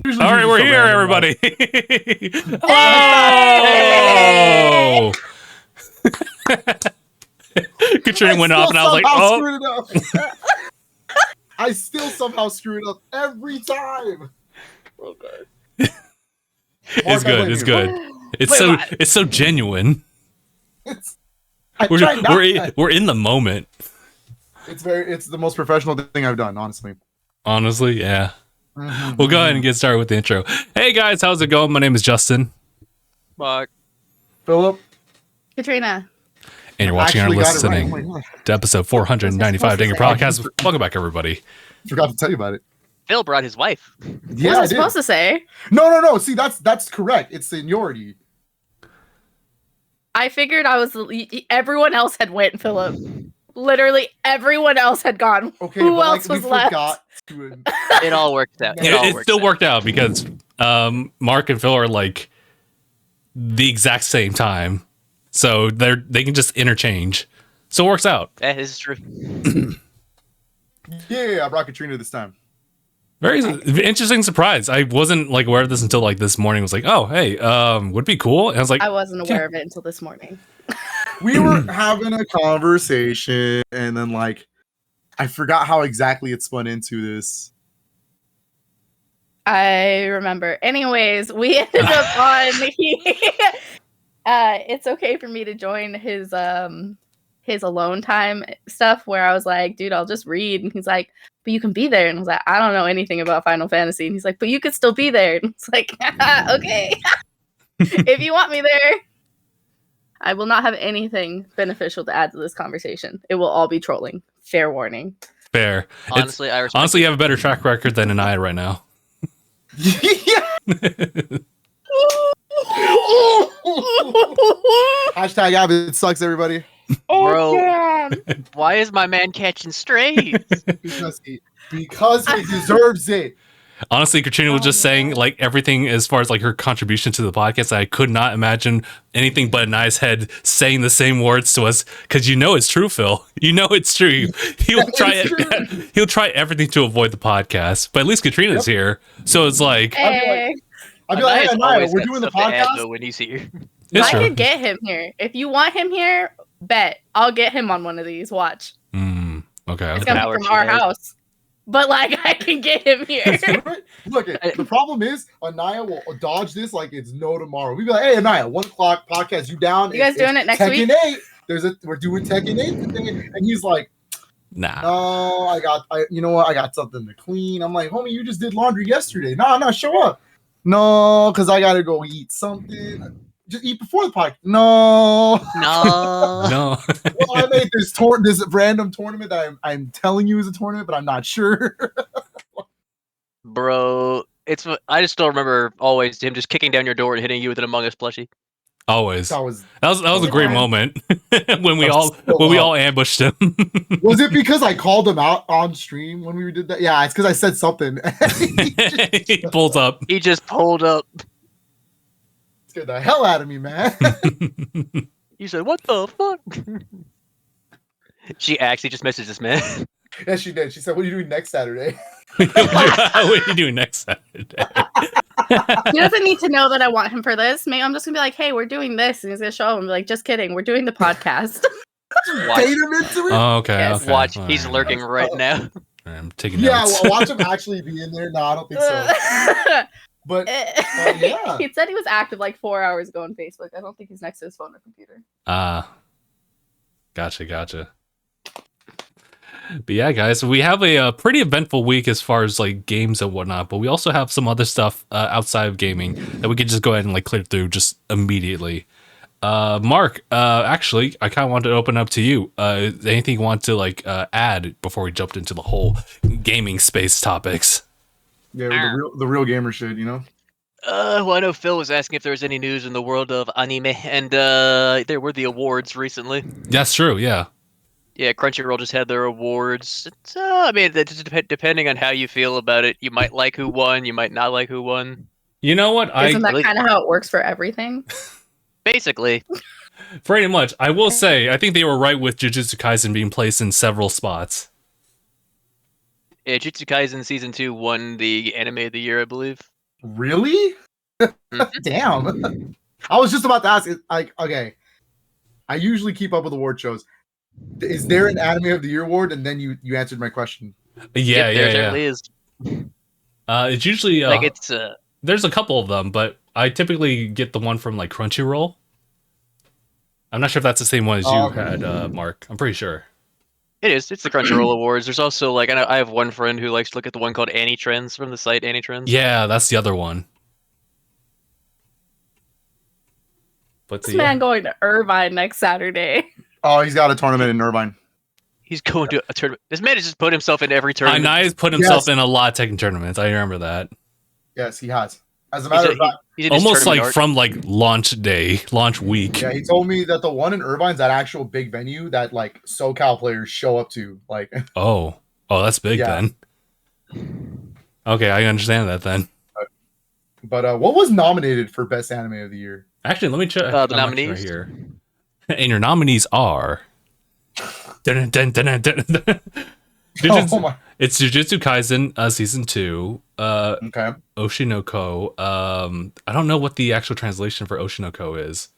All right, we're here, everybody. Hello. Katrina went off, and I was like, "Oh." I still somehow screw it up every time. Okay. It's good. It's good. It's so genuine. We're in the moment. It's the most professional thing I've done, honestly. Honestly, yeah. We'll go ahead and get started with the intro. Hey guys, how's it going? My name is Justin. Mark. Philip. Katrina. And you're watching or listening to episode 495 DangIT Prodcast. Welcome back, everybody. Forgot to tell you about it. Phil brought his wife. Yeah, what was I supposed to say? No. See, that's correct. It's seniority. I figured everyone else had went, Philip. Literally everyone else had gone. Okay, who else was left? It all worked out. It still worked out because Mark and Phil are like the exact same time, so they can just interchange. So it works out. Yeah, this is true. Yeah, I brought Katrina this time. Very interesting surprise. I wasn't like aware of this until like this morning. I was like, oh, hey, would it be cool? And I was like, I wasn't aware of it until this morning. We were having a conversation, and then like I forgot how exactly it spun into this. I remember. Anyways, we ended up on it's okay for me to join his alone time stuff where I was like, dude, I'll just read. And he's like, but you can be there. And I was like, I don't know anything about Final Fantasy. And he's like, but you could still be there. And it's like, okay. If you want me there. I will not have anything beneficial to add to this conversation. It will all be trolling. Fair warning. Fair. Honestly, honestly, you have a better track record than Anaya right now. Hashtag Avid sucks, everybody. Bro, why is my man catching strays? because he deserves it. Honestly, Katrina was just saying like everything as far as like her contribution to the podcast. I could not imagine anything but Anaya's head saying the same words to us because you know it's true, Phil. You know it's true. He'll try he'll try everything to avoid the podcast, but at least Katrina's here, so it's like hey. I'd be like, hey, Anaya, we're doing the podcast when he's here. I could get him here. If you want him here, bet I'll get him on one of these. Watch. Okay. It's coming from our house. But like I can get him here. Look, the problem is Anaya will dodge this like it's no tomorrow. We be like, hey Anaya, 1 o'clock podcast, you down? You guys doing it next week? Tekken 8. We're doing Tekken 8 today. And he's like, nah. No, you know what? I got something to clean. I'm like, homie, you just did laundry yesterday. No, show up. No, because I gotta go eat something. Just eat before the podcast. No. No. Well, I made this random tournament that I'm telling you is a tournament, but I'm not sure. Bro, I just still remember always him just kicking down your door and hitting you with an Among Us plushie. Always. That was a great moment when we all ambushed him. Was it because I called him out on stream when we did that? Yeah, it's because I said something. He pulled up. He just pulled up. Scared the hell out of me, man. You said, what the fuck? She actually just messaged this man. Yeah, she did. She said, what are you doing next Saturday? What are you doing next Saturday? He doesn't need to know that I want him for this. Maybe I'm just gonna be like, hey, we're doing this. And he's gonna show him and be like, just kidding, we're doing the podcast. Watch. Him into it? Oh, okay, Yes. okay. Watch, All he's lurking right now. I'm taking notes. Yeah, watch him actually be in there. No, I don't think so. But yeah. He said he was active like 4 hours ago on Facebook. I don't think he's next to his phone or computer. Gotcha. But yeah, guys, we have a pretty eventful week as far as like games and whatnot, but we also have some other stuff outside of gaming that we could just go ahead and like clear through just immediately. Mark, actually, I kind of wanted to open up to you. Anything you want to like add before we jumped into the whole gaming space topics? Yeah, the real gamer shit, you know? Well, I know Phil was asking if there was any news in the world of anime, and there were the awards recently. That's true, yeah. Yeah, Crunchyroll just had their awards. I mean, depending on how you feel about it, you might like who won, you might not like who won. You know what? Isn't that kind of how it works for everything? Basically. Pretty much. I will say, I think they were right with Jujutsu Kaisen being placed in several spots. Yeah, Jujutsu Kaisen Season 2 won the Anime of the Year, I believe. Really? Damn. I was just about to ask. Like, okay, I usually keep up with award shows. Is there an Anime of the Year award? And then you answered my question. Yeah, There certainly is. It's usually Like it's there's a couple of them, but I typically get the one from like Crunchyroll. I'm not sure if that's the same one as you had, Mark. I'm pretty sure. It is. It's the Crunchyroll Awards. There's also like I have one friend who likes to look at the one called Annie Trends from the site Annie Trends. Yeah, that's the other one. But This man going to Irvine next Saturday. Oh, he's got a tournament in Irvine. He's going to a tournament. This man has just put himself in every tournament. He's put himself in a lot of Tekken tournaments. I remember that. Yes, he has. As a matter of fact, almost like from like launch week. Yeah, he told me that the one in Irvine's that actual big venue that like SoCal players show up to. Like, oh, that's big then. Okay, I understand that then. But what was nominated for Best Anime of the Year? Actually, let me check the nominees right here. And your nominees are. It's Jujutsu Kaisen Season 2. Okay. Oshinoko. I don't know what the actual translation for Oshinoko is.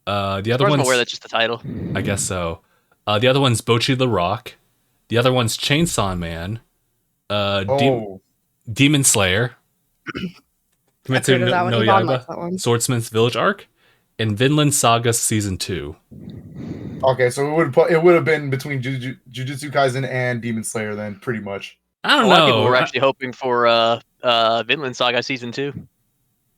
The other one's aware that's just the title. I guess so. The other one's Bocchi the Rock. The other one's Chainsaw Man. Demon Slayer. Kimetsu no Yaiba. Swordsman's Village Arc. And Vinland Saga Season 2. Okay, so it would have been between Jujutsu Kaisen and Demon Slayer then, pretty much. I don't know. A lot of people were actually hoping for Vinland Saga Season 2.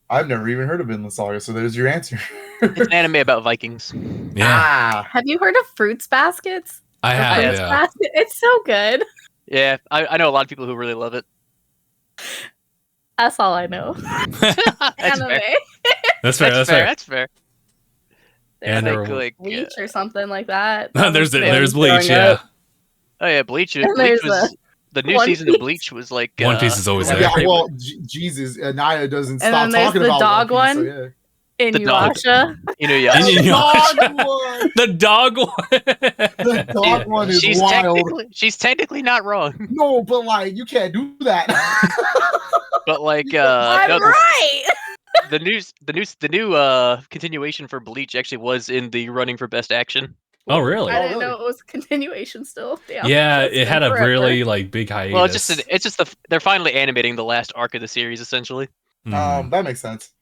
I've never even heard of Vinland Saga, so there's your answer. It's an anime about Vikings. Yeah. Have you heard of Fruits Baskets? I have, yeah. Basket? It's so good. Yeah, I know a lot of people who really love it. That's all I know. That's Anime. That's fair. That's fair. There's And like Bleach or something like that. there's Bleach, yeah. Oh yeah, Bleach was the new season of Bleach was like One Piece is always there. Yeah, well, Jesus, Naya doesn't stop and then talking there's the about dog one. So, yeah. Inuyasha. The dog one. The dog one is wild. She's technically not wrong. No, but like you can't do that. But like I'm right. The new continuation for Bleach actually was in the running for Best Action. Oh really? I didn't know it was a continuation still. Damn. Yeah, it had a really like big hiatus. Well, it's just they're finally animating the last arc of the series essentially. That makes sense.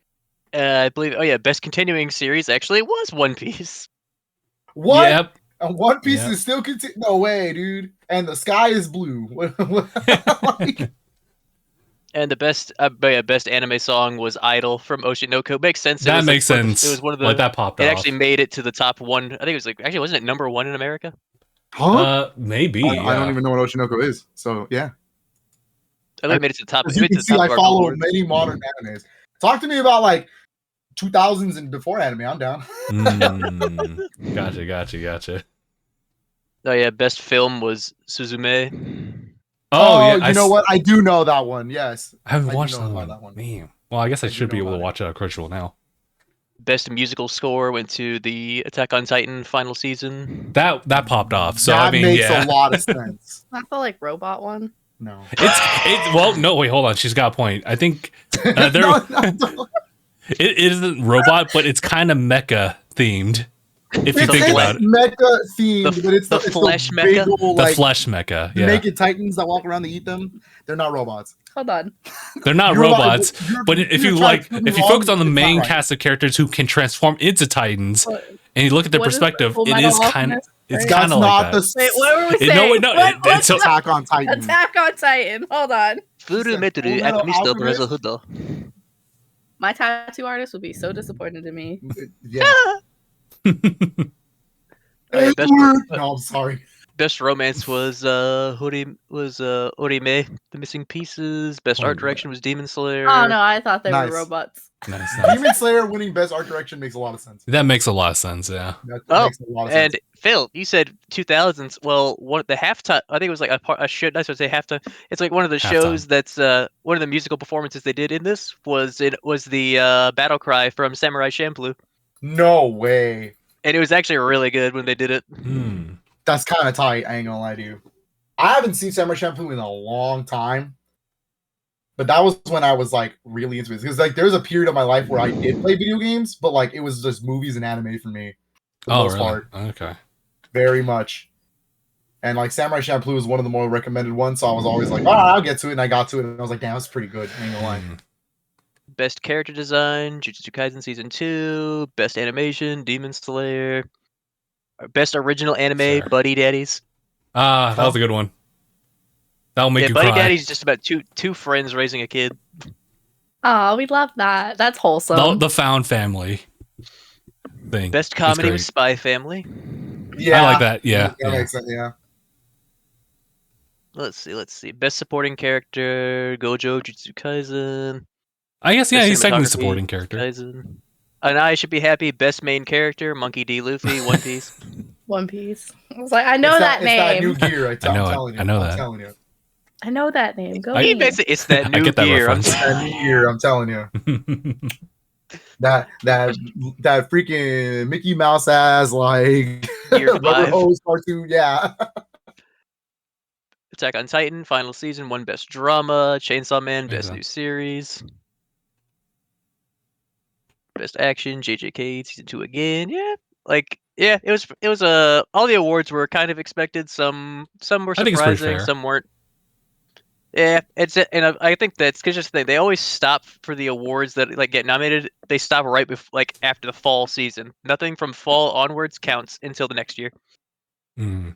I believe. Oh yeah, best continuing series actually was One Piece. What? Yep. And One Piece is still no way, dude. And the sky is blue. Like, and the best anime song was "Idol" from Oshinoko. Makes sense. That makes sense. It was one of the like that popped. It actually made it to the top one. I think it was like actually wasn't it number 1 in America? Huh? Maybe. I don't even know what Oshinoko is. So yeah. I think it made it to the top. As you can see, I follow many modern animes. Talk to me about like 2000s and before anime. I'm down. Gotcha. Oh yeah, best film was Suzume. Oh yeah, you know what? I do know that one. Yes, I haven't watched that one. Man. Well, I guess I should be able to watch it on Crunchyroll now. Best musical score went to the Attack on Titan final season. That popped off. So that I mean, makes a lot of sense. I feel like robot one. No, it's well, no, wait, hold on. She's got a point. I think it isn't robot, but it's kind of mecha themed. If you think about it, mecha themed, but it's the flesh mecha. The flesh mecha, yeah. Naked titans that walk around to eat them. They're not robots. Hold on. They're not robots, but if you focus on the main cast of characters who can transform into titans, and you look at their perspective, it is kind of. It's kind of like that. Wait, what were we saying? It's Attack on Titan. Attack on Titan. Hold on. My tattoo artist would be so disappointed in me. Yeah. No, I'm sorry. Best romance was Orime, The Missing Pieces. Best art direction was Demon Slayer. Oh no, I thought they were robots. Nice. Demon Slayer winning best art direction makes a lot of sense. That makes a lot of sense, yeah. That makes a lot of sense. And Phil, you said 2000s. Well, the halftime. I think it was like a show. I should say halftime. It's like one of the shows that's one of the musical performances they did in this was the battle cry from Samurai Champloo. No way. And it was actually really good when they did it. That's kind of tight. I ain't gonna lie to you. I haven't seen Samurai Champloo in a long time. But that was when I was like really into it because like there was a period of my life where I did play video games, but like it was just movies and anime for me. For the most really? part. Okay. Very much. And like Samurai Champloo was one of the more recommended ones, so I was always like, oh, I'll get to it, and I got to it, and I was like, damn, that's pretty good. I ain't gonna lie. Best character design, Jujutsu Kaisen Season 2. Best animation, Demon Slayer. Best original anime, Sure. Buddy Daddies. Ah, that was a good one. That'll make you Buddy cry. Daddies is just about two friends raising a kid. Oh, we love that. That's wholesome. The found family thing. Best is comedy great. was Spy Family. Yeah, I like that. Yeah. that makes sense. Yeah. Let's see. Best supporting character, Gojo, Jujutsu Kaisen. I guess, yeah, Best he's technically cinematography, supporting character. Kaisen. And I should be happy. Best main character, Monkey D. Luffy, One Piece. One Piece. I was like, I know It's that It's that name. new gear. I'm telling you. I know I'm that. telling you. I know that name. Go. He me. basically, it's that I new get that gear. reference. It's that new gear. I'm telling you. That freaking Mickey Mouse ass like Year rubber 5. hose cartoon. Yeah. Attack on Titan, final season, won best drama. Chainsaw Man, best Chainsaw. new series. Best action, JJK season 2 again. Yeah, it was all the awards were kind of expected. Some were I think it's pretty surprising, fair. some weren't. Yeah, I think that's because just the thing, they always stop for the awards that like get nominated. They stop right before like after the fall season. Nothing from fall onwards counts until the next year. Mm.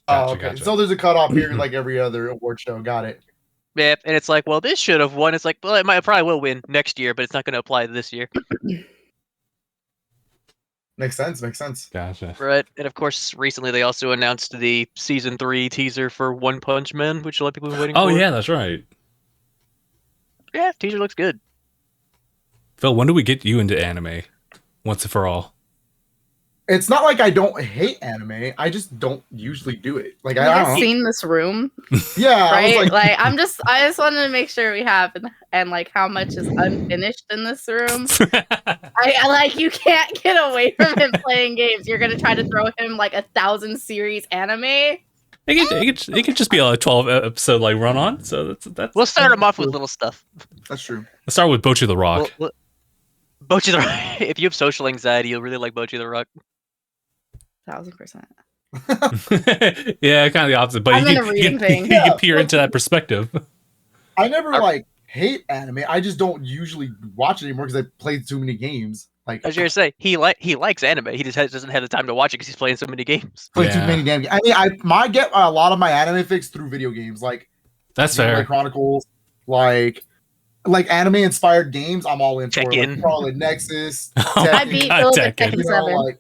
Oh, okay. Gotcha. So there's a cutoff period like every other award show. Got it. Yeah, and it's like, well, this should have won. It's like, well, it probably will win next year, but it's not going to apply this year. Makes sense. Gotcha. Right, and of course, recently they also announced the season 3 teaser for One Punch Man, which a lot of people have been waiting for. Oh, yeah, that's right. Yeah, teaser looks good. Phil, when do we get you into anime? Once and for all. It's not like I don't hate anime. I just don't usually do it. Like You I guys don't know. seen this room, Yeah, right? I was like, I just wanted to make sure we have and like how much is unfinished in this room. I like you can't get away from him playing games. You're gonna try to throw him like 1,000 series anime. It could just be a 12 episode like run on. So that's. We'll start them off with little stuff. that's true. Let's start with Bocchi the Rock. Bocchi the Rock. If you have social anxiety, you'll really like Bocchi the Rock. 1,000%. Yeah, kind of the opposite. But I'm you in a reading thing. you can peer into that perspective. I never like hate anime. I just don't usually watch it anymore because I played too many games. Like I was gonna say he likes anime. He just doesn't have the time to watch it because he's playing so many games. play too Yeah. many damn games. I mean, I get a lot of my anime fix through video games, like That's Xenoblade fair. Chronicles, like anime inspired games. I'm all in for Tekken. like Scarlet Nexus. I beat God, Phil Tekken. Tekken you know, 7. like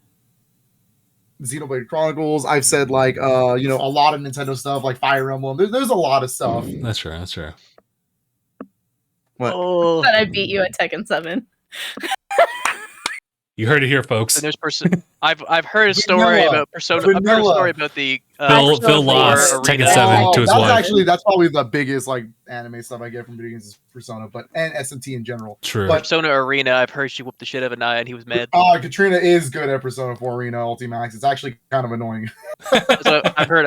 Xenoblade Chronicles. I've said like a lot of Nintendo stuff, like Fire Emblem. There's a lot of stuff. That's true. That's true. What? Oh, But I beat you at Tekken 7. You heard it here, folks. and there's I've heard a story Vanilla. about Persona. I've heard a Vanilla. story about the Phil Persona lost 4 Tekken arena. 7 to his that's wife. that's probably the biggest like anime stuff I get from video games is Persona, and SMT in general. True. But Persona Arena. I've heard she whooped the shit out of Anaya, and he was mad. Katrina is good at Persona 4 Arena Ultimax. It's actually kind of annoying. So I've heard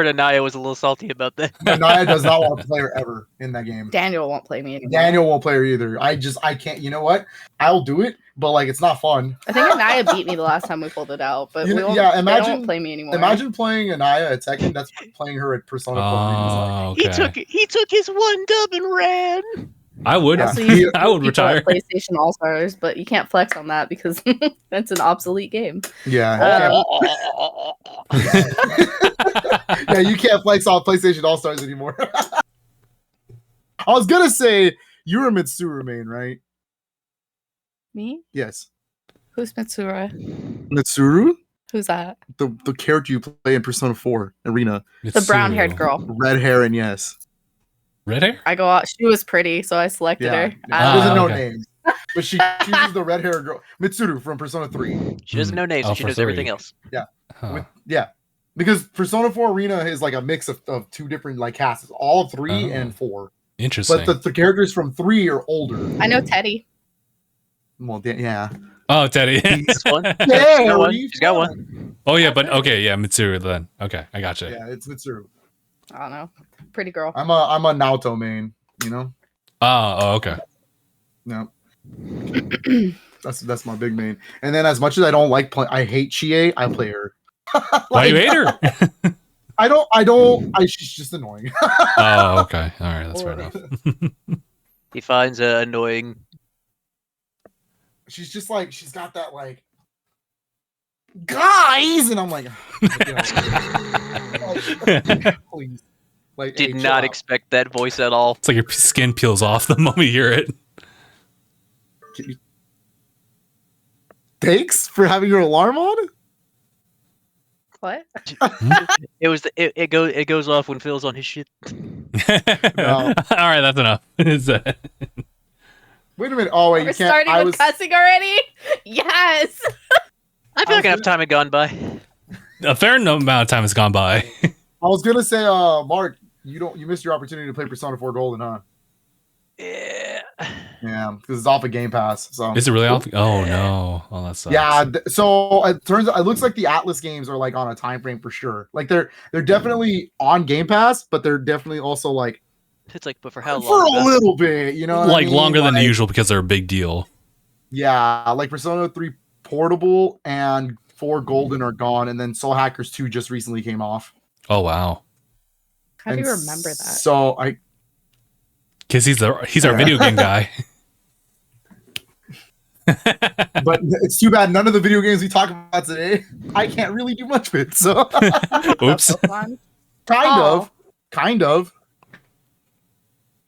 Anaya was a little salty about that. Naya does not want to play her ever in that game. Daniel won't play me anymore. Daniel won't play her either. I can't. You know what? I'll do it, but like it's not fun. I think Anaya beat me the last time we pulled it out, but You we know- won't, yeah, they imagine- won't play me anymore. Imagine playing Anaya at Tekken. That's what playing her at Persona 4 Arena is like. Oh, okay. He took his one dub and ran. I would. Yeah. Also, you I would people at retire. PlayStation All Stars, but you can't flex on that because that's an obsolete game. Yeah. Yeah, you can't flex on PlayStation All Stars anymore. I was gonna say you're a Mitsuru main, right? Me? Yes. Who's Mitsura? Mitsuru, Who's that? the character you play in Persona 4 Arena, The brown-haired Mitsuru. girl. red hair, and yes, Red hair? I go out. She was pretty, so I selected yeah. her. She Ah, doesn't know okay. names, but she chooses the red hair girl, Mitsuru from Persona 3. She doesn't know names, Oh, but she for knows three. everything else. Huh. Yeah, because Persona 4 Arena is like a mix of two different like casts, all 3 Oh. and 4. Interesting. But the characters from 3 are older. I know Teddy. Well, yeah. Oh, Teddy. This one. Yeah, She's got one. Reef, She's got one. Oh, yeah, but okay, yeah, Mitsuru then. Okay, I gotcha. Yeah, it's Mitsuru. I don't know. Pretty girl. I'm a Naoto main. You know. Oh, okay. No. That's my big main. And then as much as I don't like play, I hate Chie. I play her. Why you hate her? She's just annoying. Oh, okay. All right, that's fair enough. He finds annoying. She's just like, she's got that like, guys, and I'm like, please. Like, Did hey, chill not out. expect that voice at all. It's like your skin peels off the moment you hear it. Thanks for having your alarm on. What? It goes off when Phil's on his shit. No. All right, that's enough. Wait a minute. Oh wait, We're you can't. starting with cussing already? Yes. I feel like enough time had gone by. A fair amount of time has gone by. I was gonna say, Mark, you missed your opportunity to play Persona 4 Golden, huh? Yeah. Yeah, because it's off of Game Pass. So Is it really off? Oh no! Oh, that sucks. yeah, so it looks like the Atlus games are like on a time frame for sure. Like they're definitely on Game Pass, but they're definitely also like It's like, but for how long? for a little bit, you know, what like I mean? longer than Like, usual because they're a big deal. Yeah, like Persona 3 Portable and 4 Golden are gone, and then Soul Hackers 2 just recently came off. Oh wow! How do And you remember that? So Because he's our video game guy. but it's too bad none of the video games we talk about today, I can't really do much with. So Oops. Pokemon? kind of.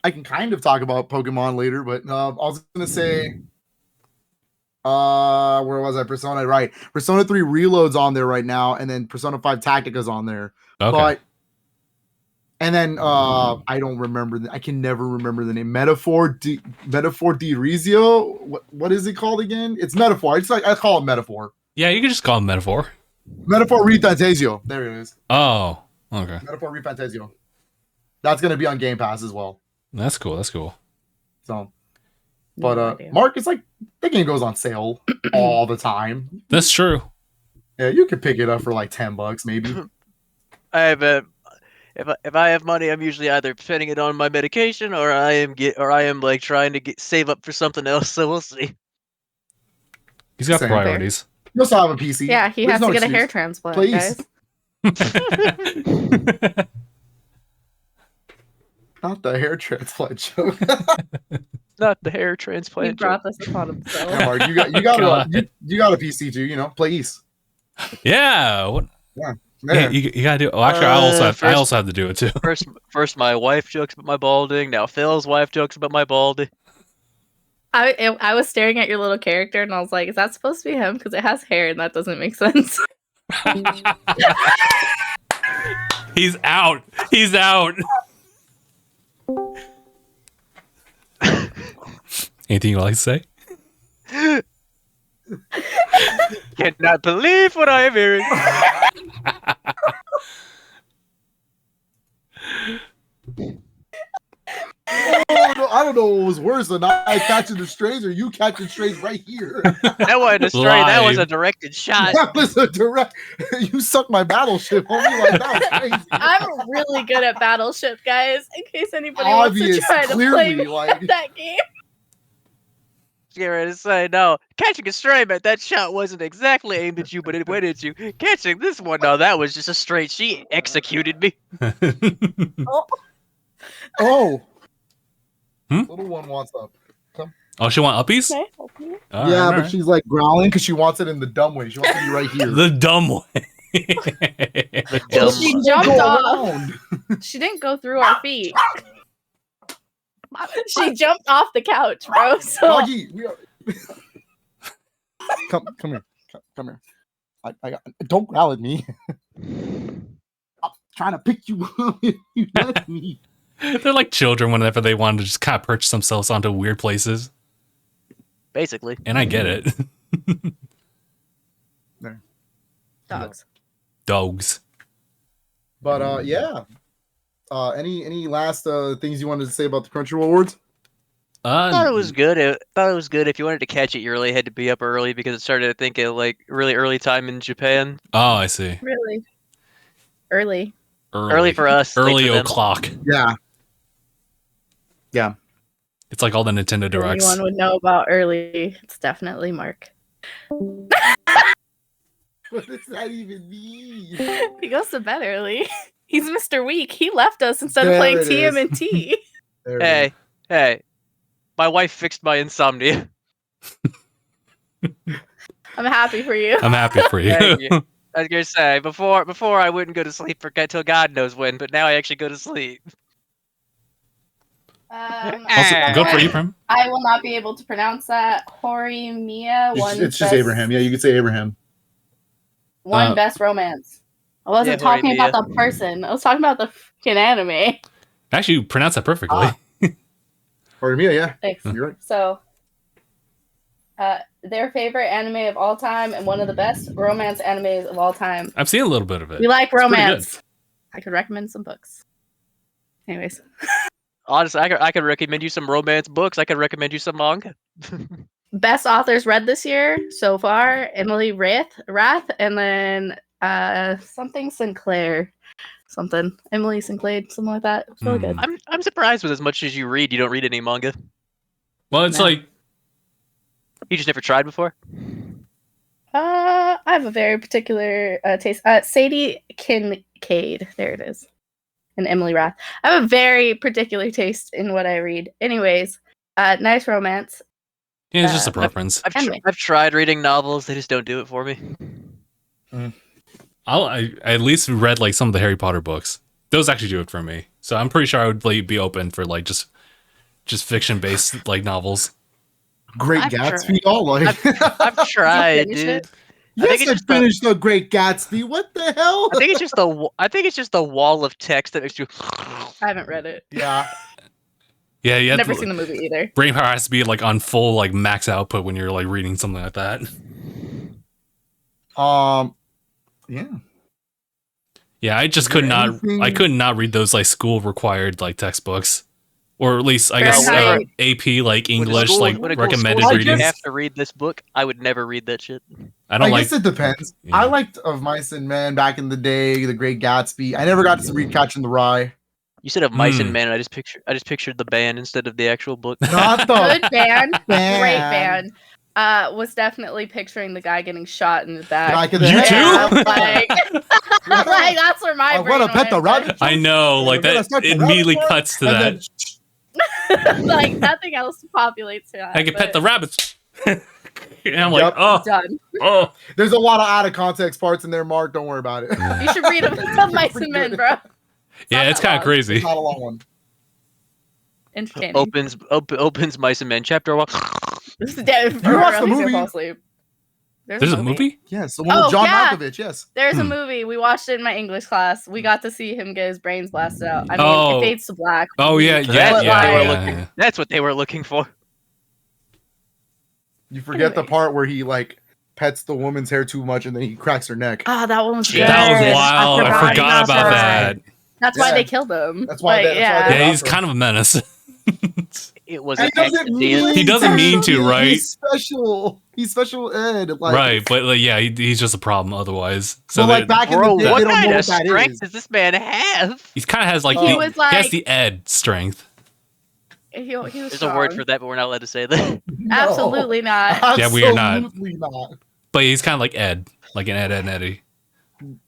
I can kind of talk about Pokemon later, but I was gonna say, where was I? Persona, right? Persona 3 Reload's on there right now, and then Persona 5 Tactica's on there. Okay. But and then I don't remember. I can never remember the name. Metaphor di Rizio. What is it called again? It's Metaphor. It's like I call it Metaphor. Yeah, you can just call him Metaphor. Metaphor Refantasio. There it is. Oh, okay. Metaphor Refantasio. That's gonna be on Game Pass as well. That's cool. That's cool. So, but No idea. Mark, it's like the game goes on sale all the time. That's true. Yeah, you could pick it up for like $10 maybe. I have if I have money, I'm usually either spending it on my medication or I am like trying to save up for something else. So we'll see. He's got Same. priorities. You also have a PC. Yeah, he There's has to no get a hair excuse. transplant, Please. guys. Not the hair transplant joke. Not the hair He transplant. brought this upon himself. Yeah, Mark, you got a PC too. You know, play East. Yeah. What? Yeah. Yeah, you gotta do. Oh, actually, I also have to do it too. First, my wife jokes about my balding. Now Phil's wife jokes about my balding. I was staring at your little character and I was like, is that supposed to be him? Because it has hair and that doesn't make sense. He's out. He's out. Anything you'd like to say? Cannot believe what I am hearing. Oh, no, I don't know what was worse than I catching the strays or you catching strays right here. That wasn't a stray. That was a Live. directed shot. That was a direct. You sucked my battleship, homie. Like that was crazy. I'm really good at Battleship, guys. In case anybody wants to Obvious, try to play clearly, me like- at that game. Get ready to say no. Catching a stray, man. That shot wasn't exactly aimed at you, but it went at you. Catching this one, no, that was just a straight. She executed me. Oh. Hmm? Little one wants up. Oh, she want uppies? Can I help you? All Yeah, right, but all right. she's like growling because she wants it in the dumb way. She wants to be right here. The dumb way. The Well, dumb she one. jumped Go off. around. She didn't go through our feet. She jumped off the couch, bro. So Doggy, come here. Come here. Don't growl at me. I'm trying to pick you up. You left me. They're like children whenever they want to just kind of perch themselves onto weird places. Basically. And I get it. There. dogs. Dogs. But yeah. Any last things you wanted to say about the Crunchyroll Awards? I thought it was good. Thought it was good. If you wanted to catch it, you really had to be up early because it started, I think, at like really early time in Japan. Oh, I see. Really early. Early for us. late Early for them. o'clock. Yeah. Yeah. It's like all the Nintendo If Directs. anyone would know about early, it's definitely Mark. What does that even mean? He goes to bed early. He's Mr. Weak. He left us instead There of playing it is. TMNT. There it is. Hey, my wife fixed my insomnia. I'm happy for you. I'm happy for you. Thank you. I was gonna say before I wouldn't go to sleep for until God knows when, but now I actually go to sleep. Also, go for you, Prim. I will not be able to pronounce that. Horimiya won. It's just Abraham. Yeah, you could say Abraham. Won best romance. I wasn't Yeah, talking Horimiya. about the person. I was talking about the freaking anime. Actually, you pronounced that perfectly. Or Mia, yeah. Thanks. You're right. So, their favorite anime of all time and one of the best romance animes of all time. I've seen a little bit of it. We like pretty romance. I could recommend some books. Anyways, Honestly, I could recommend you some romance books. I could recommend you some manga. best authors read this year so far: Emily Rath, and then something Sinclair, something Emily Sinclair, something like that. It's really good. I'm surprised with as much as you read, you don't read any manga. Well, it's No. like You just never tried before. I have a very particular taste. Sadie Kincaid, there it is, and Emily Rath. I have a very particular taste in what I read. Anyways, nice romance. yeah, it's just a preference. Anime. I've tried reading novels. They just don't do it for me. I at least read like some of the Harry Potter books. Those actually do it for me. So I'm pretty sure I would like, be open for like just fiction based like novels. Great I've Gatsby. All like. I've tried, finished dude. it? I think Yes, it's I just the- finished the Great Gatsby. What the hell? I think it's just the wall of text that makes you. I haven't read it. Yeah. Yeah, yeah. Never seen the movie either. Brain power has to be like on full like max output when you're like reading something like that. Yeah. Yeah, I just Is there could not. anything- I could not read those like school required like textbooks, or at least I guess Fahrenheit. AP like When a English school- like when a recommended school says readings. You have to read this book. I would never read that shit. I don't like. guess it depends. Yeah. I liked Of Mice and Men back in the day, The Great Gatsby. I never got to read Catch in the Rye. You said of Mice Hmm. and Men, and I just pictured the band instead of the actual book. Not the Good band, great band. band. Was definitely picturing the guy getting shot in the back. Back in the You head. too? Like, like that's where my I brain want to pet the went. rabbit. I know, Yeah, like we're gonna that start the immediately rabbit cuts to and that. then- Like nothing else populates to that. I can pet the but rabbits. And I'm like, Yep. oh, done. oh. There's a lot of out of context parts in there, Mark. Don't worry about it. You should read of Mice and Men, bro. Yeah, not it's that kind of long. crazy. It's not a long one. Entertaining. Opens Mice and Men chapter 1. This is dead. You watched the He's gonna movie? fall asleep. There's a movie? Yes, the one Oh, with John yeah. Malkovich. Yes. There's a movie. We watched it in my English class. We got to see him get his brains blasted out. I mean, Oh. it fades to black. Oh yeah, That's yeah, what yeah, they were yeah, looking- yeah. That's what they were looking for. You forget the Anyways. part where he like pets the woman's hair too much and then he cracks her neck. Ah, that one was good. That was Yes, wild. I forgot about that. That's why Yeah. they killed him. That's why Like, they- that's why Yeah, they- he's kind of a menace. It was And an he doesn't accident. mean He doesn't mean to, right? He's special. He's special ed. Like, Right, but like, yeah, he's just a problem otherwise. So So like that- back in Bro, the day, what they don't kind know of what that strength is. does this man have? he kind of has like He the was he has like- the Ed strength. He was There's strong. a word for that, but we're not allowed to say that. No. Absolutely not. Yeah, we are not. Absolutely not. But he's kind of like Ed, like an Ed and Eddie.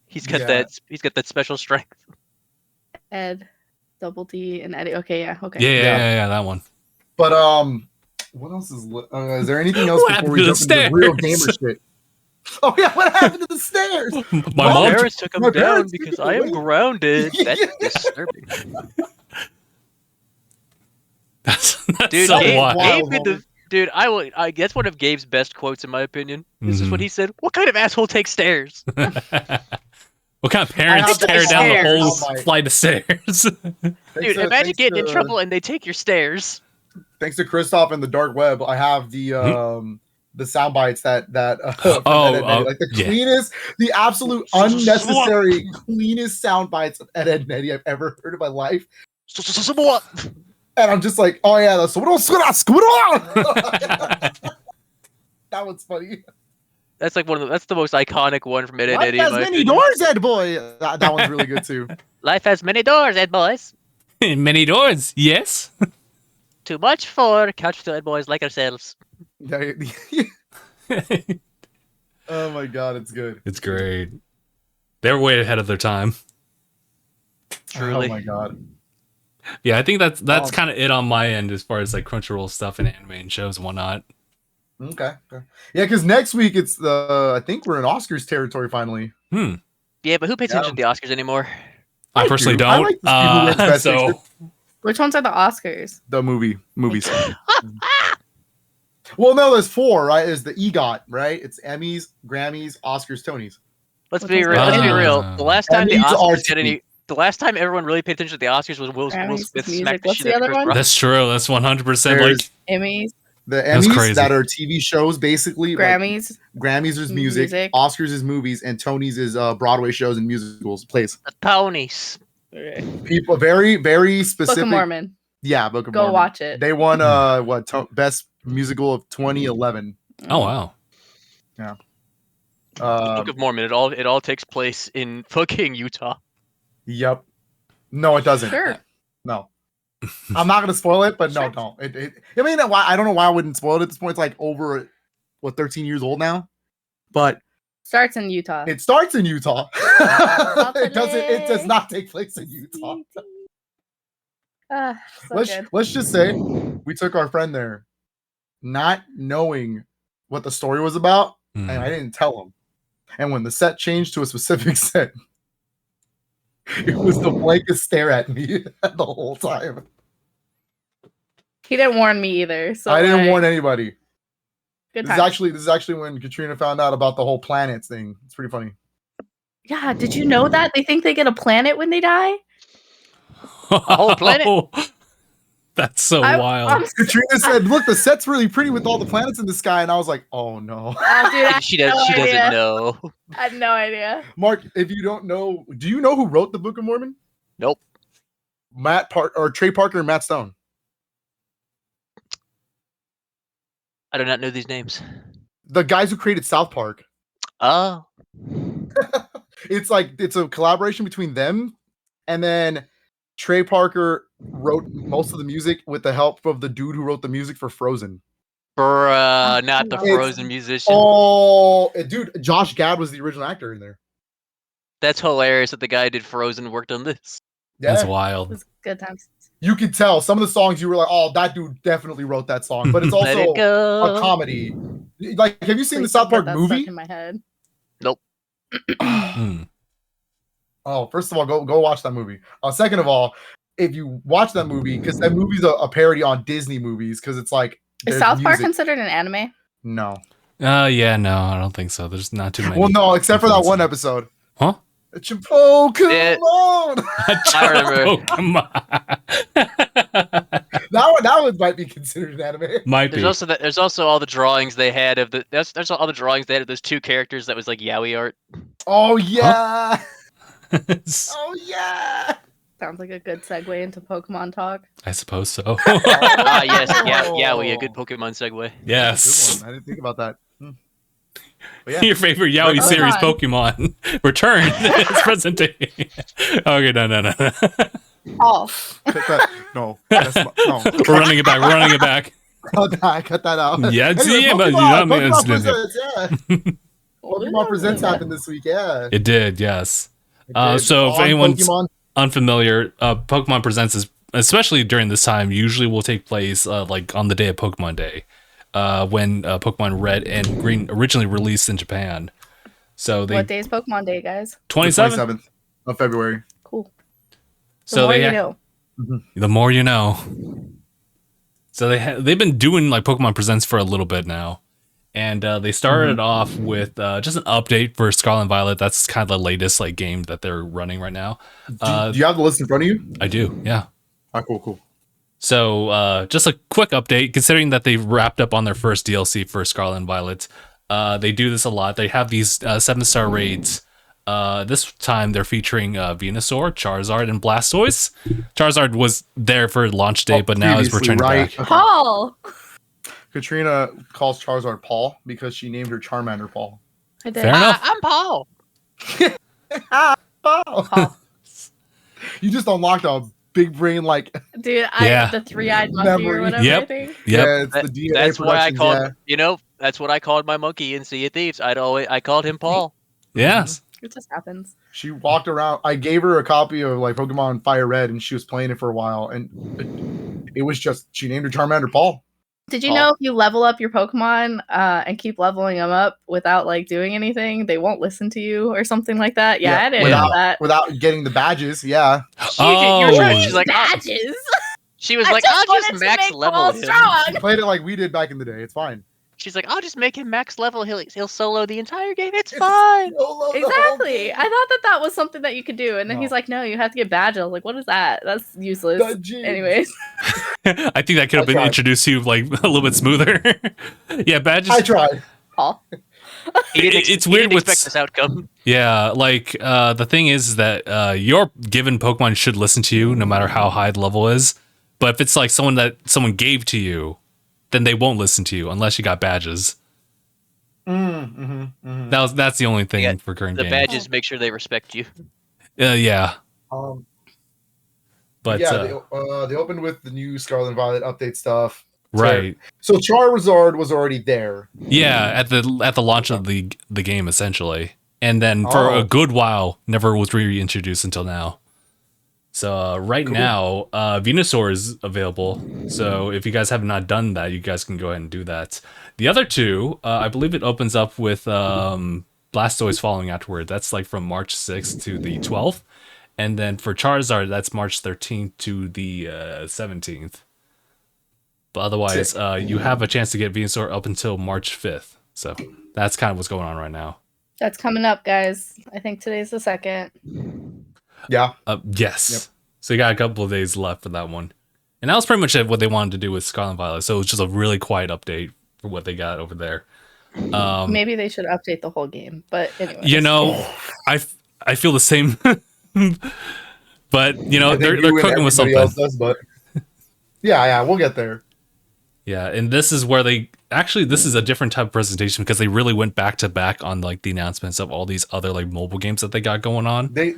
He's got Yeah. that special strength. Ed, Double D, and Eddie. Okay, yeah, okay. Yeah, that one. But what else is there anything else What before happened we to jump the into real stairs? gamer shit? Oh yeah, what happened to the stairs? My My mom. parents took him my down parents because took I him am away. grounded. That's disturbing. That's Dude, so Gabe- wild. wild. Gabe did dude, I that's one of Gabe's best quotes in my opinion. This is what he said. What kind of asshole takes stairs? What kind of parents have the tear down the stairs. whole Oh my- flight of stairs? Dude, imagine getting in trouble and they take your stairs. Thanks to Christoph and the dark web, I have the sound bites that from Oh, Ed, Ed, Eddie. Like the yeah. cleanest, the absolute unnecessary cleanest sound bites of Ed, Ed and Eddie I've ever heard in my life. And I'm just like, oh yeah, that's that one's funny. That's like that's the most iconic one from Ed and Life Eddie. in has my many opinion. doors, Ed boy. That one's really good too. Life has many doors, Ed boys. Many doors, yes. Too much for couch potato boys like ourselves. Oh my god, it's good. It's great. They were way ahead of their time. Truly. Oh my god. Yeah, I think that's kind of it on my end as far as like Crunchyroll stuff and anime and shows and whatnot. Okay. Yeah, because next week it's I think we're in Oscars territory finally. Yeah, but who pays attention to the Oscars anymore? I personally do. I don't. like to see who wins Best so Picture. Which ones are the Oscars? The movies. Well, no, there's 4, right? There's the EGOT, right? It's Emmys, Grammys, Oscars, Tonys. Let's be real. The last time the Emmys Oscars are got any, the last time everyone really paid attention to the Oscars was Will Grammys, Smith music. smacked the What's shit the out of other Chris one? Rock. that's true. That's 100% There's- like Emmys, The That's Emmys crazy. that are TV shows, basically. Grammys. Grammys is music, Oscars is movies, and Tonys is Broadway shows and musicals, plays. The Tonys. People very, very Book specific. of Mormon. Yeah, Book of Go Mormon. watch it. They won best musical of 2011. oh wow. Book of Mormon. It all takes place in fucking Utah. Yep. No, it doesn't. Sure. No. I'm not gonna spoil it, but no, Sure. don't. I mean, I don't know why I wouldn't spoil it at this point. It's like over 13 years old now, but Starts in Utah. it starts in Utah. It does not take place in Utah. Let's just say we took our friend there, not knowing what the story was about, and I didn't tell him. And when the set changed to a specific set, it was the blankest stare at me the whole time. He didn't warn me either. So I didn't warn anybody. Good This times. is actually when Katrina found out about the whole planets thing. It's pretty funny. Yeah, did you know that? They think they get a planet when they die? whole planet? That's so I'm wild. Katrina said, "Look, the set's really pretty with all the planets in the sky," and I was like, "Oh no." Oh, dude, I She had no doesn't idea. know. I had no idea. Mark, if you don't know, do you know who wrote the Book of Mormon? Nope. Trey Parker and Matt Stone. I do not know these names. The guys who created South Park. Oh. It's a collaboration between them, and then Trey Parker wrote most of the music with the help of the dude who wrote the music for Frozen. Bruh, not the It's- Frozen musician. Oh, dude, Josh Gad was the original actor in there. That's hilarious that the guy who did Frozen worked on this. Yeah, That's It wild. was good times. you could tell some of the songs you were like, "Oh, that dude definitely wrote that song." But it's Let also it go. a comedy. Like, have you seen the Please South don't Park get that stuck movie? in my head. Oh, first of all, go watch that movie. Second of all, if you watch that movie, because that movie's a parody on Disney movies, because it's like Is there's South Park music. considered an anime? No. Yeah, no, I don't think so. There's not too many. Well, no, except for that one influences. episode. Huh? It's your Pokemon. I remember. that one might be considered an anime. Might be. There's also all the drawings they had of there's all the drawings they had of those two characters that was like yaoi art. Oh yeah. Oh yeah. Sounds like a good segue into Pokemon talk. I suppose so. Ah yes, yaoi, a good Pokemon segue. Yes. Good one. I didn't think about that. But yeah. Your favorite Yaoi Pokemon. series Pokemon return its presentation. Okay, no. Oh, No. That's no. We're running it back. We're running it back. Cut that out. Yeah, it's- Anyway, yeah, but you Pokemon, know, I mean, Pokemon it's- Presents, yeah. Pokemon Presents happened this week, yeah. It did, yes. It did. So if On anyone's Pokemon, unfamiliar, Pokemon Presents is, especially during this time, usually will take place like on the day of Pokemon Day, when Pokemon Red and Green originally released in Japan. So they what day is Pokemon Day, guys? 27th. 27th of February. Cool. So The more they you know. the more you know. So they've been doing like Pokemon Presents for a little bit now, and they started off with just an update for Scarlet and Violet. That's kind of the latest like game that they're running right now. Do you have the list in front of you? I do, yeah. Ah, cool. So just a quick update, considering that they've wrapped up on their first DLC for Scarlet and Violet. They do this a lot. They have these 7-star raids. This time they're featuring Venusaur, Charizard, and Blastoise. Charizard was there for launch day, but now is Previously, returning right? back. Okay. Paul. Katrina calls Charizard Paul because she named her Charmander Paul. I did. Fair enough. I'm Paul. Paul. Paul. You just unlocked a big brain like. Dude, Yeah. the 3-eyed monkey or Memory. whatever. Yep. I think. Yeah, it's the DangIT That's why I Productions, called. You know, that's what I called my monkey in Sea of Thieves. I called him Paul. Yes. It just happens. She walked around. I gave her a copy of like Pokemon Fire Red, and she was playing it for a while. And it was just she named her Charmander Paul. Did you know if you level up your Pokemon and keep leveling them up without like doing anything, they won't listen to you or something like that? Yeah, I didn't know that. Without getting the badges, yeah. She's like, badges. She was like, I'll just max level him. She played it like we did back in the day. It's fine. She's like, I'll just make him max level. He'll solo the entire game. It's fine. Exactly. I thought that was something that you could do, and then he's like, "No, you have to get badges." I was like, "What is that? That's useless." Anyways, I think that could have been introduced to you like a little bit smoother. Yeah, badges. I tried. It's weird. Expect this outcome. Yeah, like the thing is that your given Pokemon should listen to you no matter how high the level is. But if it's like someone gave to you, then they won't listen to you unless you got badges. That's the only thing for current games. The badges make sure they respect you. Yeah. But yeah, they opened with the new Scarlet and Violet update stuff. Right. So Charizard was already there. Yeah, at the launch of the game essentially, and then for a good while never was reintroduced until now. So right now, Venusaur is available. So if you guys have not done that, you guys can go ahead and do that. The other two, I believe it opens up with Blastoise following afterward. That's like from March 6th to the 12th. And then for Charizard, that's March 13th to the 17th. But otherwise, you have a chance to get Venusaur up until March 5th. So that's kind of what's going on right now. That's coming up, guys. I think today's the 2nd. Yeah. Yes. Yep. So you got a couple of days left for that one. And that was pretty much what they wanted to do with Scarlet and Violet. So it was just a really quiet update for what they got over there. Maybe they should update the whole game. But anyway. You know, I feel the same. But, you know, they're cooking with something. Else does, but yeah, we'll get there. Yeah, and this is where this is a different type of presentation because they really went back to back on like the announcements of all these other like mobile games that they got going on. They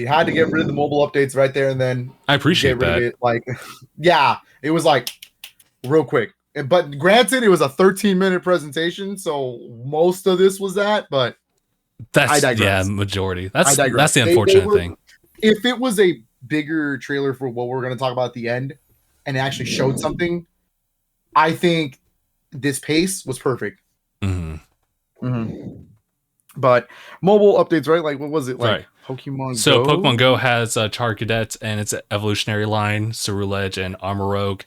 had to get rid of the mobile updates right there and then. I appreciate get rid that. of it. Like, yeah, it was like real quick. But granted, it was a 13-minute presentation, so most of this was that. But that's majority. That's the unfortunate thing. If it was a bigger trailer for what we're going to talk about at the end, and it actually showed something, I think this pace was perfect. But mobile updates, right? Like, what was it? Like Pokemon Go? So Pokemon Go has Charcadet and its evolutionary line, Ceruledge and Armarouge.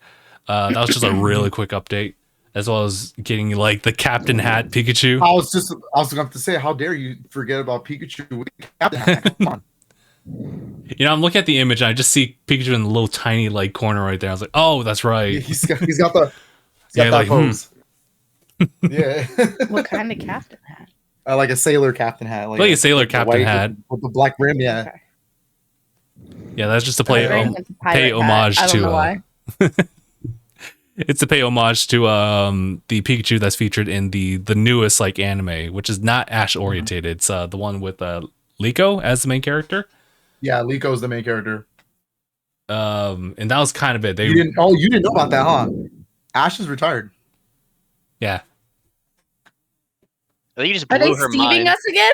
That was just a really quick update, as well as getting like the Captain Hat Pikachu. I was going to say, how dare you forget about Pikachu with Captain Hat? Come on. You know, I'm looking at the image and I just see Pikachu in the little tiny like corner right there. I was like, oh, that's right. He's got that pose. Yeah. What kind of captain hat? Like a sailor captain hat. Like a sailor captain hat. With the black rim, yeah. Okay. Yeah, that's just to pay homage to... it's to pay homage to the Pikachu that's featured in the newest like anime, which is not Ash orientated. It's the one with Liko as the main character. Yeah, Liko's the main character. And that was kind of it. You didn't know about that, huh? Ash is retired. Yeah. You just Are they her Steving mind. us again?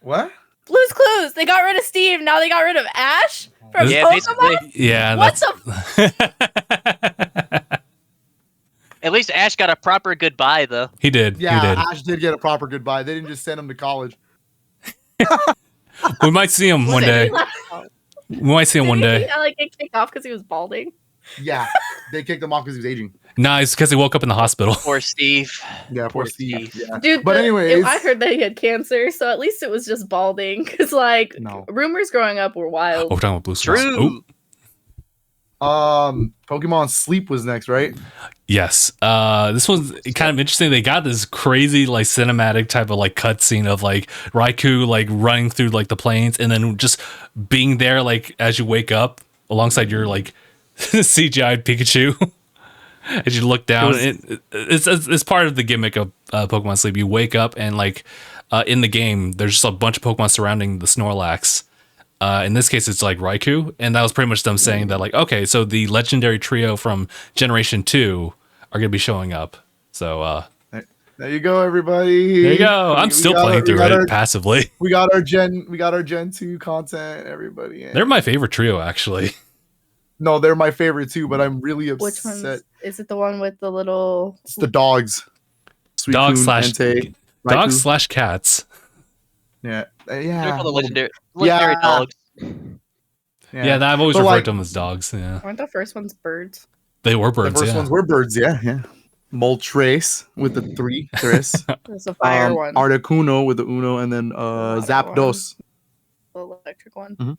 What? Blue's Clues. They got rid of Steve. Now they got rid of Ash from Pokemon. Yeah. What the? At least Ash got a proper goodbye, though. He did. Yeah, he did. Ash did get a proper goodbye. They didn't just send him to college. We might see him one day. We might see him one day. Like get kicked off because he was balding. Yeah, they kicked him off because he was aging. Nah, it's because he woke up in the hospital. Poor Steve. Yeah, poor Steve. Yeah. Dude, but anyways, I heard that he had cancer, so at least it was just balding. Because like rumors growing up were wild. Oh, we're talking about Blue True. Pokemon Sleep was next, right? Yes. This one's kind of interesting. They got this crazy like cinematic type of like cutscene of like Raikou like running through like the plains and then just being there like as you wake up alongside your like CGI Pikachu. As you look down, it's part of the gimmick of Pokemon Sleep. You wake up and like in the game, there's just a bunch of Pokemon surrounding the Snorlax. In this case, it's like Raikou, and that was pretty much them saying that, like, okay, so the legendary trio from Generation 2 are going to be showing up. So, there you go, everybody. there you go. I'm still playing through it passively. We got our Gen 2 content, everybody. They're my favorite trio, actually. No, they're my favorite too, but I'm really upset. Which one is it? The one with the little? It's the dogs. Dogs Entei, / cats. Yeah, They're called the legendary dogs. Yeah, I've always referred to them as dogs. Yeah, Weren't the first ones birds? they were birds. The first ones were birds. Yeah. Moltres with the 3. Tres. There's a fire one. Articuno with the uno, and then Zapdos. The electric one. Mhm.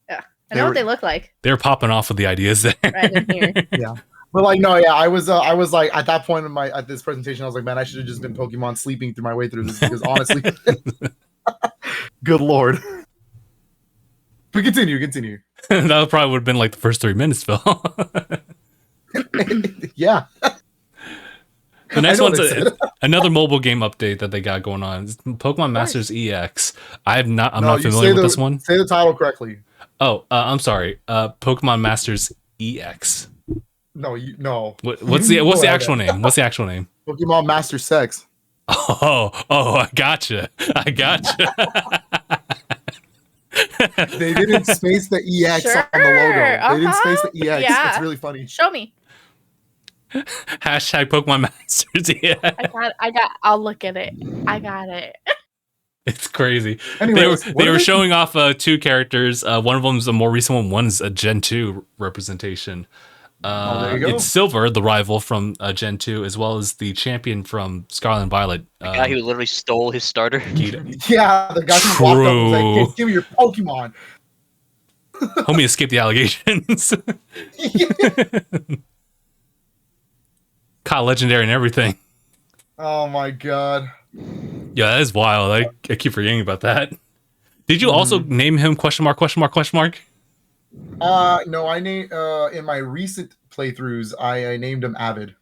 Yeah, I know what they look like. They're popping off with the ideas there. Right in here. Yeah. But like, no, yeah, I was like, at that point at this presentation, I was like, man, I should have just been Pokemon sleeping through my way through this, because honestly, good lord. But continue. That probably would have been like the first 3 minutes, Phil. Yeah. The next one's another mobile game update that they got going on. It's Pokemon Masters EX. I'm not familiar with this one. Say the title correctly. Oh, I'm sorry. Pokemon Masters EX. No. What's the actual name? What's the actual name? Pokemon Master Sex. Oh, I gotcha. They didn't space the EX on the logo. They didn't space the EX. Yeah. It's really funny. Show me. Hashtag Pokemon Masters EX. I'll look at it. I got it. It's crazy. Anyways, they were showing off 2 characters. One of them's a more recent one. One's a Gen 2 representation. There you go. It's Silver, the rival from Gen 2, as well as the champion from Scarlet and Violet. The guy who literally stole his starter. Yeah, the guy who walked up and was like, give me your Pokemon. Homie escaped the allegations. Caught legendary and everything. Oh my god. Yeah, that is wild. I keep forgetting about that. Did you also name him ? No, I named in my recent playthroughs, I named him Avid.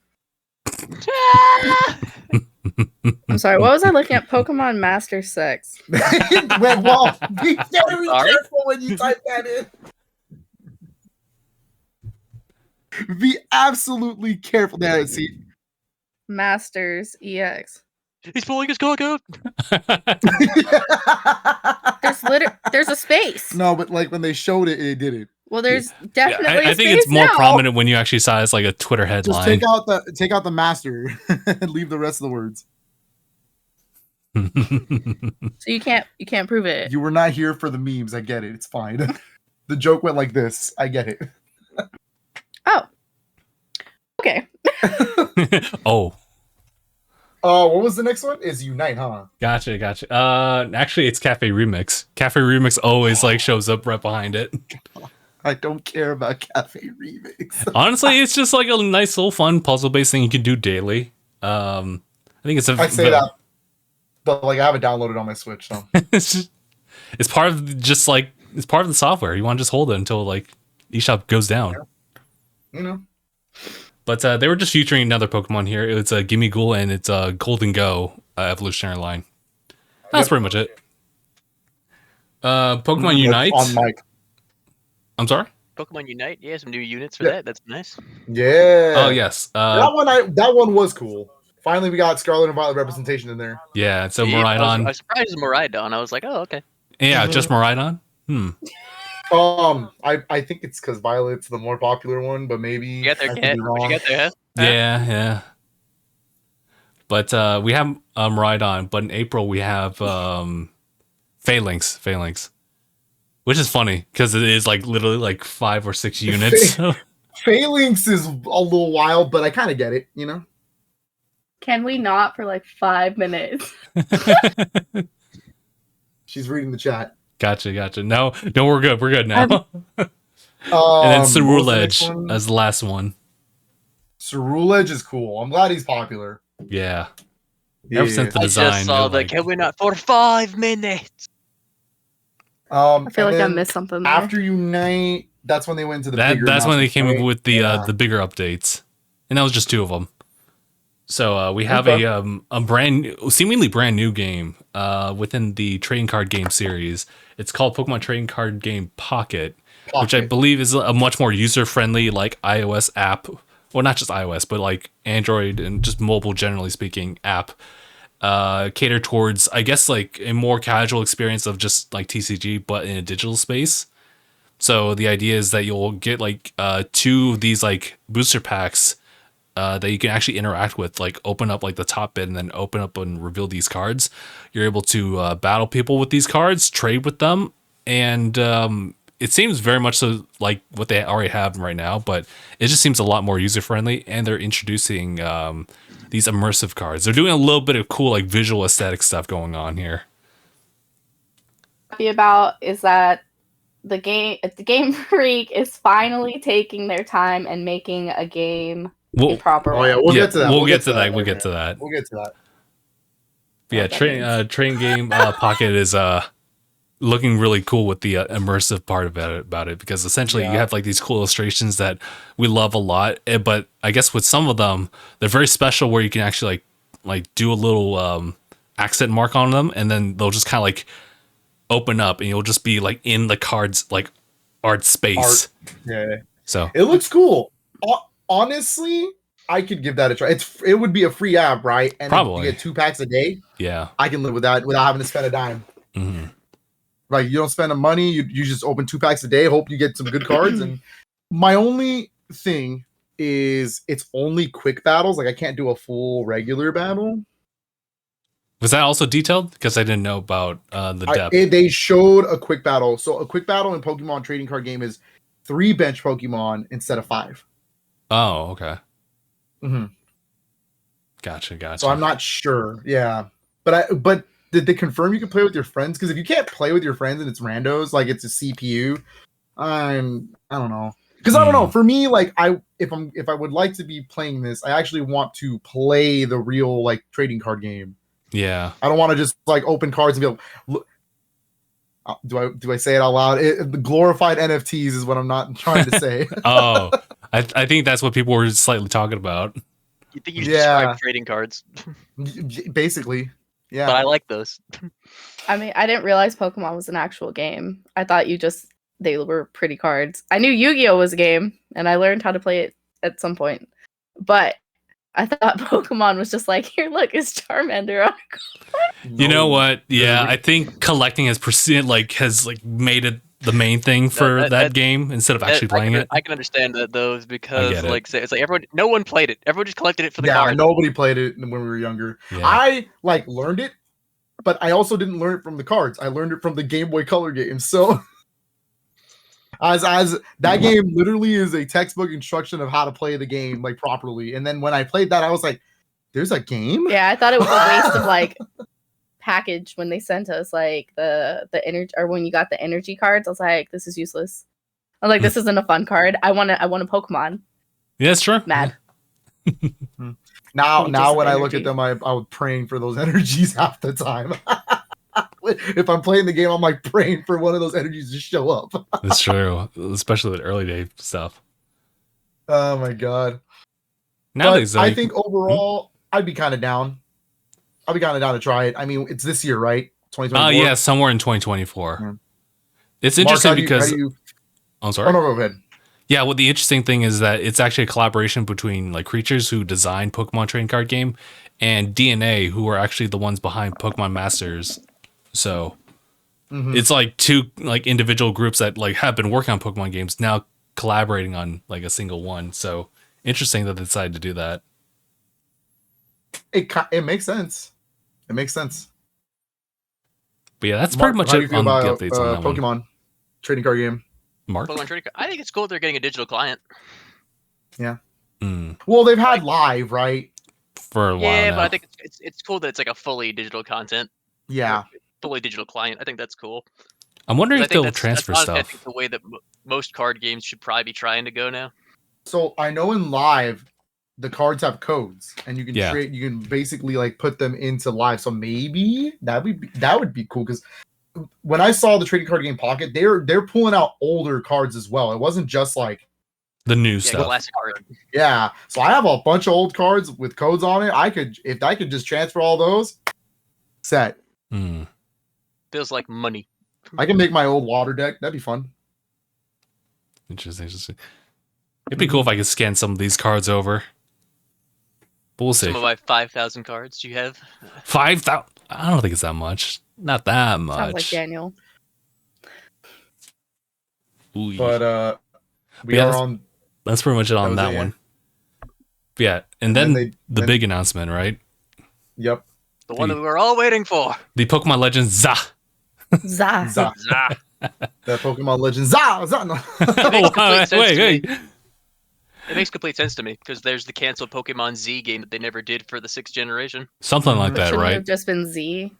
I'm sorry. What was I looking at? Pokemon Master Sex. Well, be very careful when you type that in. Be absolutely careful. There, see. Masters EX. He's pulling his cock out. There's a space. No, but like when they showed it, it didn't. Well, there's definitely. I think it's more prominent when you actually saw it as like a Twitter headline. Just take out the master and leave the rest of the words. So you can't prove it. You were not here for the memes. I get it. It's fine. The joke went like this. I get it. Oh. Okay. Oh. What was the next one? Is Unite, huh? Gotcha. Actually, it's Cafe Remix. Cafe Remix always like shows up right behind it. I don't care about Cafe Remix. Honestly, it's just like a nice little fun puzzle-based thing you can do daily. I think it's I say that, but like I have it downloaded on my Switch, so it's part of it's part of the software. You want to just hold it until like eShop goes down. You know. But they were just featuring another Pokemon here. It's a Gimme Ghoul and it's a Golden Go evolutionary line. That's pretty much it. Pokemon Unite. On mic. I'm sorry? Pokemon Unite, yeah, some new units for that. That's nice. Yeah. Oh yes. That one was cool. Finally, we got Scarlet and Violet representation in there. Yeah. So Miraidon. I was surprised it was Miraidon. I was like, oh, okay. Yeah, just Miraidon. I think it's because Violet's the more popular one, but maybe you got their cat. You got their hat. Yeah. But we have Miraidon, but in April we have Phalanx, which is funny because it is like literally like 5 or 6 units. Phalanx is a little wild, but I kind of get it, you know. Can we not for like 5 minutes? She's reading the chat. Gotcha. No, we're good. We're good now. And then Ceruledge as the last one. Ceruledge is cool. I'm glad he's popular. Yeah. Ever since the design. I just saw the can we not for 5 minutes? I feel like I missed something there. After Unite, that's when they went to the bigger. That's when they came up with the bigger updates. And that was just 2 of them. So we have a seemingly brand new game within the trading card game series. It's called Pokemon Trading Card Game Pocket, which I believe is a much more user-friendly like iOS app. Well, not just iOS, but like Android and just mobile, generally speaking, app catered towards, I guess, like a more casual experience of just like TCG, but in a digital space. So the idea is that you'll get like 2 of these like booster packs that you can actually interact with, like open up like the top bit and then open up and reveal these cards. You're able to battle people with these cards, trade with them, and it seems very much so like what they already have right now, but it just seems a lot more user friendly. And they're introducing these immersive cards. They're doing a little bit of cool like visual aesthetic stuff going on here. Happy about is that the Game Freak is finally taking their time and making a game a proper way. Oh yeah, we'll get to that. We'll get to that. We'll get to that. Yeah, train game Pocket is looking really cool with the immersive part about it because essentially you have like these cool illustrations that we love a lot, but I guess with some of them they're very special where you can actually like do a little accent mark on them and then they'll just kind of like open up and you'll just be like in the cards like art space. Yeah. So it looks cool. Honestly, I could give that a try. It would be a free app, right? And probably you get 2 packs a day. Yeah, I can live with that without having to spend a dime. Mm-hmm. Like you don't spend the money. You just open 2 packs a day. Hope you get some good cards. And my only thing is it's only quick battles. Like I can't do a full regular battle. Was that also detailed? Because I didn't know about the depth. They showed a quick battle. So a quick battle in Pokemon trading card game is 3 bench Pokemon instead of 5. Oh, okay. Mm-hmm. Gotcha. So I'm not sure. Yeah, but did they confirm you can play with your friends? Because if you can't play with your friends and it's randos, like it's a CPU, I don't know. Because I don't know. For me, like if I would like to be playing this, I actually want to play the real like trading card game. Yeah. I don't want to just like open cards and be like, look. Do I say it out loud? The glorified NFTs is what I'm not trying to say. Oh, I think that's what people were slightly talking about. You think you should describe trading cards? Basically, yeah. But I like those. I mean, I didn't realize Pokemon was an actual game. I thought they were pretty cards. I knew Yu-Gi-Oh was a game, and I learned how to play it at some point. But I thought Pokemon was just like, here, look, it's Charmander on a card. You know what? Yeah, I think collecting has made it the main thing for that game instead of actually playing it. I can understand those because it's like no one played it. Everyone just collected it for the card. Nobody played it when we were younger. Yeah. I learned it, but I also didn't learn it from the cards. I learned it from the Game Boy Color games. So as that game literally is a textbook instruction of how to play the game like properly. And then when I played that, I was like, there's a game? Yeah, I thought it was a waste of like package when they sent us like the energy, or when you got the energy cards. I was like, this is useless. I was like, this isn't a fun card. I want a Pokemon. Yeah, it's true. Mad. Now when I look at them, I was praying for those energies half the time. If I'm playing the game, I'm like praying for one of those energies to show up. That's true, especially with early day stuff. Oh my god! Nowadays, I think overall, I'd be kind of down. I'll be kind of down to try it. I mean, it's this year, right? 2024. Yeah, somewhere in 2024. Mm-hmm. It's interesting because I'm sorry. Oh no, go ahead. Yeah, well, the interesting thing is that it's actually a collaboration between like creatures who designed Pokemon trading card game and DNA, who are actually the ones behind Pokemon Masters. So it's like 2 like individual groups that like have been working on Pokemon games now collaborating on like a single one. So interesting that they decided to do that. It makes sense. It makes sense. But yeah, that's pretty much it on the updates on that Pokemon one. Trading card game. Mark? Pokemon trading card. I think it's cool they're getting a digital client. Yeah. Well, they've had live, right? For a while now. But I think it's cool that it's like a fully digital content. Yeah. Fully digital client. I think that's cool. I'm wondering if they'll transfer stuff. I think the way that most card games should probably be trying to go now. So I know in live, the cards have codes, and you can trade. You can basically like put them into live. So maybe that would be cool, because when I saw the trading card game Pocket, they're pulling out older cards as well. It wasn't just like The new Yeah, stuff. classic art. Yeah. So I have a bunch of old cards with codes on it. If I could just transfer all those, set. Feels like money. I can make my old water deck. That'd be fun. Interesting. It'd be cool if I could scan some of these cards over. But we'll see. Some of my 5,000 cards you have. 5,000. I don't think it's that much. Not that much. Sounds like Daniel. Ooh. But we Yeah, are on. That's pretty much it on that one. But yeah, and then the big announcement, right? Yep. The one that we were all waiting for. The Pokemon Legends ZA. Zah. Zah. Zah. That Pokemon Legends. Zah! Zah! No. It makes complete sense to me because there's the canceled Pokemon Z game that they never did for the 6th generation. Something like that, Shouldn't it right? have just been Z.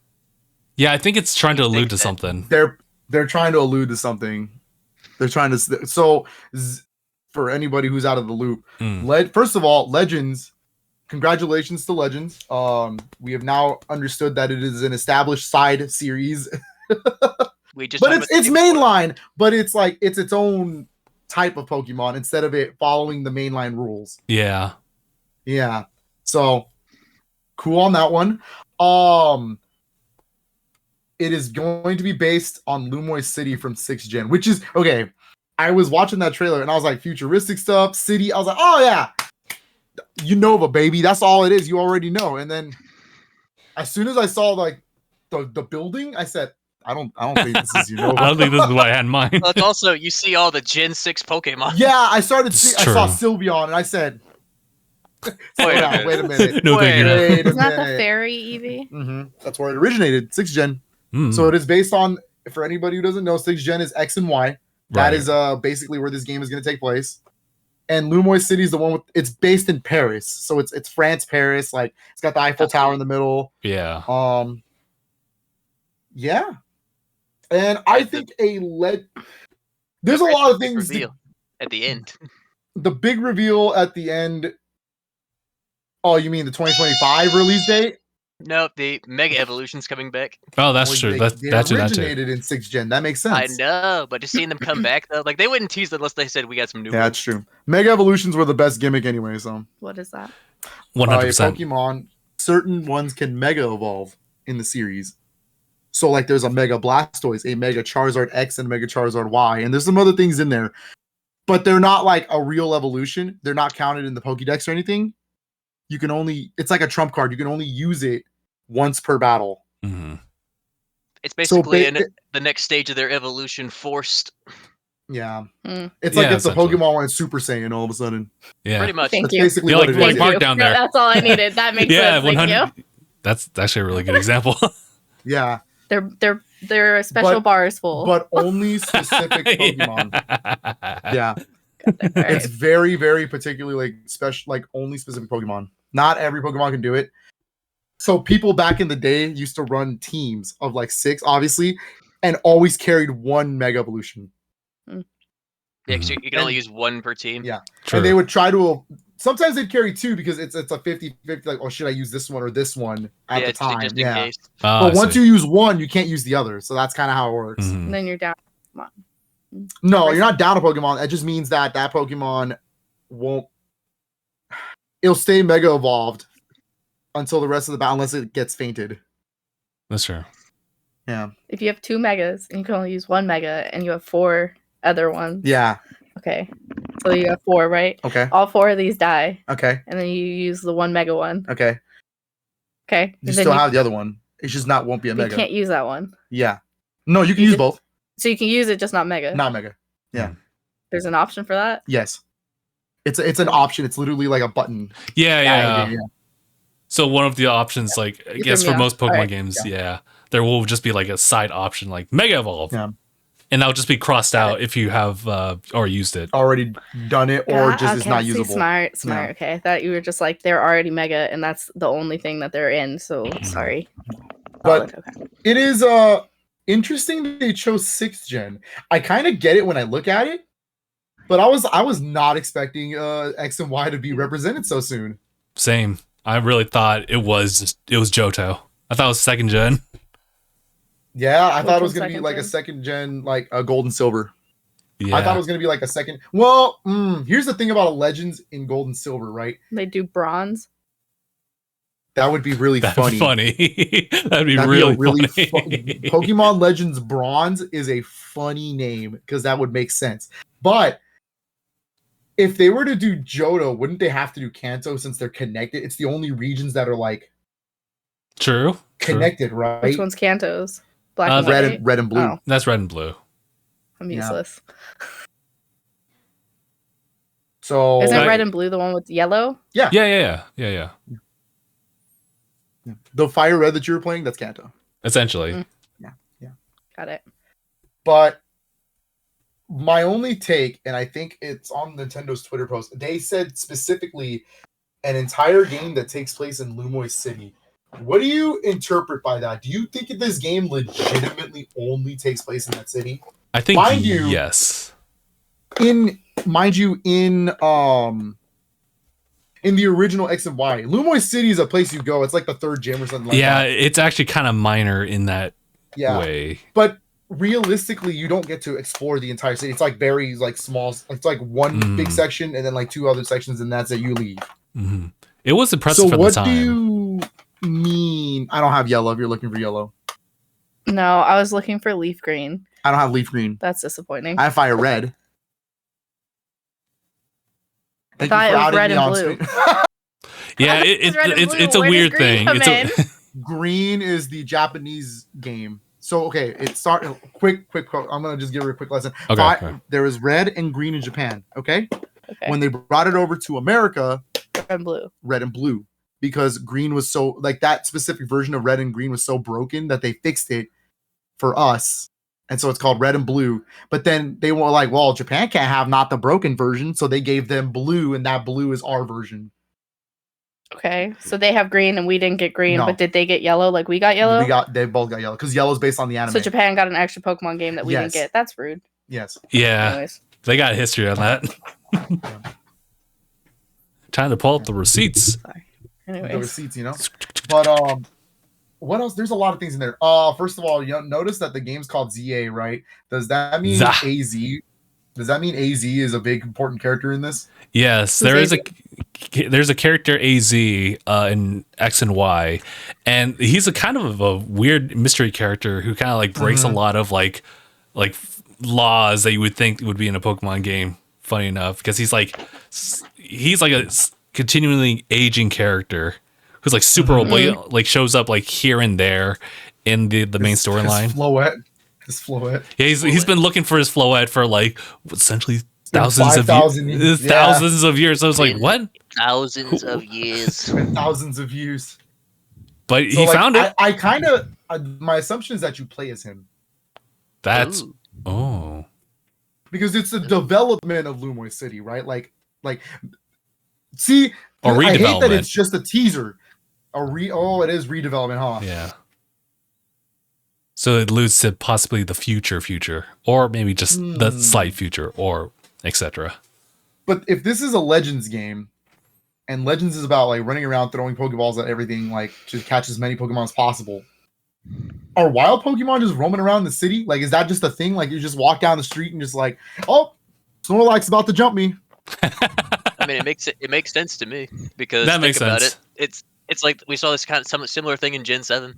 Yeah, I think it's trying to allude to something. They're trying to allude to something. They're trying to. So, for anybody who's out of the loop, first of all, Legends. Congratulations to Legends. We have now understood that it is an established side series. But it's mainline, but it's like it's its own type of Pokemon instead of it following the mainline rules. Yeah. Yeah. So cool on that one. It is going to be based on Lumoy City from 6th Gen, which is okay. I was watching that trailer and I was like, futuristic stuff, city. I was like, oh yeah, Unova, baby. That's all it is. You already know. And then as soon as I saw like the building, I said, I don't think this is Unova. I don't think this is what I had in mind. Well, it's also, you see all the Gen 6 Pokemon. Yeah, I saw Sylveon and I said, wait a minute. No, thank you. Isn't that the fairy Eevee? Mm-hmm. That's where it originated, 6th Gen. So it is based on, for anybody who doesn't know, 6th Gen is X and Y. That is basically where this game is going to take place. And Lumoy City is the one with, it's based in Paris. So it's France, Paris. Like, it's got the Eiffel Tower in the middle. Yeah. Yeah. And I think there's a lot of things at the end. The big reveal at the end. Oh, you mean the 2025 release date? No, the Mega Evolution's coming back. Oh, that's true. That's originated in 6th Gen. That makes sense. I know, but just seeing them come back though, like they wouldn't tease it unless they said we got some new. Yeah, that's true. Mega Evolutions were the best gimmick anyway. So what is that? 100%. Pokemon, certain ones can Mega Evolve in the series. So like, there's a Mega Blastoise, a Mega Charizard X, and a Mega Charizard Y, and there's some other things in there, but they're not like a real evolution. They're not counted in the Pokédex or anything. You can only, it's like a trump card. You can only use it once per battle. Mm-hmm. It's basically the next stage of their evolution forced. Yeah. It's like if the Pokemon went Super Saiyan all of a sudden. Yeah. Pretty much. Thank That's you. basically what it is. Mark down there. That's all I needed. That makes sense. Thank you. That's actually a really good example. Yeah. Their special bars full. But only specific Pokemon. Yeah. Right. It's very, very particularly like special, like only specific Pokemon. Not every Pokemon can do it. So people back in the day used to run teams of like 6, obviously, and always carried one Mega Evolution. Yeah, because you can only use one per team. Yeah. True. And they would try to, sometimes they'd carry 2 because it's a 50-50, like, oh, should I use this one or this one at the time? Just in case. But once you use one, you can't use the other. So that's kind of how it works. Mm-hmm. And then you're down. No, you're not down a Pokemon. It just means that Pokemon won't, it'll stay Mega Evolved until the rest of the battle, unless it gets fainted. That's true. Yeah. If you have 2 Megas and you can only use 1 Mega and you have 4 other ones. Yeah. Okay. So you have 4, right? Okay. All 4 of these die. Okay. And then you use the 1 Mega one. Okay. Okay. You still have the other one. It's just won't be a Mega. You can't use that one. Yeah. No, you can use both. So you can use it, just not Mega. Not Mega. Yeah. There's an option for that? Yes. It's an option. It's literally like a button. Yeah. So one of the options, like I guess for most Pokemon games, there will just be like a side option, like Mega Evolve, and that'll just be crossed out if you have or used it, already done it, or just is not usable. Smart. Yeah. Okay, I thought you were just like they're already Mega, and that's the only thing that they're in. So sorry, but it is interesting that they chose 6th Gen. I kind of get it when I look at it, but I was not expecting X and Y to be represented so soon. Same. I really thought it was Johto. I thought it was 2nd Gen. Yeah, I thought it was gonna be like a 2nd Gen, like a Gold and Silver. Yeah. I thought it was gonna be like a second. Well, here's the thing about Legends in Gold and Silver, right? They do bronze. That would be really funny. That'd be That'd really, be funny. Pokemon Legends Bronze is a funny name because that would make sense. But if they were to do Johto, wouldn't they have to do Kanto since they're connected? It's the only regions that are like True. connected, right? Which one's Kanto's? Black and white? Red and blue. Oh, That's red and blue. I'm useless. So Isn't red and blue the one with yellow? Yeah. The Fire Red that you were playing, that's Kanto. Essentially. Yeah. Got it. But my only take, and I think it's on Nintendo's Twitter post, they said specifically an entire game that takes place in Lumoy City. What do you interpret by that? Do you think that this game legitimately only takes place in that city? I think yes. In the original X and Y, Lumoy City is a place you go. It's like the third gym or something like that. Yeah, it's actually kind of minor in that way. But realistically, you don't get to explore the entire city. It's like very like small. It's like one big section and then like two other sections, and that's it. You leave. Mm-hmm. It was impressive for the time. So what do you mean? I don't have yellow. If you're looking for yellow, no, I was looking for leaf green. I don't have leaf green. That's disappointing. I have fire red. I thought it was red and blue. Yeah, it's a weird thing. Green is the Japanese game. So okay, it started quick quote. I'm gonna just give her a quick lesson. Okay. There is red and green in Japan. Okay. When they brought it over to America, red and blue, because green was so like that specific version of red and green was so broken that they fixed it for us. And so it's called red and blue. But then they were like, well, Japan can't have not the broken version. So they gave them blue, and that blue is our version. Okay. So they have green and we didn't get green, but did they get yellow like we got yellow? They both got yellow because yellow is based on the anime. So Japan got an extra Pokemon game that we didn't get. That's rude. Yes. Yeah. Anyways. They got a history on that. Time to pull up the receipts. Sorry. Anyways. The receipts, But what else? There's a lot of things in there. First of all, you notice that the game's called ZA, right? Does that mean AZ? Does that mean AZ is a big important character in this? Yes, there's a character AZ in X and Y, and he's a kind of a weird mystery character who kind of like breaks a lot of like laws that you would think would be in a Pokemon game. Funny enough, because he's like a continually aging character who's like super old, like shows up like here and there in the main storyline. His Floette. Yeah, he's been looking for his Floette for like essentially thousands of years. So I was like, what? Thousands of years. Thousands of years. But so he found it. I kind of my assumption is that you play as him. That's because it's the development of Lumoy City, right? See, or redevelopment. I hate that it's just a teaser. It is redevelopment, huh? Yeah. So it alludes to possibly the future, or maybe just the slight future, or etc. But if this is a Legends game, and Legends is about like running around throwing Pokeballs at everything, like to catch as many Pokemon as possible, are wild Pokemon just roaming around the city? Like, is that just a thing? Like, you just walk down the street and just like, oh, Snorlax's about to jump me. I mean, it makes sense to me because that makes sense. It's like we saw this kind of somewhat similar thing in Gen 7.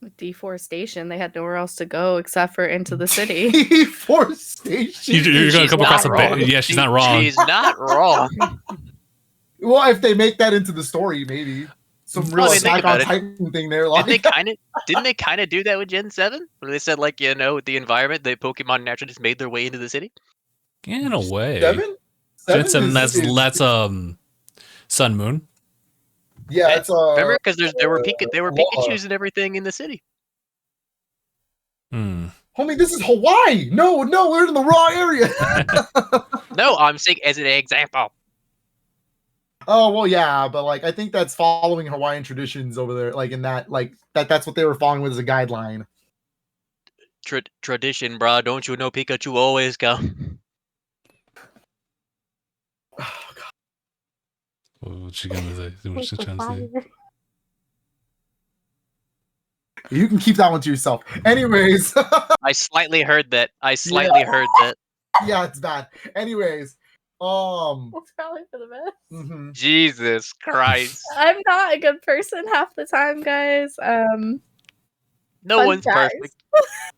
With deforestation, they had nowhere else to go except for into the city. Deforestation. You're going to come across yeah, she's not wrong. She's not wrong. Well, if they make that into the story, maybe some real Attack on Titan thing there. Like. Didn't they kind of do that with Gen 7? Where they said like, with the environment, the Pokemon naturally just made their way into the city. In a way. Gen 7 that's Sun Moon. Yeah, it's remember because there were Pikachus and everything in the city. Homie, this is Hawaii. No, we're in the wrong area. No, I'm saying as an example. Oh well, yeah, but like I think that's following Hawaiian traditions over there. Like in that, like that's what they were following with as a guideline. Tradition, bro. Don't you know Pikachu always come? Oh god. What's she gonna say? What's she trying to say? You can keep that one to yourself. Anyways. I slightly heard that. Yeah, it's bad. Anyways, It's probably for the best. mhm. Jesus Christ. I'm not a good person half the time, guys. No Fun one's guys.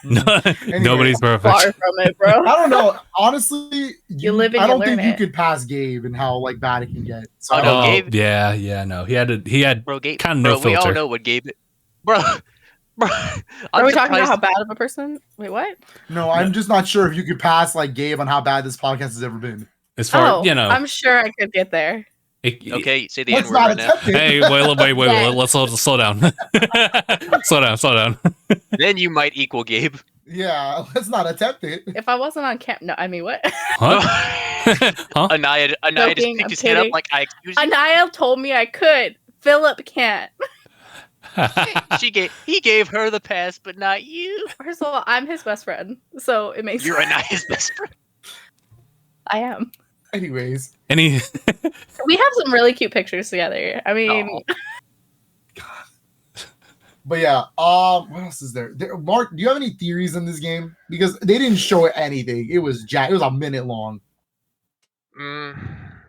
perfect. Nobody's perfect. Far from it, bro. I don't know. Honestly, You live and I you don't learn think you it. could pass Gabe and how like bad it can get. So Oh, I no, don't know. Gabe- yeah, no. He had Bro, Gabe, kind of no bro, we all filter. know what Gabe. Bro, Are I'm we talking about how surprised. bad of a person? Wait, what? No, I'm just not sure if you could pass like Gabe on how bad this podcast has ever been. As far Oh, you know, I'm sure I could get there. Okay, say the Let's N-word not right now. attempt it. Hey, wait. Yes. Let's slow down. slow down. Then you might equal Gabe. Yeah, let's not attempt it. If I wasn't on camp, no, I mean what? Huh? Huh? Anaya just Joking, picked I'm his head up kidding. like, I excuse you. Anaya told me I could. Philip can't. He gave her the pass, but not you. First of all, I'm his best friend, so it makes You're Anaya's best friend. I am. Anyways, Any? We have some really cute pictures together. I mean, but yeah, what else is there? Mark, do you have any theories in this game? Because they didn't show anything. It was a minute long.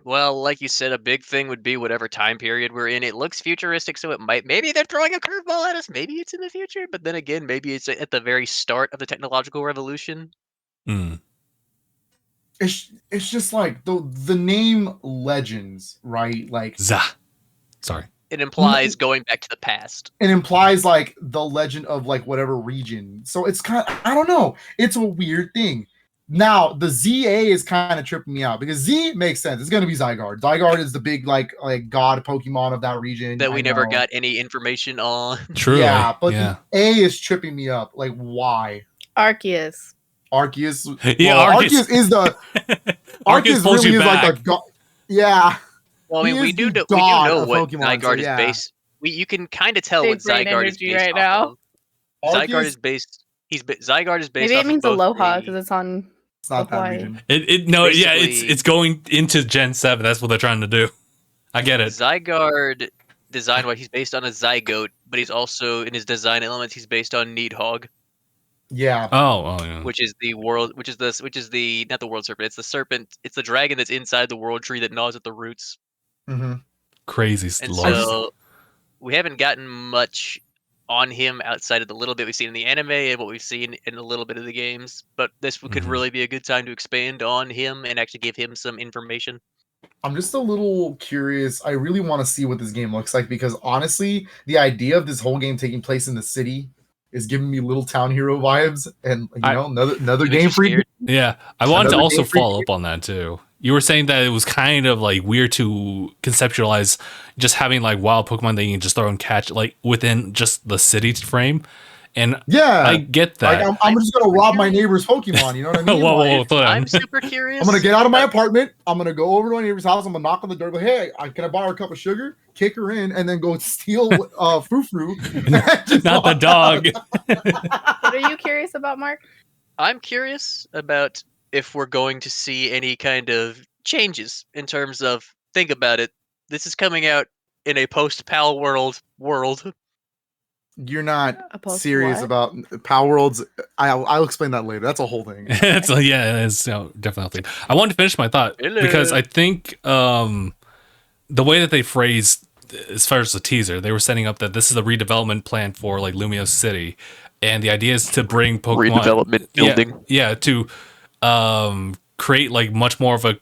Well, like you said, a big thing would be whatever time period we're in. It looks futuristic, so maybe they're throwing a curveball at us. Maybe it's in the future, but then again, maybe it's at the very start of the technological revolution. It's just like the name Legends, right? Like Sorry. It implies going back to the past. it implies like the legend of like whatever region. So it's kind of, I don't know. It's a weird thing. Now the ZA is kind of tripping me out because Z makes sense. It's gonna be Zygarde. Zygarde is the big like god Pokemon of that region That we never got any information on. True. Yeah, but yeah. the A is tripping me up. Like why? Arceus. Arceus. Yeah, well, Arceus. Arceus is the Arceus pulls really you is back. like the god. Yeah. Well, I mean, He we is do the know god of what Pokemon, Zygarde so yeah. is based. You can kind of tell Big what brain Zygarde is energy based right off now. of. Zygarde is Arceus, based. Zygarde is based. Maybe off it means of both Aloha a- because it's on. it's not that Hawaii. region. It's going into Gen 7. That's what they're trying to do. I get it. Zygarde, design-wise, he's based on a Zygote, but he's also in his design elements. He's based on Needhog, Yeah. Oh yeah. which is the not the world serpent. It's the serpent. It's the dragon that's inside the world tree that gnaws at the roots. Mm-hmm. Crazy And lore. so we haven't gotten much on him outside of the little bit we've seen in the anime and what we've seen in a little bit of the games. But this could Mhm. really be a good time to expand on him and actually give him some information. I'm just a little curious. I really want to see what this game looks like because honestly, the idea of this whole game taking place in the city is giving me Little Town Hero vibes, and another Makes Game you Freak. scared. Yeah, I wanted to Another also Game Freak follow up on that too. You were saying that it was kind of like weird to conceptualize just having like wild Pokemon that you can just throw and catch like within just the city frame, and Yeah, I get that. like I'm just gonna rob my neighbor's Pokemon. You know what I mean? Whoa, Like, slow down. I'm super curious. I'm gonna get out of my apartment. I'm gonna go over to my neighbor's house. I'm gonna knock on the door. Like, hey, can I buy her a cup of sugar? Kick her in, and then go steal Frou-Frou. Not the dog. What are you curious about, Mark? I'm curious about if we're going to see any kind of changes in terms of, think about it, this is coming out in a post-PAL world. You're not Opposed to serious what? about Power Worlds. I'll explain that later. That's a whole thing. It's definitely a thing. I wanted to finish my thought Hello. because I think the way that they phrased as far as the teaser, they were setting up that this is a redevelopment plan for like Lumio City, and the idea is to bring Pokemon Redevelopment building. Yeah, to create like much more of a,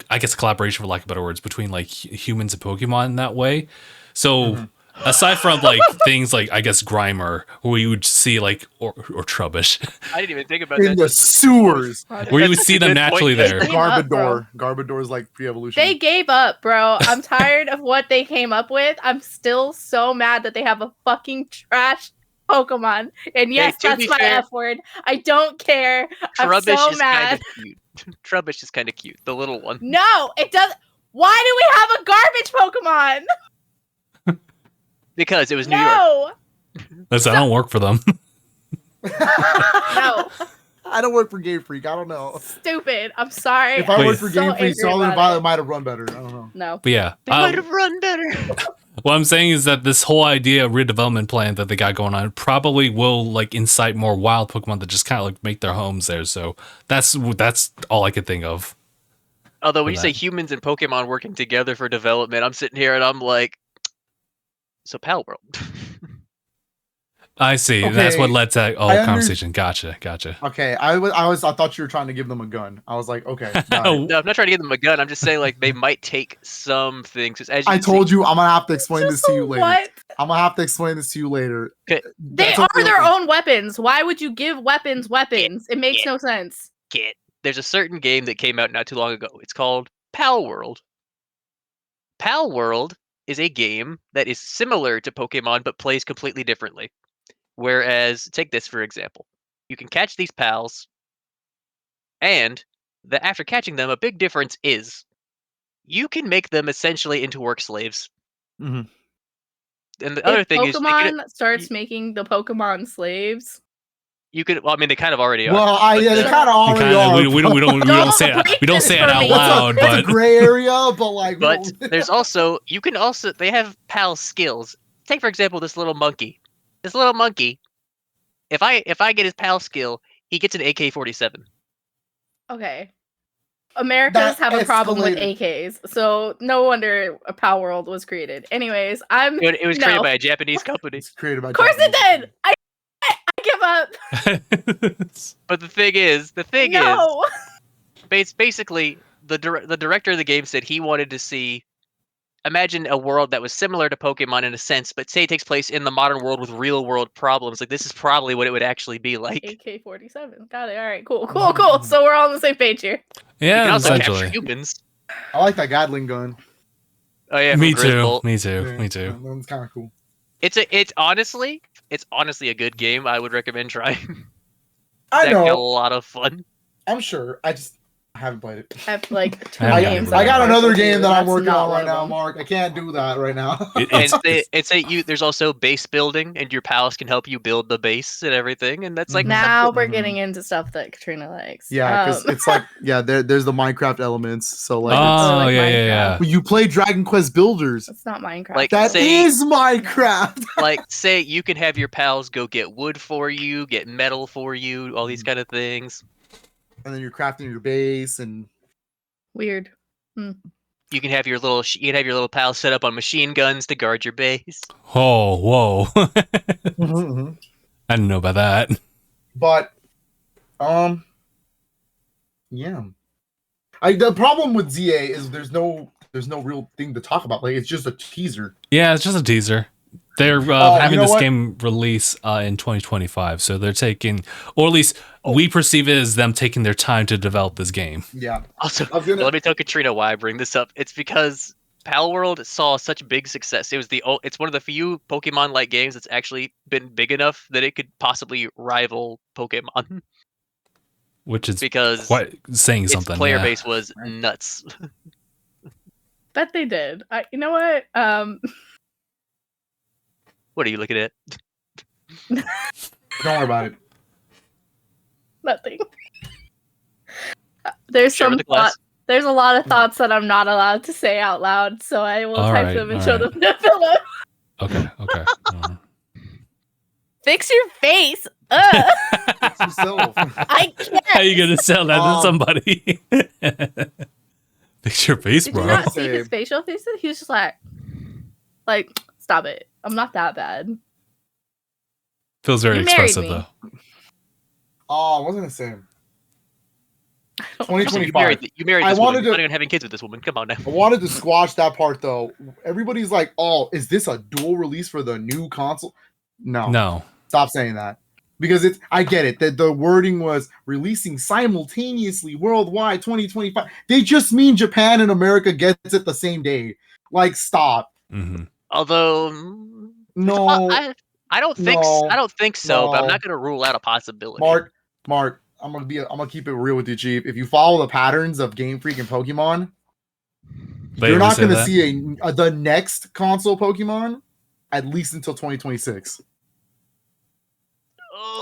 I guess, collaboration for lack of better words between like humans and Pokemon in that way. So. Aside from like things like I guess Grimer, where you would see like or Trubbish, I didn't even think about In that. the sewers. where you would see them Good point. naturally there. Gave up, Garbodor. Garbodor's like pre-evolution. They gave up, bro. I'm tired of what they came up with. I'm still so mad that they have a fucking trash Pokemon. And yes, to that's be my fair, F word. I don't care. I'm Trubbish so is kind mad. of cute. Trubbish is kind of cute, the little one. No, it doesn't. Why do we have a garbage Pokemon? Because it was New York. No. Listen, I don't work for them. No. I don't work for Game Freak. I don't know. Stupid. I'm sorry. If I Wait. worked for So Game Freak, angry Scarlet and about Violet it. might have run better. I don't know. No. But yeah, They might have run better. What I'm saying is that this whole idea of redevelopment plan that they got going on probably will like incite more wild Pokemon to just kind of like make their homes there. So that's all I could think of. Although when you say humans and Pokemon working together for development, I'm sitting here and I'm like, so Pal World. I see. Okay, That's what led to that conversation. Gotcha. Okay, I thought you were trying to give them a gun. I was like, okay. got it. No, I'm not trying to give them a gun. I'm just saying like they might take some things. As you I can told see, you I'm gonna have to explain this to you later. What? I'm gonna have to explain this to you later. Okay. They are their own weapons. Why would you give weapons? It makes no sense. Kid. There's a certain game that came out not too long ago. It's called Pal World. Pal World is a game that is similar to Pokemon but plays completely differently. Whereas, take this for example. You can catch these pals, and after catching them, a big difference is you can make them essentially into work slaves. Mm-hmm. And the other thing is, Pokemon starts making the Pokemon slaves. You could. Well, I mean, they kind of already are. Well, they kind of already are. We don't say it out loud, but it's a gray area. But like, but there's also they have pal skills. Take for example this little monkey. This little monkey. If I get his pal skill, he gets an AK-47. Okay. Americans have a problem with AKs, so no wonder a Pal World was created. Anyways, It was created by a Japanese company. It's created by. Of course it did. I give up. But the thing is, basically the director of the game said he wanted to see. Imagine a world that was similar to Pokemon in a sense, but say it takes place in the modern world with real world problems. Like this is probably what it would actually be like. AK-47. Got it. All right. Cool. So we're all on the same page here. Yeah, you can also essentially. capture humans. I like that Gatling gun. Oh yeah, me too. Yeah, That one's kind of cool. It's honestly a good game. I would recommend trying. I know. A lot of fun. I'm sure. I haven't played it. I have like 2 I games. I got another game that I'm That's working not on one right of now, them. Mark. I can't do that right now. There's also base building, and your pals can help you build the base and everything, and that's like Now we're getting into stuff that Katrina likes. Yeah, because it's like there's the Minecraft elements. So like, oh it's yeah. when you play Dragon Quest Builders, It's not Minecraft. Like, that is Minecraft. like say you can have your pals go get wood for you, get metal for you, all these kind of things. And then you're crafting your base and weird. You can have your little pals set up on machine guns to guard your base. Oh, whoa. I didn't know about that. But yeah. The problem with ZA is there's no real thing to talk about. Like it's just a teaser. Yeah, it's just a teaser. They're having this what? game release in 2025, so they're taking, or at least we perceive it as them taking their time to develop this game. Yeah. Also, let me tell Katrina why I bring this up. It's because Pal World saw such big success. It's one of the few Pokemon-like games that's actually been big enough that it could possibly rival Pokemon. Which is because quite saying its something. Player base was nuts. Bet they did. You know what? What are you looking at? Don't worry about it. Nothing. There's there's a lot of thoughts that I'm not allowed to say out loud, so I will type them and show them to Philip. Okay. Fix your face. Fix yourself. I can't. How are you gonna sell that to somebody? Fix your face, Did bro. you not see his facial faces? He was just like, stop it. I'm not that bad. Feels very expressive though. Oh, I wasn't gonna say. 2025. You married this woman. You're planning on having kids with this woman. Come on now. I wanted to squash that part though. Everybody's like, "Oh, is this a dual release for the new console?" No. Stop saying that. Because I get it that the wording was releasing simultaneously worldwide 2025. They just mean Japan and America gets it the same day. Like, stop. Mm-hmm. Although, no, I don't think so. But I'm not going to rule out a possibility. Mark, I'm gonna keep it real with you, Chief. If you follow the patterns of Game Freak and Pokemon, you're not going to see the next console Pokemon at least until 2026.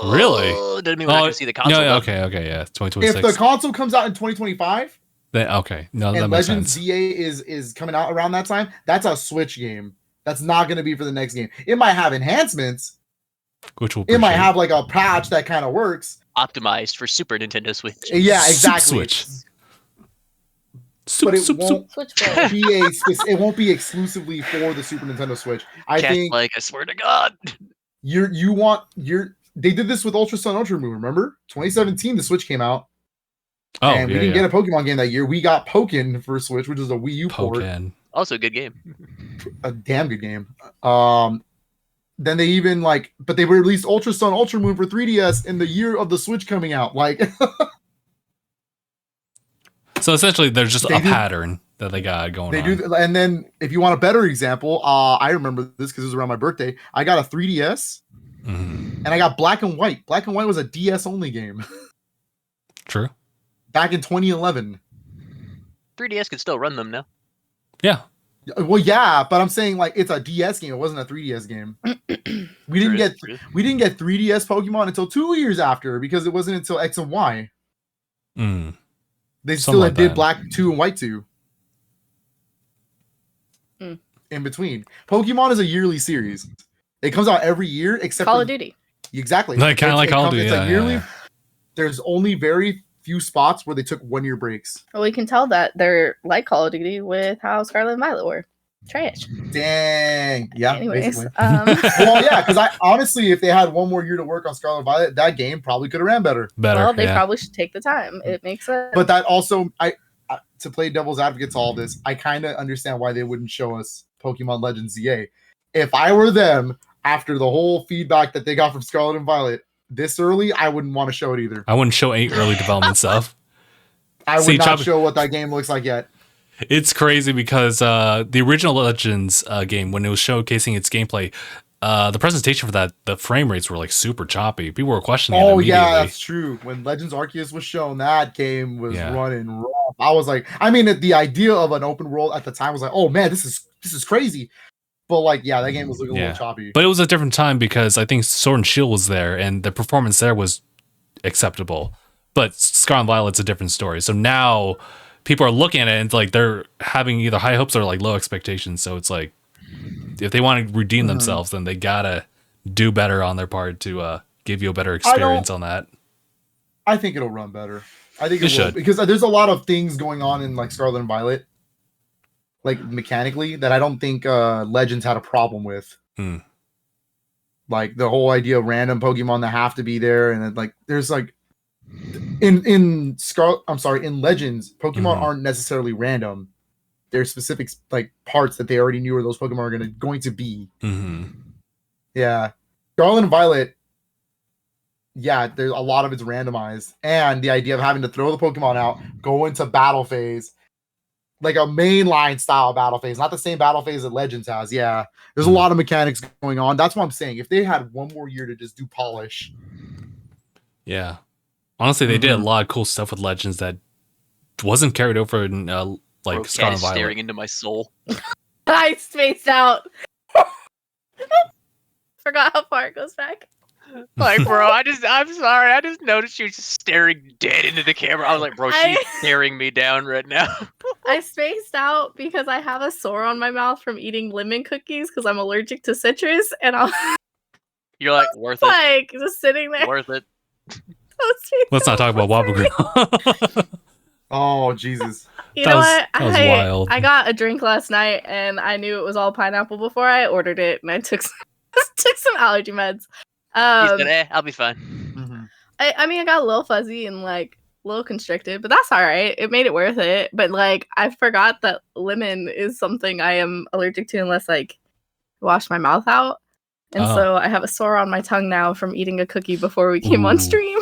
Really? Doesn't mean we're not going to see the console. No, okay, yeah, 2026. If the console comes out in 2025, then okay, no, that and makes Legends sense. ZA is coming out around that time, that's a Switch game. That's not going to be for the next game. It might have enhancements. Which will it might have like a patch that kind of works. Optimized for Super Nintendo Switch. Yeah, exactly. Switch. But it won't be exclusively for the Super Nintendo Switch. I think. Like, I swear to God. They did this with Ultra Sun Ultra Moon. Remember, 2017, the Switch came out. Oh, and we didn't get a Pokemon game that year. We got Pokken for Switch, which is a Wii U port. Also a good game. A damn good game. Then they even but they released Ultra Sun Ultra Moon for 3DS in the year of the Switch coming out. So essentially, there's just a pattern that they got going on. And then if you want a better example, I remember this because it was around my birthday. I got a 3DS, and I got Black and White. Black and White was a DS only game. True. Back in 2011. 3DS can still run them now. Yeah. Well, yeah, but I'm saying it's a DS game. It wasn't a 3DS game. We didn't get 3DS Pokemon until 2 years after because it wasn't until X and Y. They still did Black 2 and White 2. In between. Pokemon is a yearly series. It comes out every year except Call of Duty. Exactly. Kind of like Call of Duty. It's yearly. There's only very few spots where they took 1 year breaks. Well, we can tell that they're like Call of Duty with how Scarlet and Violet were. Trash. Dang. Yeah. Anyways. Well, yeah, because honestly, if they had 1 more year to work on Scarlet and Violet, that game probably could have ran better. Well, they probably should take the time. It makes sense. But that also, to play devil's advocate to all this, I kind of understand why they wouldn't show us Pokemon Legends ZA. If I were them, after the whole feedback that they got from Scarlet and Violet this early, I wouldn't want to show it either. I wouldn't show any early development stuff. I would not show what that game looks like yet. It's crazy because the original Legends game, when it was showcasing its gameplay, the presentation for that, the frame rates were super choppy. People were questioning it immediately. Yeah, that's true. When Legends Arceus was shown, that game was running rough. I was like, the idea of an open world at the time was like, oh man, this is crazy. But that game was looking a little choppy. But it was a different time because I think Sword and Shield was there, and the performance there was acceptable. But Scarlet and Violet's a different story. So now people are looking at it and they're having either high hopes or low expectations. So it's if they want to redeem themselves, then they gotta do better on their part to give you a better experience on that. I think it'll run better. I think it should, because there's a lot of things going on in Scarlet and Violet, mechanically, that I don't think Legends had a problem with. Like the whole idea of random Pokemon that have to be there, and then there's in Legends, Pokemon aren't necessarily random. There's specific parts that they already knew where those Pokemon are going to be. Yeah, Scarlet and Violet. Yeah, there's a lot of it's randomized, and the idea of having to throw the Pokemon out, go into battle phase, like a mainline style battle phase, not the same battle phase that Legends has. Yeah, there's a lot of mechanics going on. That's what I'm saying. If they had 1 more year to just do polish. Yeah, honestly, they did a lot of cool stuff with Legends that wasn't carried over in Scarlet and Violet. Staring into my soul. I spaced out. Forgot how far it goes back. Bro, I'm sorry. I just noticed you just staring dead into the camera. I was like, bro, she's staring me down right now. I spaced out because I have a sore on my mouth from eating lemon cookies because I'm allergic to citrus, and you're like, worth it. Just sitting there. Worth it. Let's not talk about Wabagru. Oh, Jesus. You know what? That was wild. I got a drink last night, and I knew it was all pineapple before I ordered it, and I took some allergy meds. He said, I'll be fine. I got a little fuzzy and a little constricted, but that's all right. It made it worth it. But I forgot that lemon is something I am allergic to unless wash my mouth out. And so I have a sore on my tongue now from eating a cookie before we came on stream.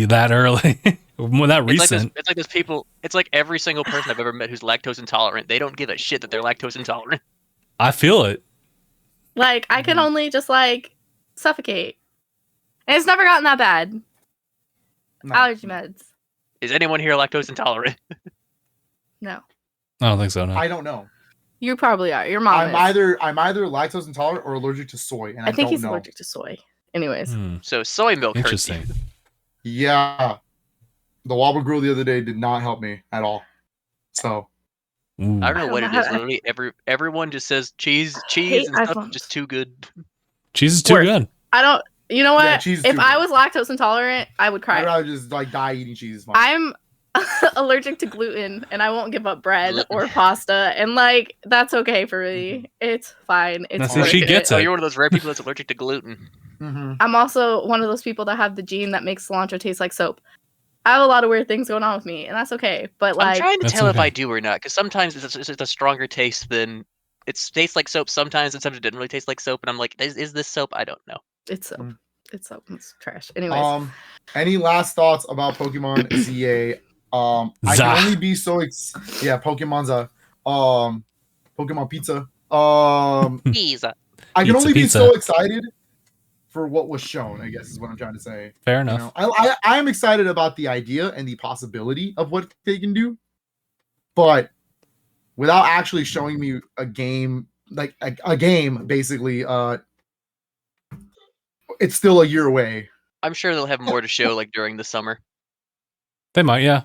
That early. Well, not recent. It's like those people. It's like every single person I've ever met who's lactose intolerant. They don't give a shit that they're lactose intolerant. I feel it. I can only just suffocate. And it's never gotten that bad. No. Allergy meds. Is anyone here lactose intolerant? No. I don't think so, no. I don't know. You probably are. Your mom I'm either lactose intolerant or allergic to soy, and I think he's allergic to soy. Anyways. So soy milk hurts you. Yeah. The Wabagru the other day did not help me at all. So Ooh. I don't know what know it is. how- Literally, everyone just says cheese hate and stuff. iPhones. Just too good. Cheese is too Worse. good. I don't. You know Yeah, what? cheese is If too I good. was lactose intolerant, I would I'd cry. rather just like die eating cheese. Is fine. I'm allergic to gluten, and I won't give up bread Gluten. or pasta, and like that's okay for me. It's fine. It's Now, see, worth she it. gets Oh, it. you're one of those rare people that's allergic to gluten. I'm also one of those people that have the gene that makes cilantro taste like soap. I have a lot of weird things going on with me, and that's okay. But I'm like, trying to That's tell if okay. I do or not, because sometimes it's a stronger taste than it tastes like soap. Sometimes it didn't really taste like soap, and I'm like, is this soap? I don't know. it's soap. Mm. It's soap. It's trash. Anyways, Any last thoughts about Pokemon ZA? I can Zah. only be so Pokemon's Pokemon Pizza. Pizza. I can only be Pizza. so excited for what was shown, I guess is what I'm trying to say. Fair You enough. know, I am excited about the idea and the possibility of what they can do, but without actually showing me a game, like a game, basically, it's still a year away. I'm sure they'll have more to show like during the summer. They might, yeah.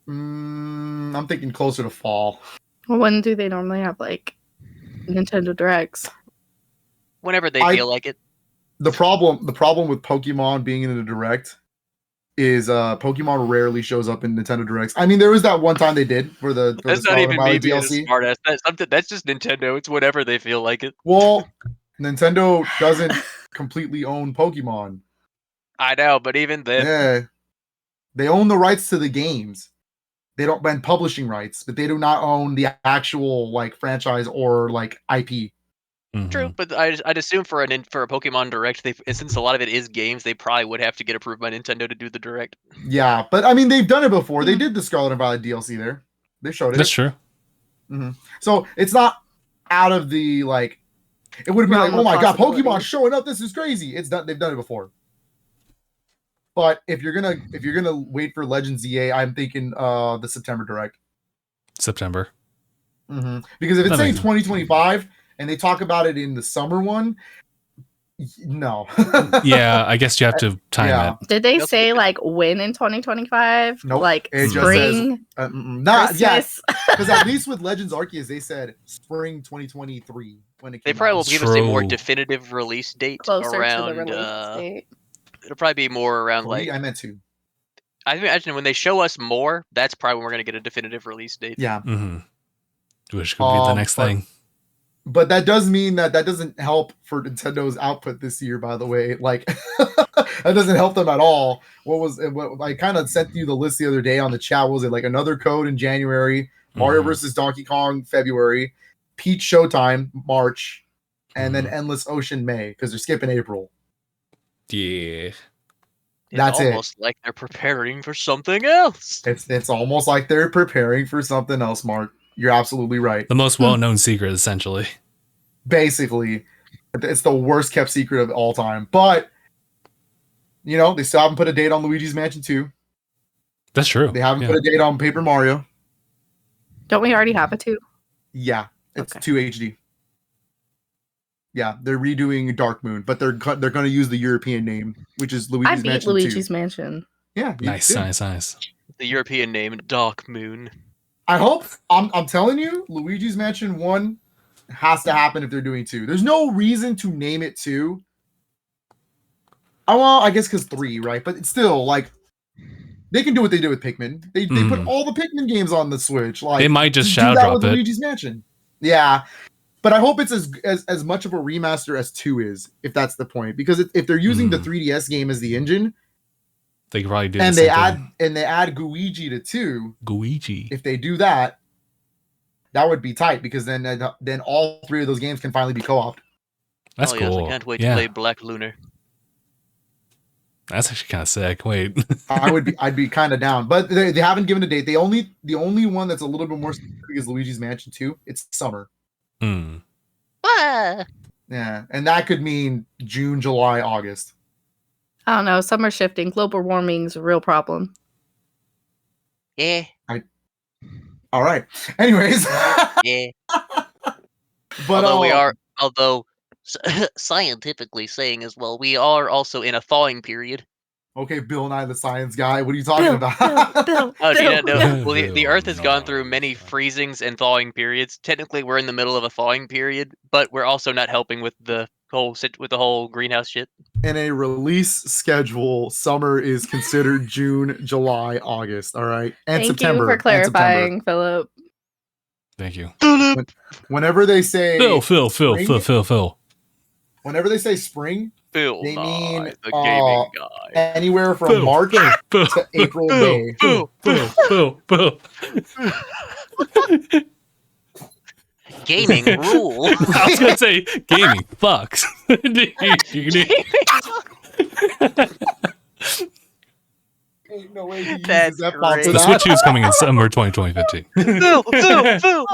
I'm thinking closer to fall. when do they normally have like Nintendo Directs? Whenever they I- feel like it. The problem with Pokemon being in the Direct is Pokemon rarely shows up in Nintendo Directs. I mean, there was that one time they did for the That's not Scarlet even and me Violet being a DLC. smartass. That's just Nintendo. It's whatever they feel like it. Well, Nintendo doesn't completely own Pokemon. I know, but even then, Yeah, they own the rights to the games. They don't ban publishing rights, but they do not own the actual like franchise or like IP. true. Mhm. But I'd assume for a Pokemon Direct, since a lot of it is games, they probably would have to get approved by Nintendo to do the Direct. Yeah, but I mean, they've done it before. They Mhm. did the Scarlet and Violet DLC there. They showed it. That's true. So it's not out of the like. It would have been like, Realm oh of my god, possibility. Pokemon showing up! This is crazy. It's done. They've done it before. But if you're gonna wait for Legends EA, I'm thinking the September Direct. September. Because if it's That saying makes sense. 2025 and they talk about it in the summer one, no. Yeah, I guess you have to time Yeah. it. Did they Nope. say like when in 2025? Nope. Like It just spring, Not yet. Christmas? Because at least with Legends Arceus, they said spring 2023 when it They came probably will out. give us a more True. definitive release date Closer around. to the release date. It'll probably be more around like. I meant to. I imagine when they show us more, that's probably when we're gonna get a definitive release date. Yeah. Mm-hmm. Which could be the next thing. But that does mean that doesn't help for Nintendo's output this year, by the way. Like, that doesn't help them at all. What I kind of sent you the list the other day on the chat. What was it like another code in January, Mario Mhm. versus Donkey Kong February, Peach Showtime March, and then Endless Ocean May because they're skipping April. Yeah. It's That's it. almost like they're preparing for something else. It's almost like they're preparing for something else, Mark. You're absolutely right. The most well-known secret, essentially. Basically, it's the worst kept secret of all time. But you know, they still haven't put a date on Luigi's Mansion 2. That's true. They haven't put a date on Paper Mario. Don't we already have a 2? Yeah, it's Okay. 2 HD. Yeah, they're redoing Dark Moon, but they're going to use the European name, which is Luigi's I beat Mansion Luigi's 2. Mansion. Yeah, you Nice, did. nice. The European name, Dark Moon. I hope. I'm telling you, Luigi's Mansion 1 has to happen if they're doing 2. There's no reason to name it 2. Oh, well, I guess because 3, right? But it's still like they can do what they did with Pikmin. They put all the Pikmin games on the Switch. Like They might just do shadow that drop with it. Luigi's Mansion. Yeah, but I hope it's as much of a remaster as 2 is, if that's the point. Because if they're using the 3DS game as the engine, They could probably do and the they same thing. add Guigi to 2, Guigi. if they do that, that would be tight because then all 3 of those games can finally be co-opted. That's Yes, cool. I can't wait Yeah. to play Black Lunar. That's actually kind of sick. Wait. I'd be kind of down, but they haven't given a date. The only one that's a little bit more specific is Luigi's Mansion 2. It's summer. Ah! Yeah, and that could mean June, July, August. I don't know. Summer shifting, global warming's a real problem. Yeah. All right. Anyways, Yeah. but although scientifically saying as well, we are also in a thawing period. Okay, Bill Nye the Science Guy. What are you talking about? Oh, do you not know? Well, the Earth has gone through many freezings and thawing periods. Technically, we're in the middle of a thawing period, but we're also not helping with the whole greenhouse shit. In a release schedule, summer is considered June, July, August. All right, and Thank September. you for and clarifying, Philip. Thank you. Whenever they say Phil. Whenever they say spring, Phil, they mean the gaming guy. anywhere from March to April, May. Phil. Gaming rule. I was gonna say gaming fucks. Ain't no way he uses That's that font great. for The that. Switch 2 is coming in summer 2015. Phil.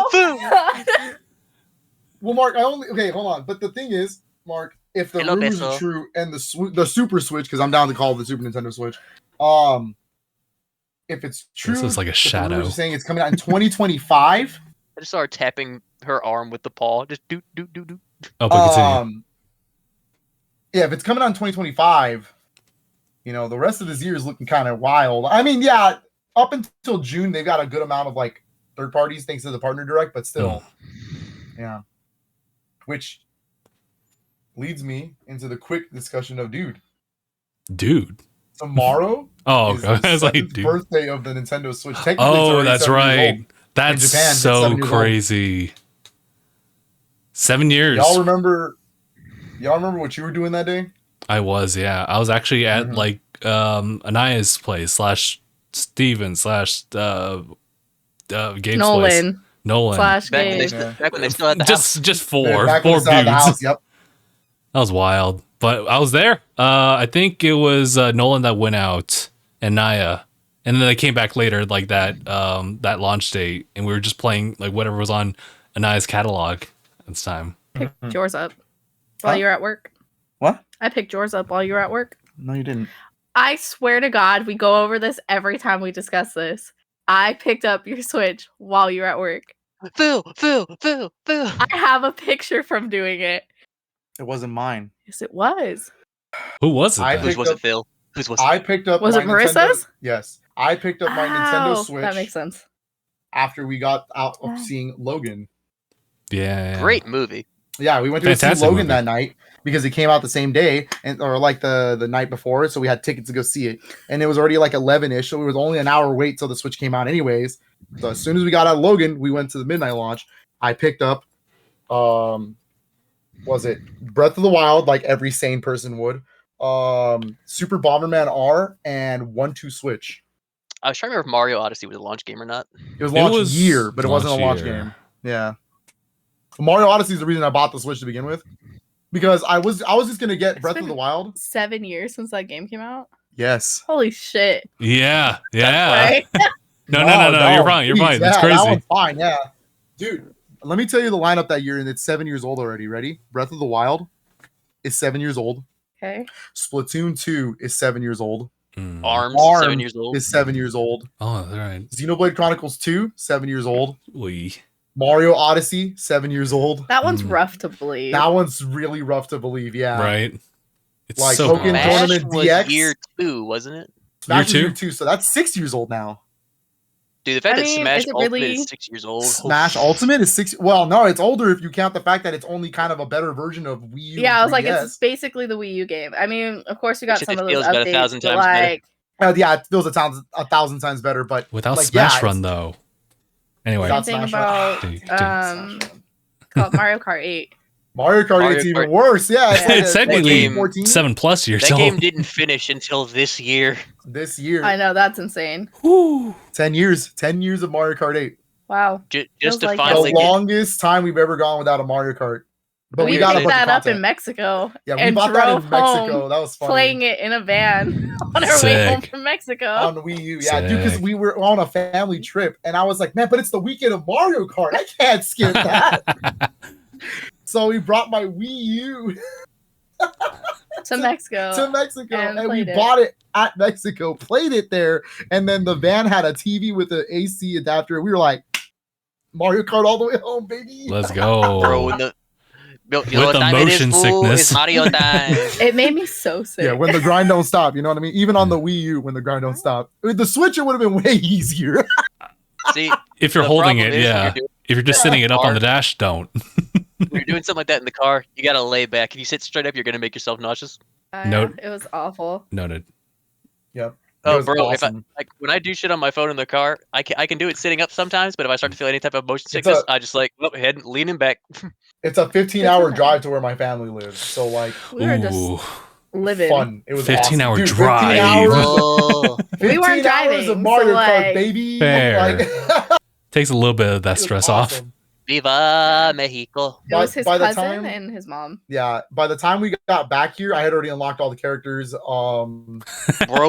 Well, Mark, okay, hold on. But the thing is, Mark, if the Hello, rumors Beso. are true and the Super Switch, because I'm down to call it the Super Nintendo Switch, if it's true, This is like a if the shadow. rumors are saying it's coming out in 2025. I just saw her tapping her arm with the paw. Just do. Oh, but continue. Yeah, if it's coming out in 2025, the rest of this year is looking kind of wild. I mean, yeah, up until June, they've got a good amount of like third parties thanks to the partner direct, but still, yeah. Which leads me into the quick discussion of dude. Tomorrow Oh, is okay. the I was like, 7th dude. birthday of the Nintendo Switch. Technically, it's Oh, already that's 7 years right. old. That's Japan, it's so 7 years old. crazy. 7 years. Y'all remember what you were doing that day? I was, yeah. I was actually at like Anaya's place / Steven / Gabe's place. Nolan. / Back when, Gabe. back when they still had the house. Just four Back when dudes. it's out of the house, yep. That was wild. But I was there. I think it was Nolan that went out and Naya. And then they came back later, like that launch date, and we were just playing like whatever was on Anaya's catalog at this time. Picked yours up while you were at work. What? I picked yours up while you were at work. No, you didn't. I swear to God, we go over this every time we discuss this. I picked up your Switch while you were at work. Phil. I have a picture from doing it. It wasn't mine. Yes, it was. Who was it? I then? Whose was it, Phil? Whose was it? I picked up. Was my it Marissa's? Nintendo, yes, I picked up my Nintendo Oh, Switch. that makes sense. After we got out of Yeah. seeing Logan. Yeah. Great movie. Yeah, we went to go see Fantastic Logan movie. that night because it came out the same day or like the night before, so we had tickets to go see it. And it was already like 11ish, so it was only an hour wait till the Switch came out anyways. So as soon as we got out of Logan, we went to the midnight launch. I picked up was it Breath of the Wild, like every sane person would, Super Bomberman R, and 1-2 Switch. I was trying to remember if Mario Odyssey was a launch game or not. It was launch was year, but it wasn't a launch year. game. Yeah. Mario Odyssey is the reason I bought the Switch to begin with. Because I was just gonna get It's Breath of been the Wild. 7 years since that game came out. Yes. Holy shit! Yeah. Yeah. Right? No. You're fine. You're please, fine. Yeah, It's that crazy. one's fine. Yeah, dude. Let me tell you the lineup that year, and it's 7 years old already. Ready? Breath of the Wild is 7 years old. Okay. Splatoon 2 is 7 years old. Mm. Arms, Arms 7 years old. Is 7 years old. Oh, all right. Xenoblade Chronicles 2, 7 years old. We. Mario Odyssey, 7 years old. That one's Mm. rough to believe. That one's really rough to believe. Yeah. Right. It's Like so Pokémon hard. Tournament Smash was DX. year 2, wasn't it? Smash Year year 2, so that's 6 years old now. Dude, the fact I that mean, Smash is it Ultimate really- is 6 years old. Smash Ultimate is 6. Well, no, it's older if you count the fact that it's only kind of a better version of Wii U. Yeah, I was like, 3DS. it's basically the Wii U game. I mean, of course, we got Which some it of those feels about updates, 1,000 but times better. like, Yeah, it feels a thousand times better, but Without like, Smash yeah, Run it's- though. Anyway. Without anything Smash about called Mario Kart 8. Mario Kart Mario 8's even Kart- worse. Yeah, Yeah. It's technically game- 14 7+ years That old. game didn't finish until this year. this year. I know, that's insane. Whew. 10 years. 10 years of Mario Kart 8. Wow. Just Feels to like finally The get longest time we've ever gone without a Mario Kart. But we got a picked bunch of that up in content. Mexico. Yeah, we and bought that in drove Mexico. home That was funny. playing it in a van on our way home Sick. from Mexico. On the Wii U, yeah, dude, because Sick. we were on a family trip, and I was like, man, but it's the weekend of Mario Kart. I can't skip that. So we brought my Wii U to Mexico. to Mexico, and and we played it. bought it at Mexico, played it there, and then the van had a TV with an AC adapter. We were like, Mario Kart all the way home, baby. Let's go. bro. When You know what time it is, motion fool? sickness. It's Mario time. It made me so sick. Yeah, when the grind don't stop, you know what I mean? Even on the Wii U, when the grind don't stop. With the Switch, it would have been way easier. See, If you're the holding problem it, is yeah. If you're just sitting it up on the dash, don't. when you're doing something like that in the car, you gotta lay back. If you sit straight up, you're gonna make yourself nauseous. Note. It was awful. Noted. Yep. Oh, was bro! awesome. When I do shit on my phone in the car, I can do it sitting up sometimes. But if I start to feel any type of motion sickness, I just like leaning back. It's a 15-hour drive to where my family lives. So like, We were just living. fun. It was 15-hour awesome. Dude, drive. 15 hours, Oh. 15 We weren't hours driving, of Mario so, Kart, like- baby. Fair. Like, Takes a little bit of that it was stress off. awesome. Viva Mexico! It was his By the cousin time- and his mom. Yeah, by the time we got back here, I had already unlocked all the characters. Bro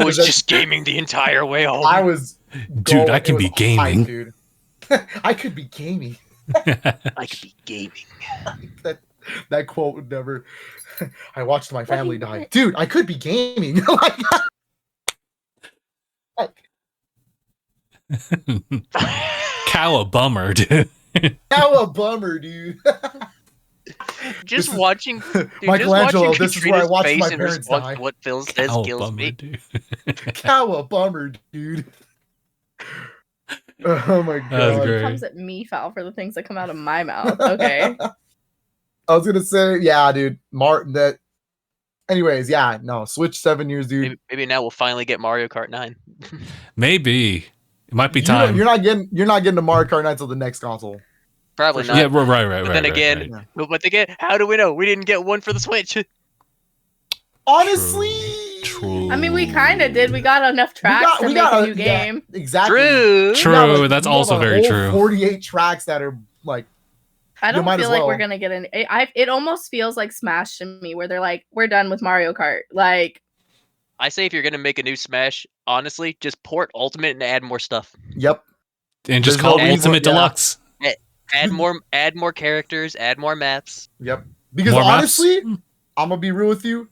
was just gaming the entire way home. I was, Dude, I it can was be gaming. hype, dude. I could be gaming. I could be gaming. That quote would never. I watched my family die, dude. I could be gaming. Cow a bummer, dude. How a bummer, dude. Just This is- watching, dude, Michelangelo, just watching this is where I Katrina's watched face my in parents response die. to what Phil says Cow a kills bummer, me. dude. Cow a bummer, dude. Oh my god. That was It great. comes at me foul for the things that come out of my mouth. Okay. I was gonna say, yeah, dude. Martin, that. Anyways, yeah, no. Switch 7 years, dude. Maybe now we'll finally get Mario Kart 9. Maybe. It might be You know, time. You're not getting the Mario Kart 9 until the next console. Probably For not. Yeah, right. But then again, but again, how do we know? We didn't get one for the Switch. Honestly, True. I mean, we kind of did. We got enough tracks to make a new yeah, game. exactly. True. True. We got, like, That's we got also a very whole true. 48 tracks that are like, I don't might as feel like well. we're gonna get an. It almost feels like Smash to me, where they're like, "We're done with Mario Kart." Like, I say if you're gonna make a new Smash, honestly, just port Ultimate and add more stuff. yep. And just There's call no it reason- Ultimate yeah. Deluxe. Add more characters, add more maps. Yep. Because More maps? honestly, I'm gonna be real with you.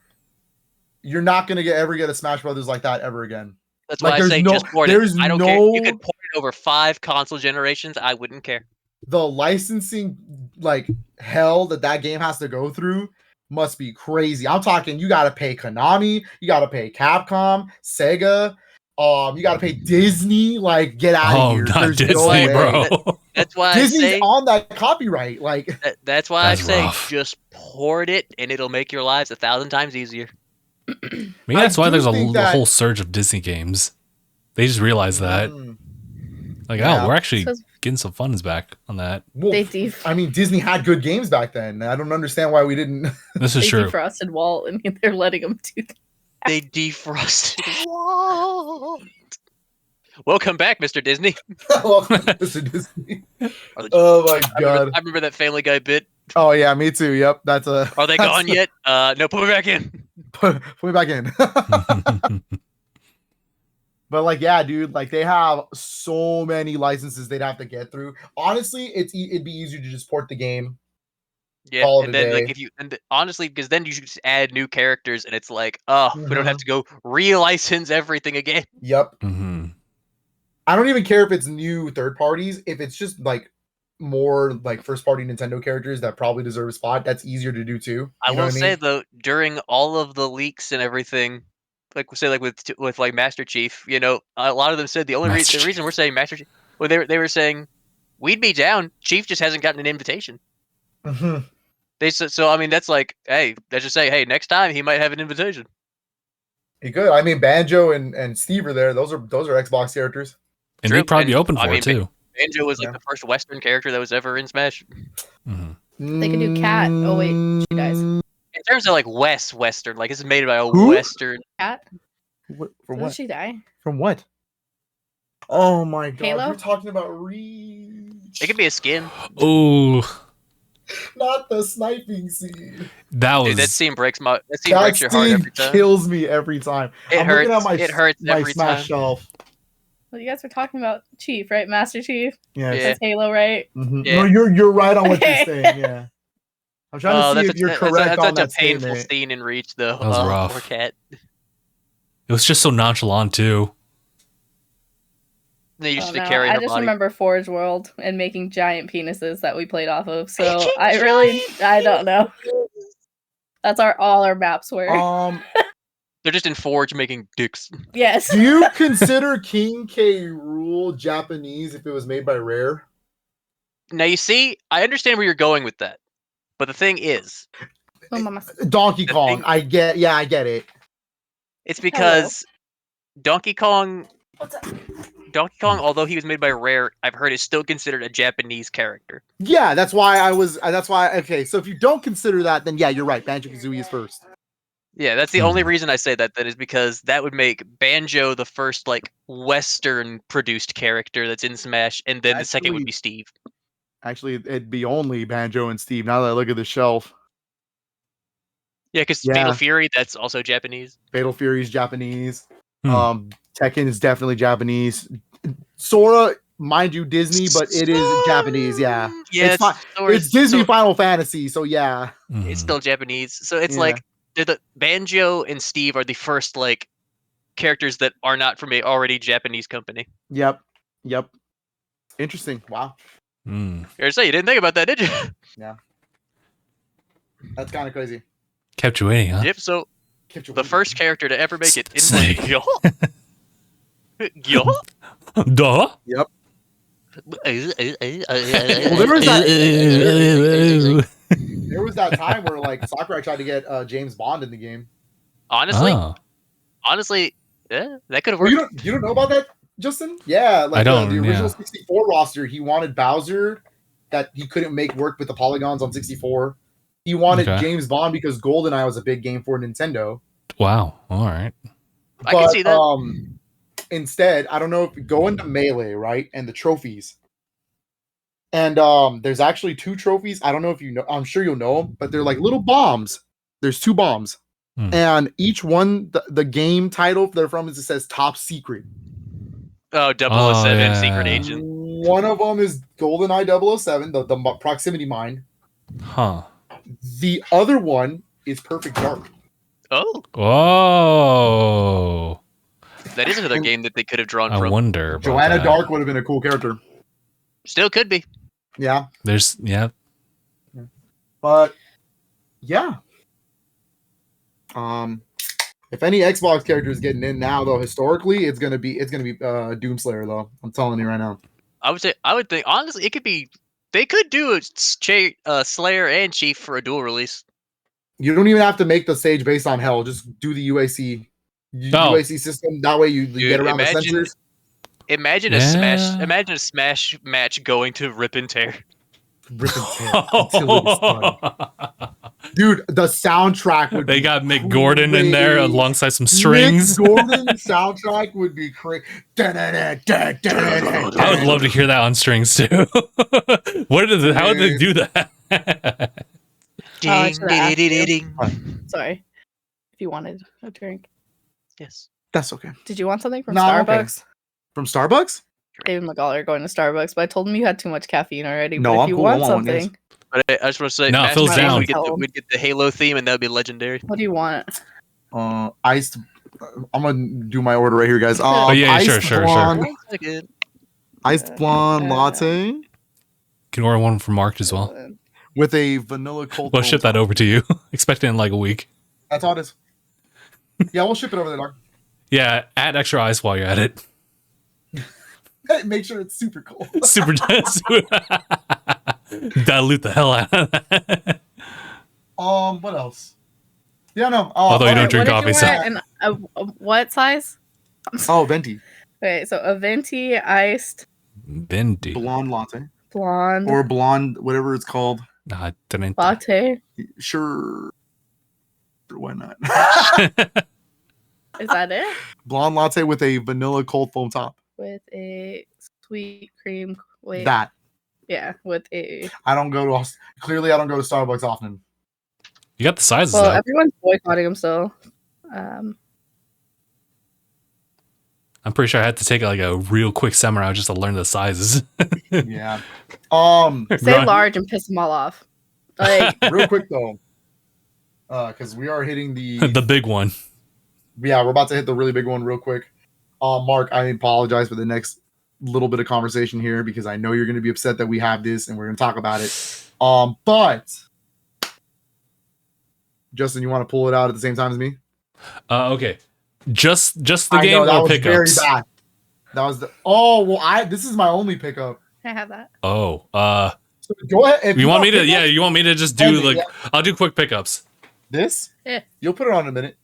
You're not gonna ever get a Smash Brothers like that ever again. That's Like, why I there's say no- just port it. there's I don't care. You no- could port it over 5 console generations. I wouldn't care. The licensing like hell that game has to go through must be crazy. I'm talking you gotta pay Konami, you gotta pay Capcom, Sega, you gotta pay Disney. Like, get out of Oh, here. not There's no Disney, way. bro. That's why Disney's I say. on that copyright. Like, That's why That's I say rough. just port it, and it'll make your lives 1,000 times easier. Maybe that's why do there's a think that- whole surge of Disney games. They just realized that. Like, Yeah. oh, we're actually Because getting some funds back on that. well, they I mean, Disney had good games back then. I don't understand why we didn't. This is true. defrosted Walt, and they're letting them do that. They defrosted. Whoa. Welcome back, Mr. Disney. Welcome, Mr. Disney. Are the- Oh my I god. remember that Family Guy bit. Oh yeah, me too. Yep, that's a. Are they that's gone yet? No, put me back in. Put me back in. But like, yeah, dude, like they have so many licenses they'd have to get through. Honestly, it'd be easier to just port the game. Yeah, Call it and a then like day. if you honestly, because then you should just add new characters, and it's like, oh, we don't have Mhm. to go relicense everything again. Yep. Mhm. I don't even care if it's new third parties. If it's just like more like first party Nintendo characters that probably deserve a spot, that's easier to do too. I You know will what say though, during all of the leaks and everything, like say like with like Master Chief, you know, a lot of them said the only Master reason we're saying Master Chief, well, they were saying we'd be down. Chief just hasn't gotten an invitation. Mhm. They said so. I mean, that's like, hey, let's just say, hey, next time he might have an invitation. He could. I mean, Banjo and Steve are there. Those are Xbox characters. And True, they'd probably be and, open I for mean, it too. Banjo was like Yeah. the first Western character that was ever in Smash. Mhm. They could do Cat. Oh, wait, she dies. Mm, In terms of like Western, like this is made by a Who? Western. Cat. From Did what? she die? From what? Oh my god! Halo? You're talking about Reach, It could be a skin. Oh, not the sniping scene. that was Dude, that scene breaks your That heart scene every time. kills me every time. It I'm hurts. looking at my It hurts my every Smash time. shelf. Well, you guys were talking about Chief, right? Master Chief. Yeah. Yeah. That's Halo, right? Mhm. Yeah. No, you're right on what you're saying. Yeah. I'm trying Oh, to see that's if you're that's correct on such a that painful statement. scene in Reach, though. That was rough. Poor cat. it was just so nonchalant too. They used Oh, to no. carry I her just body. remember Forge World and making giant penises that we played off of. So I don't know. That's all our maps were. They're just in Forge making dicks. Yes. Do you consider King K. Rool Japanese if it was made by Rare? Now you see, I understand where you're going with that, but the thing is, Oh, mama. Donkey Kong. I get it. it's because Donkey Kong, What's up? although he was made by Rare, I've heard is still considered a Japanese character. Yeah, that's why. Okay, so if you don't consider that, then yeah, you're right. Banjo-Kazooie is first. Yeah, that's the only reason I say that. That is because that would make Banjo the first like Western produced character that's in Smash, and then the second would be Steve. Actually, it'd be only Banjo and Steve. Now that I look at the shelf, Yeah, because Fatal Fury, that's also Japanese. Fatal Fury is Japanese. Tekken is definitely Japanese. Sora, mind you, Disney, but it is Japanese. Yeah, Yeah, it's Disney Final Fantasy, so yeah, it's still Japanese. So it's like the Banjo and Steve are the first like characters that are not from a already Japanese company. Yep. Interesting. Wow. You're saying you didn't think about that, did you? Yeah. That's kind of crazy. Kept you waiting, huh? Yep. So the first character to ever make it in Snake. Yo. Duh. Yep. Well, There was that time where like Sakurai tried to get James Bond in the game. Honestly, yeah, that could have worked. You don't know about that, Justin? Yeah, like I don't, the original 64 roster, he wanted Bowser that he couldn't make work with the polygons on 64. He wanted James Bond because GoldenEye was a big game for Nintendo. Wow. All right. I can see that. Instead, I don't know if you go into Melee, right? And the trophies. And there's actually 2 trophies. I don't know if you know. I'm sure you'll know them, but they're like little bombs. There's 2 bombs. And each one, the game title they're from is it says top secret. Oh, 007 secret agent. One of them is GoldenEye 007, the proximity mine. Huh. The other one is Perfect Dark. Oh. Oh. That is another game that they could have drawn from. I wonder about Joanna that. Dark would have been a cool character. Still could be. Yeah. But yeah. If any Xbox character is getting in now, though, historically, it's gonna be Doomslayer, though. I'm telling you right now. I would think honestly, it could be. They could do a Slayer and Chief for a dual release. You don't even have to make the stage based on Hell. Just do the UAC system. That way you get around the sensors. Imagine a Smash match going to Rip and Tear. Rip and Tear. Dude, the soundtrack would They got Mick Gordon in there alongside some strings. Mick Gordon soundtrack would be crazy. I would love to hear that on strings too. How would they do that? Sorry. If you wanted a drink. Yes. That's okay. Did you want something from Starbucks? Okay. From Starbucks? David and McGall are going to Starbucks, but I told him you had too much caffeine already. No, but if I'm you cool. want something. But I just want to say, no, Phil's down. We'd get the Halo theme, and that would be legendary. What do you want? Iced. I'm gonna do my order right here, guys. Sure. Iced blonde latte. Can order one from Mark as well. With a vanilla cold. We'll ship that over to you. Expect it in like a week. That's all it is. Yeah, we'll ship it over there, dog. Yeah, add extra ice while you're at it. Make sure it's super cold. Super dilute the hell out of that. What else? Yeah, no. Although you don't drink coffee, so what size? Venti. Okay, so a venti iced Venti blonde latte. Blonde or blonde, whatever it's called. Latte. Sure. Why not? Is that it? Blonde latte with a vanilla cold foam top. With a sweet cream. Wait. That. Yeah, with a. I don't go to Starbucks often. You got the sizes. Well, though. everyone's boycotting them still. I'm pretty sure I had to take like a real quick seminar just to learn the sizes. Yeah. Say large and piss them all off. Like real quick though, because we are hitting the big one. Yeah, we're about to hit the really big one real quick. Mark, I apologize for the next little bit of conversation here because I know you're going to be upset that we have this and we're going to talk about it. But Justin, you want to pull it out at the same time as me? Okay. Just the game or pickups? Very bad. That was the. Oh well, this is my only pickup. I have that. Oh. So go ahead. If you want me to? Yeah, you want me to just do like? Yeah. I'll do quick pickups. This? Yeah. You'll put it on in a minute.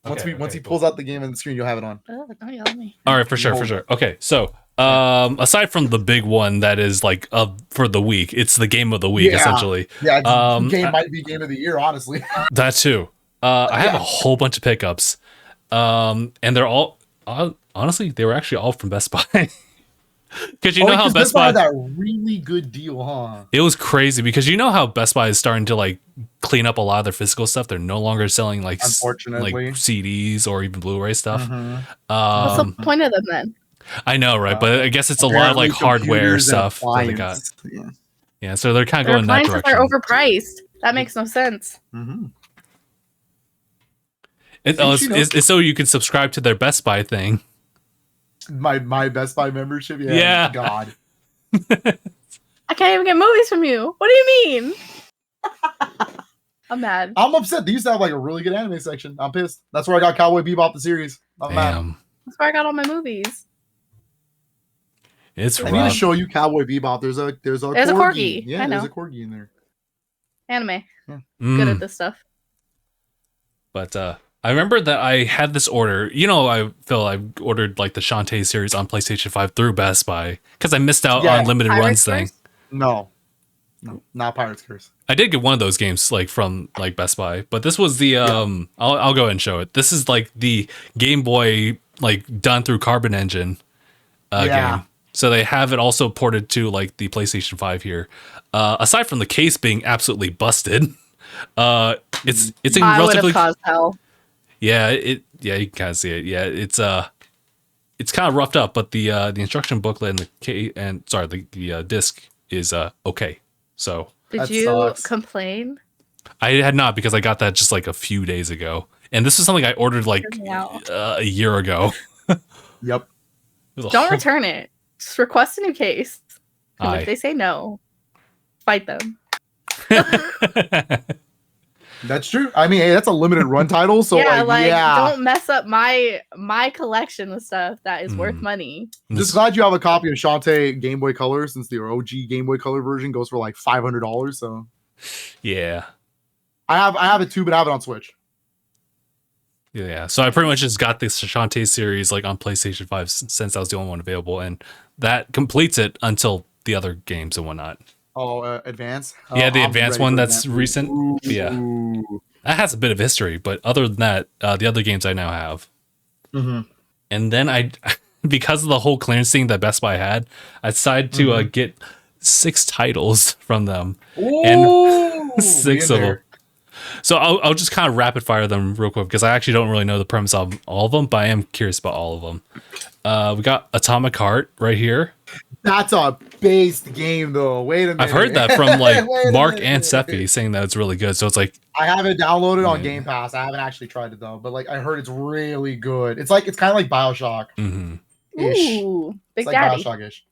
Once Okay, he pulls out the game on the screen, you'll have it on. Oh, don't yell at me. All right, for sure. Okay, so aside from the big one that is like for the week, it's the game of the week essentially. Yeah, game might be game of the year, honestly. That too. I have a whole bunch of pickups, and they're all honestly they were actually all from Best Buy. Because you know how Best Buy had that really good deal, huh? It was crazy because you know how Best Buy is starting to like clean up a lot of their physical stuff. They're no longer selling like unfortunately like CDs or even Blu-ray stuff. What's the point of them then? I know, right? But I guess it's a lot of like hardware stuff that they got. Yeah, so they're kind of going that direction. They're overpriced. That makes no sense. It's so you can subscribe to their Best Buy thing. My Best Buy membership? Yeah. God. I can't even get movies from you. What do you mean? I'm mad. I'm upset. They used to have like a really good anime section. I'm pissed. That's where I got Cowboy Bebop the series. I'm mad. That's where I got all my movies. It's rough. I need to show you Cowboy Bebop. There's a corgi. Yeah, there's a corgi in there. Anime. Yeah. Good at this stuff. But I remember that I had this order. You know, I ordered like the Shantae series on PlayStation 5 through Best Buy because I missed out on limited runs thing. No, not Pirate's Curse. I did get one of those games like from like Best Buy, but this was the I'll go ahead and show it. This is like the Game Boy like done through Carbon Engine game. So they have it also ported to like the PlayStation 5 here. Aside from the case being absolutely busted, it's in relatively caused hell. Yeah, you can kind of see it. Yeah, it's kind of roughed up, but the instruction booklet and the disc is okay. So did you complain? I had not because I got that just like a few days ago, and this is something I ordered like a year ago. Yep. Don't return it. Just request a new case. And if they say no, fight them. That's true. I mean, hey, that's a limited run title, so don't mess up my collection of stuff that is worth money. Just glad you have a copy of Shantae Game Boy Color, since the OG Game Boy Color version goes for like $500. So yeah, I have it too, but I have it on Switch. Yeah, so I pretty much just got this Shantae series like on PlayStation 5 since that was the only one available, and that completes it until the other games and whatnot. Oh, Advance? Yeah, the Advance one that's recent. Ooh. Yeah. That has a bit of history, but other than that, the other games I now have. And then because of the whole clearance thing that Best Buy had, I decided to get 6 titles from them. And 6 of them. So I'll just kind of rapid fire them real quick because I actually don't really know the premise of all of them, but I am curious about all of them. We got Atomic Heart right here. That's a based game, though. Wait a minute. I've heard that from like Mark and Seppi saying that it's really good. So it's like I have it downloaded on Gamepass. I haven't actually tried it though, but like I heard it's really good. It's kind of like BioShock. Ooh, Big it's Daddy. Like BioShock-ish.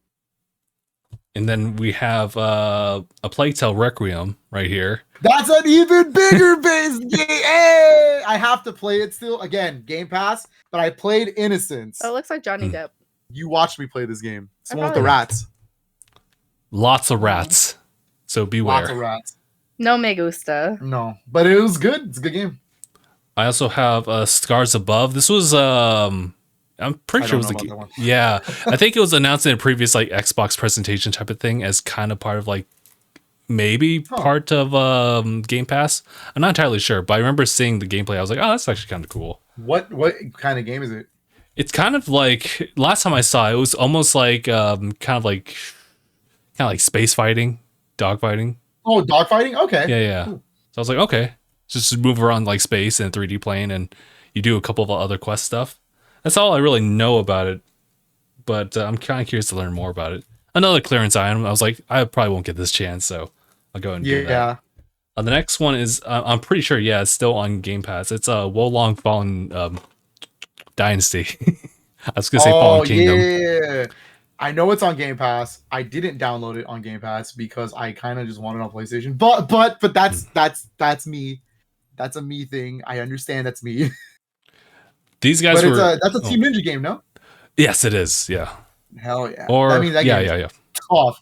And then we have a Plague Tale Requiem right here. That's an even bigger based game. Hey! I have to play it still. Again, Game Pass, but I played Innocence. Oh, it looks like Johnny Depp. You watched me play this game. It's one with the rats. Lots of rats. So beware. Lots of rats. No me gusta. No, but it was good. It's a good game. I also have Scars Above. This was I'm pretty sure it was the yeah. I think it was announced in a previous like Xbox presentation type of thing as kind of part of like maybe part of Game Pass. I'm not entirely sure, but I remember seeing the gameplay. I was like, oh, that's actually kind of cool. What kind of game is it? It's kind of like last time I saw it was almost like kind of like space fighting, dog fighting. Oh, dog fighting? Okay. Yeah. Cool. So I was like, okay, just move around like space and 3D plane, and you do a couple of other quest stuff. That's all I really know about it, but I'm kind of curious to learn more about it. Another clearance item. I was like, I probably won't get this chance, so I'll go and do that. The next one is I'm pretty sure, it's still on Game Pass. It's a Wolong Fallen Dynasty. I was gonna say Fallen Kingdom. Yeah. I know it's on Game Pass. I didn't download it on Game Pass because I kind of just wanted it on PlayStation. But that's me. That's a me thing. I understand that's me. These guys but that's a Team Ninja game, no? Yes, it is. Yeah. Hell yeah. Or that means that game yeah. Tough.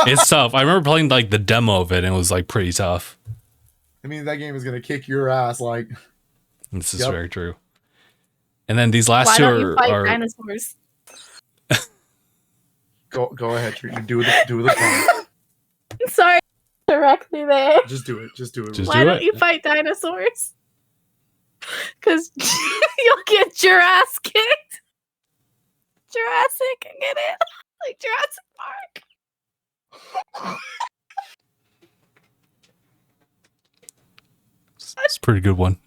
It's tough. I remember playing like the demo of it, and it was like pretty tough. I mean, that game is gonna kick your ass. Like, this is very true. And then these last Why two don't you fight are dinosaurs? go ahead, Treat. Do the clown. Sorry, directly there. Just do it. Just Why don't you fight dinosaurs? Because you'll get your ass kicked. Jurassic, get it? Like Jurassic Park. It's a pretty good one.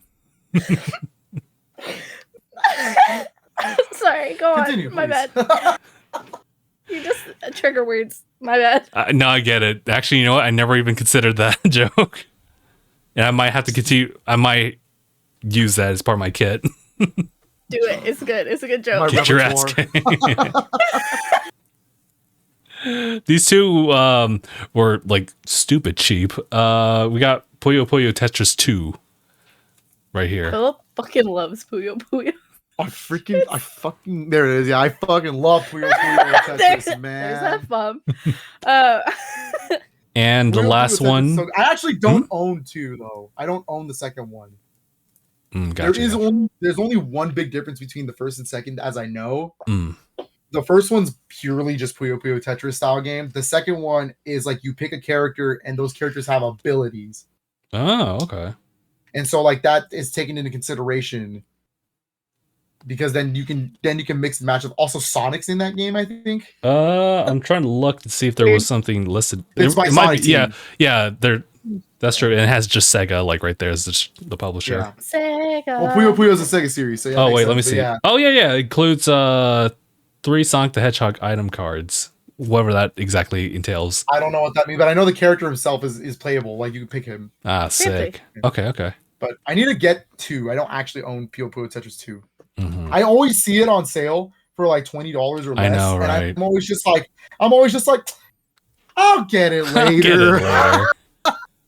Sorry, go Continue, on. My please. bad. You just trigger words. My bad. No, I get it. Actually, you know what? I never even considered that joke. And I might have to continue. I might use that as part of my kit. Do it. It's good. It's a good joke. Get your ass kicked. These two were like stupid cheap. We got Puyo Puyo Tetris 2 right here. Philip fucking loves Puyo Puyo. I fucking there it is. Yeah, I fucking love Puyo Puyo Tetris, man. There's that bum. And the Puyo Puyo last Tetris one. I actually don't own 2 though. I don't own the second one. Gotcha. There's only one big difference between the first and second, as I know. Mm. The first one's purely just Puyo Puyo Tetris style game. The second one is like you pick a character and those characters have abilities. Oh, okay. And so like that is taken into consideration because then you can mix and match with also Sonic's in that game, I think. I'm trying to look to see if there was something listed. It's by Sonic Team. Yeah, that's true. And it has just Sega like right there as the publisher. Yeah. Sega. Well, Puyo Puyo is a Sega series. So yeah, Oh makes wait, let me sense, see. yeah. Oh yeah. It includes 3 Sonic the Hedgehog item cards. Whatever that exactly entails. I don't know what that means, but I know the character himself is playable. Like you can pick him. Ah, sick. Okay. But I need to get 2. I don't actually own Puyo Puyo Tetris 2. Mm-hmm. I always see it on sale for like $20 or less. I know, right? And I'm always just like, I'll get it later.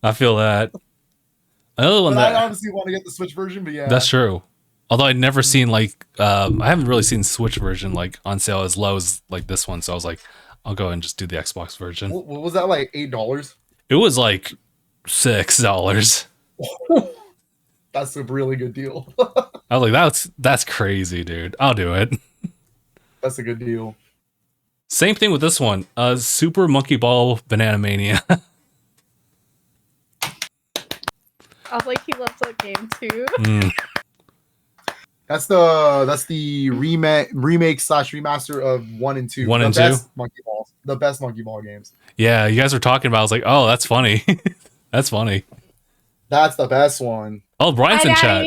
I feel that. But I obviously want to get the Switch version, but yeah. That's true. Although I'd never seen like I haven't really seen Switch version like on sale as low as like this one, so I was like, I'll go ahead and just do the Xbox version. What was that, like $8? It was like $6. That's a really good deal. I was like, that's crazy, dude. I'll do it. That's a good deal. Same thing with this one. Super Monkey Ball Banana Mania. I was like, he loves that game too. That's the remake / remaster of 1 and 2. 1 and 2? The best Monkey Ball games. Yeah, you guys were talking about. I was like, oh, that's funny. That's funny. That's the best one. Oh, Brian's in chat.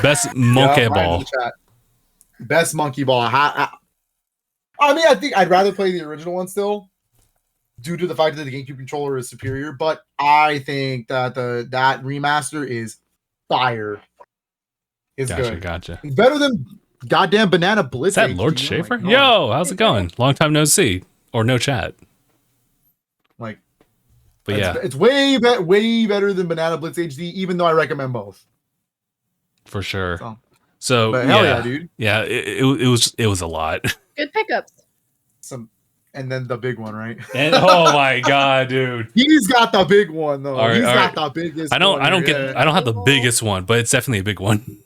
Best Monkey Ball. Best Monkey Ball. I mean, I think I'd rather play the original one still, due to the fact that the GameCube controller is superior. But I think that that remaster is fire. It's good. Gotcha. It's better than goddamn Banana Blitz. Is that HD. Lord Oh Schaefer? my God. Yo, how's it going? Long time no see or no chat. Like, but yeah, it's way better than Banana Blitz HD, even though I recommend both. for sure. So but hell yeah, dude. Yeah, it was a lot. Good pickups. And then the big one, right? And oh my god, dude. He's got the big one though. He's got the biggest. I don't have the biggest one, but it's definitely a big one.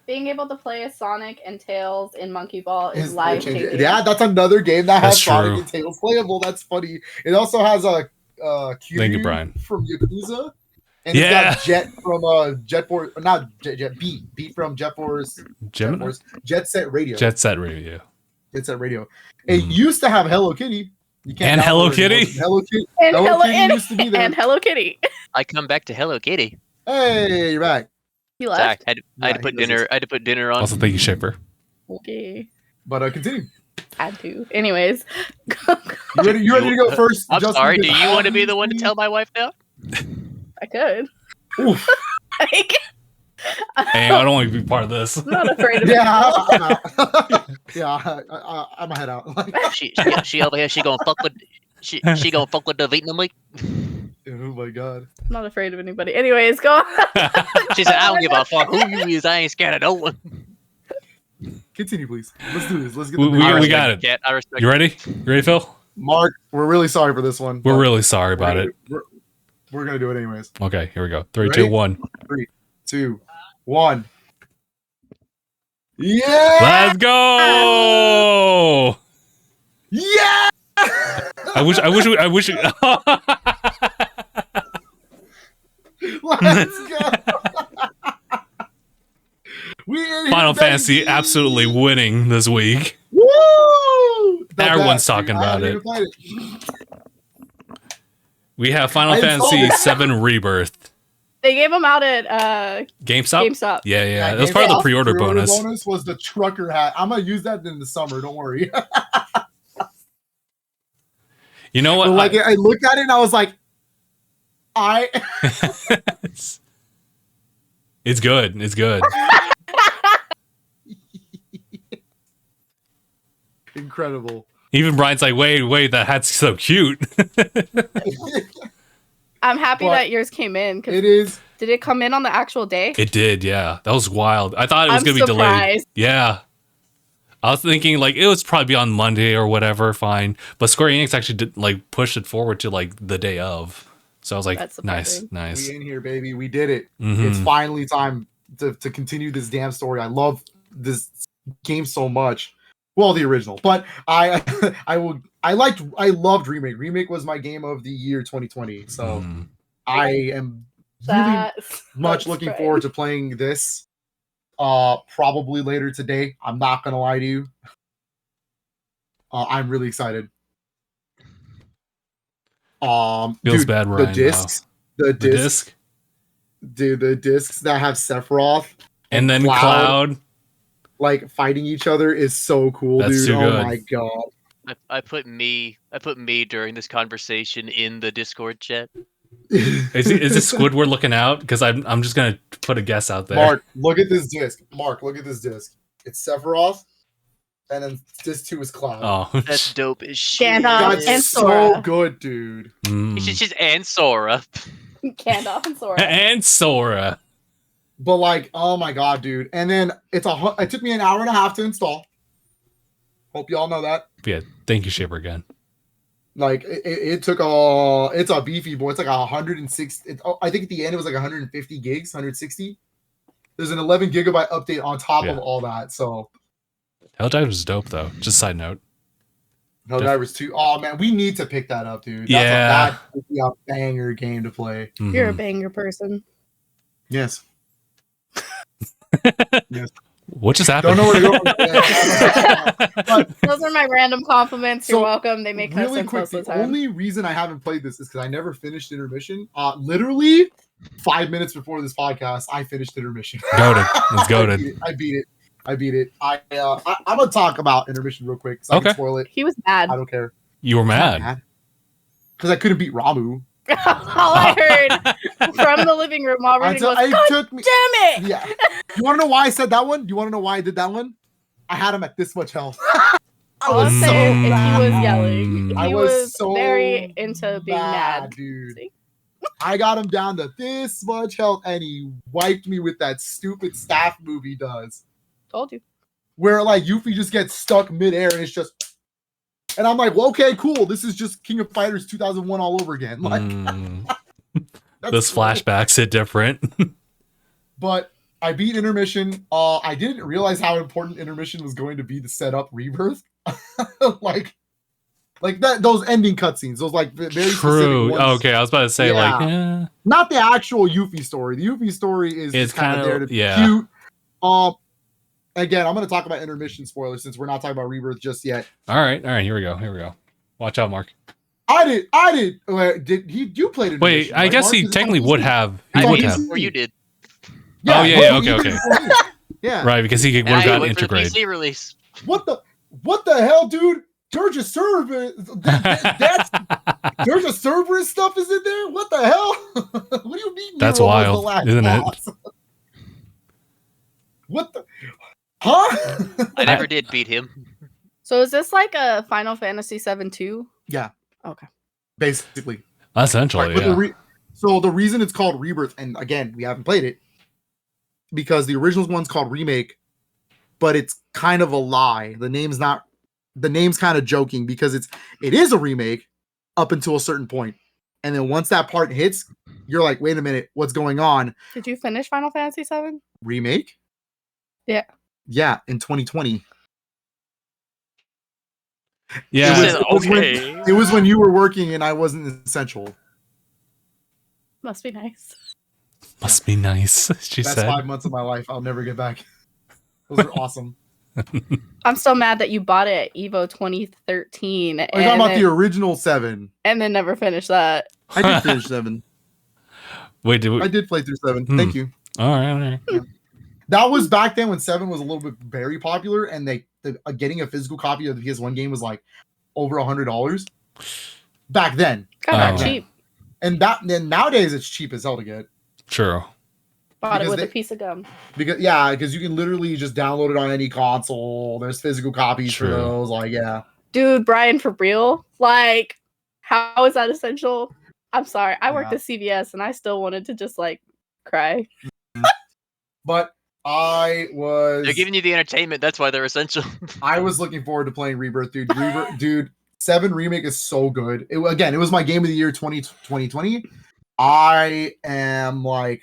Being able to play as Sonic and Tails in Monkey Ball is life changing. Yeah, that's another game that has Sonic true. and Tails playable. That's funny. It also has a Thank you, Brian. From Yakuza. And Yeah. it's got Jet from Jet Force, not Jet Beat from Jet Force, Jet Set Radio. Jet Set Radio. Jet Set Radio. It used to have Hello Kitty. You can't And Hello download it anymore. Kitty? Hello Kitty. And Hello Kitty used to be there. And Hello Kitty. I come back to Hello Kitty. Hey, you're back. You left. I had to put dinner. I had to put dinner on. Also, thank you, Shaper. Okay. But continue. Had to. Anyways. You ready to go first? I'm Justin, sorry. Do because you want to be the one to tell my wife now? I could. Oof. Like, Hey, I don't want to be part of this. I'm not afraid of Yeah, people. I'm out. Yeah, I'm gonna head out. Like, She over here. She gonna fuck with. She gonna fuck with the Vietnamese. oh my god. I'm not afraid of anybody. Anyways, go on. She said, "I don't give a fuck who you is. I ain't scared of no one." Continue, please. Let's do this. Let's get we got it. Cat, I respect. You ready? You ready, Phil? Mark, we're really sorry for this one. We're but really sorry about it. We're gonna do it anyways. Okay, here we go. 3, Ready? 2, 1. 3, 2, 1. Yeah! Let's go! Yeah! I wish. Let's go! Final Fantasy absolutely winning this week. Woo! Everyone's talking about it. We have Final Fantasy VII Rebirth. They gave them out at GameStop? Yeah. That was part of the pre-order bonus. Bonus was the trucker hat. I'm gonna use that in the summer. Don't worry. You know what? But like I looked at it and I was like, It's good. It's good. Incredible. Even Brian's like, wait, that hat's so cute. I'm happy But that yours came in. It is. Did it come in on the actual day? It did, yeah. That was wild. I thought it was I'm going to be delayed. surprised. Yeah. I was thinking like it was probably on Monday or whatever, fine. But Square Enix actually did like push it forward to like the day of. So I was like, That's nice. surprising. We in here, baby. We did it. Mhm. It's finally time to continue this damn story. I love this game so much. Well, the original, but I loved Remake. Remake was my game of the year 2020. So Mhm. I am really That's much looking great. forward to playing this. Probably later today. I'm not gonna lie to you. I'm really excited. Feels Dude, bad, Ryan. the discs, the discs, disc, dude, the discs that have Sephiroth and then Cloud. like fighting each other is so cool, That's dude. too Oh good. my god. I put me during this conversation in the Discord chat. Is this Squidward looking out? Because I'm just gonna put a guess out there. Mark, look at this disc. Mark, look at this disc. It's Sephiroth, and then disc 2 is Cloud. Oh, That's dope as shit. Gandalf That's and so Sora. good, dude. Mm. It's just and Sora. Gandalf and Sora. And Sora. But like, oh my god, dude. And then it took me an hour and a half to install. Hope y'all know that. Yeah, thank you, Shaper again. Like it took it's a beefy boy. It's like 160. I think at the end it was like 150 gigs, 160. There's an 11 gigabyte update on top Yeah. of all that. So Helldivers was dope though. Just a side note. Helldivers 2. Oh man, we need to pick that up, dude. Yeah. That would be a banger game to play. You're a Mhm. banger person. Yes. What just Don't happened? know where to go. But Those are my random compliments. You're So, welcome. They make no really sense quick, most the of the time. only reason I haven't played this is because I never finished intermission. Literally 5 minutes before this podcast, I finished intermission. Goated. Let's goated. I beat it. I'm gonna talk about intermission real quick so I Okay. can spoil it. He was mad. I don't care. You were mad. Because I couldn't beat Ramu. All I heard from the living room while reading was, It God took me. damn it! Yeah. You want to know why I said that one? You want to know why I did that one? I had him at this much health. All I'm was saying so is he was mad. yelling. I He was was so very into being mad. dude. See? I got him down to this much health, and he wiped me with that stupid staff move he does, Told you. where like Yuffie just gets stuck midair, and it's just. And I'm like, well, okay, cool. This is just King of Fighters 2001 all over again. Like, Mm. that's Those cool. flashbacks hit different. But I beat intermission. I didn't realize how important intermission was going to be to set up Rebirth. like that. Those ending cutscenes. Those like very True. specific ones. Okay, I was about to say like, Not the actual Yuffie story. The Yuffie story is It's just kind of kinda- there to be yeah. cute. Again, I'm going to talk about intermission spoilers since we're not talking about Rebirth just yet. all right. Here we go. Watch out, Mark. I did. You played intermission? Wait, I right, guess Mark? he Is it technically on would PC? have. It's He on would PC. have. Or you did. Oh, yeah, he okay. did before me. Yeah. Right, because he would And I have gotten wait for the integrated. PC release. What the hell, dude? Georgia server. That's Georgia server stuff is in there. What the hell? What do you mean? That's Nero was the wild, last isn't it? boss? What the? Huh? I never did beat him. So is this like a Final Fantasy 7 2? Yeah. Okay. Basically. Essentially, Right, yeah. So the reason it's called Rebirth, and again, we haven't played it, because the original one's called Remake, but it's kind of a lie. The name's kind of joking because it is a remake up until a certain point. And then once that part hits, you're like, wait a minute, what's going on? Did you finish Final Fantasy 7? Remake? Yeah. Yeah, in 2020. Yeah. It was when you were working and I wasn't essential. Must be nice. Must be nice, she That's said. 5 months of my life I'll never get back. Those are awesome. I'm still mad that you bought it at Evo 2013. Are you talking about the original 7? And then never finished that. I did finish 7. Wait, I did play through 7. Thank you. All right. Yeah. That was back then when 7 was a little bit very popular, and getting a physical copy of the PS1 game was like over $100 back then. Got it cheap. And then nowadays it's cheap as hell to get. True. Bought it with a piece of gum. Because you can literally just download it on any console. There's physical copies for those. Like, yeah. Dude, Brian, for real? Like, how is that essential? I'm sorry. I worked at CVS and I still wanted to just like cry. But they're giving you the entertainment. That's why they're essential. I was looking forward to playing Rebirth, dude. Dude, 7 Remake is so good. It was my game of the year 2020. I am like,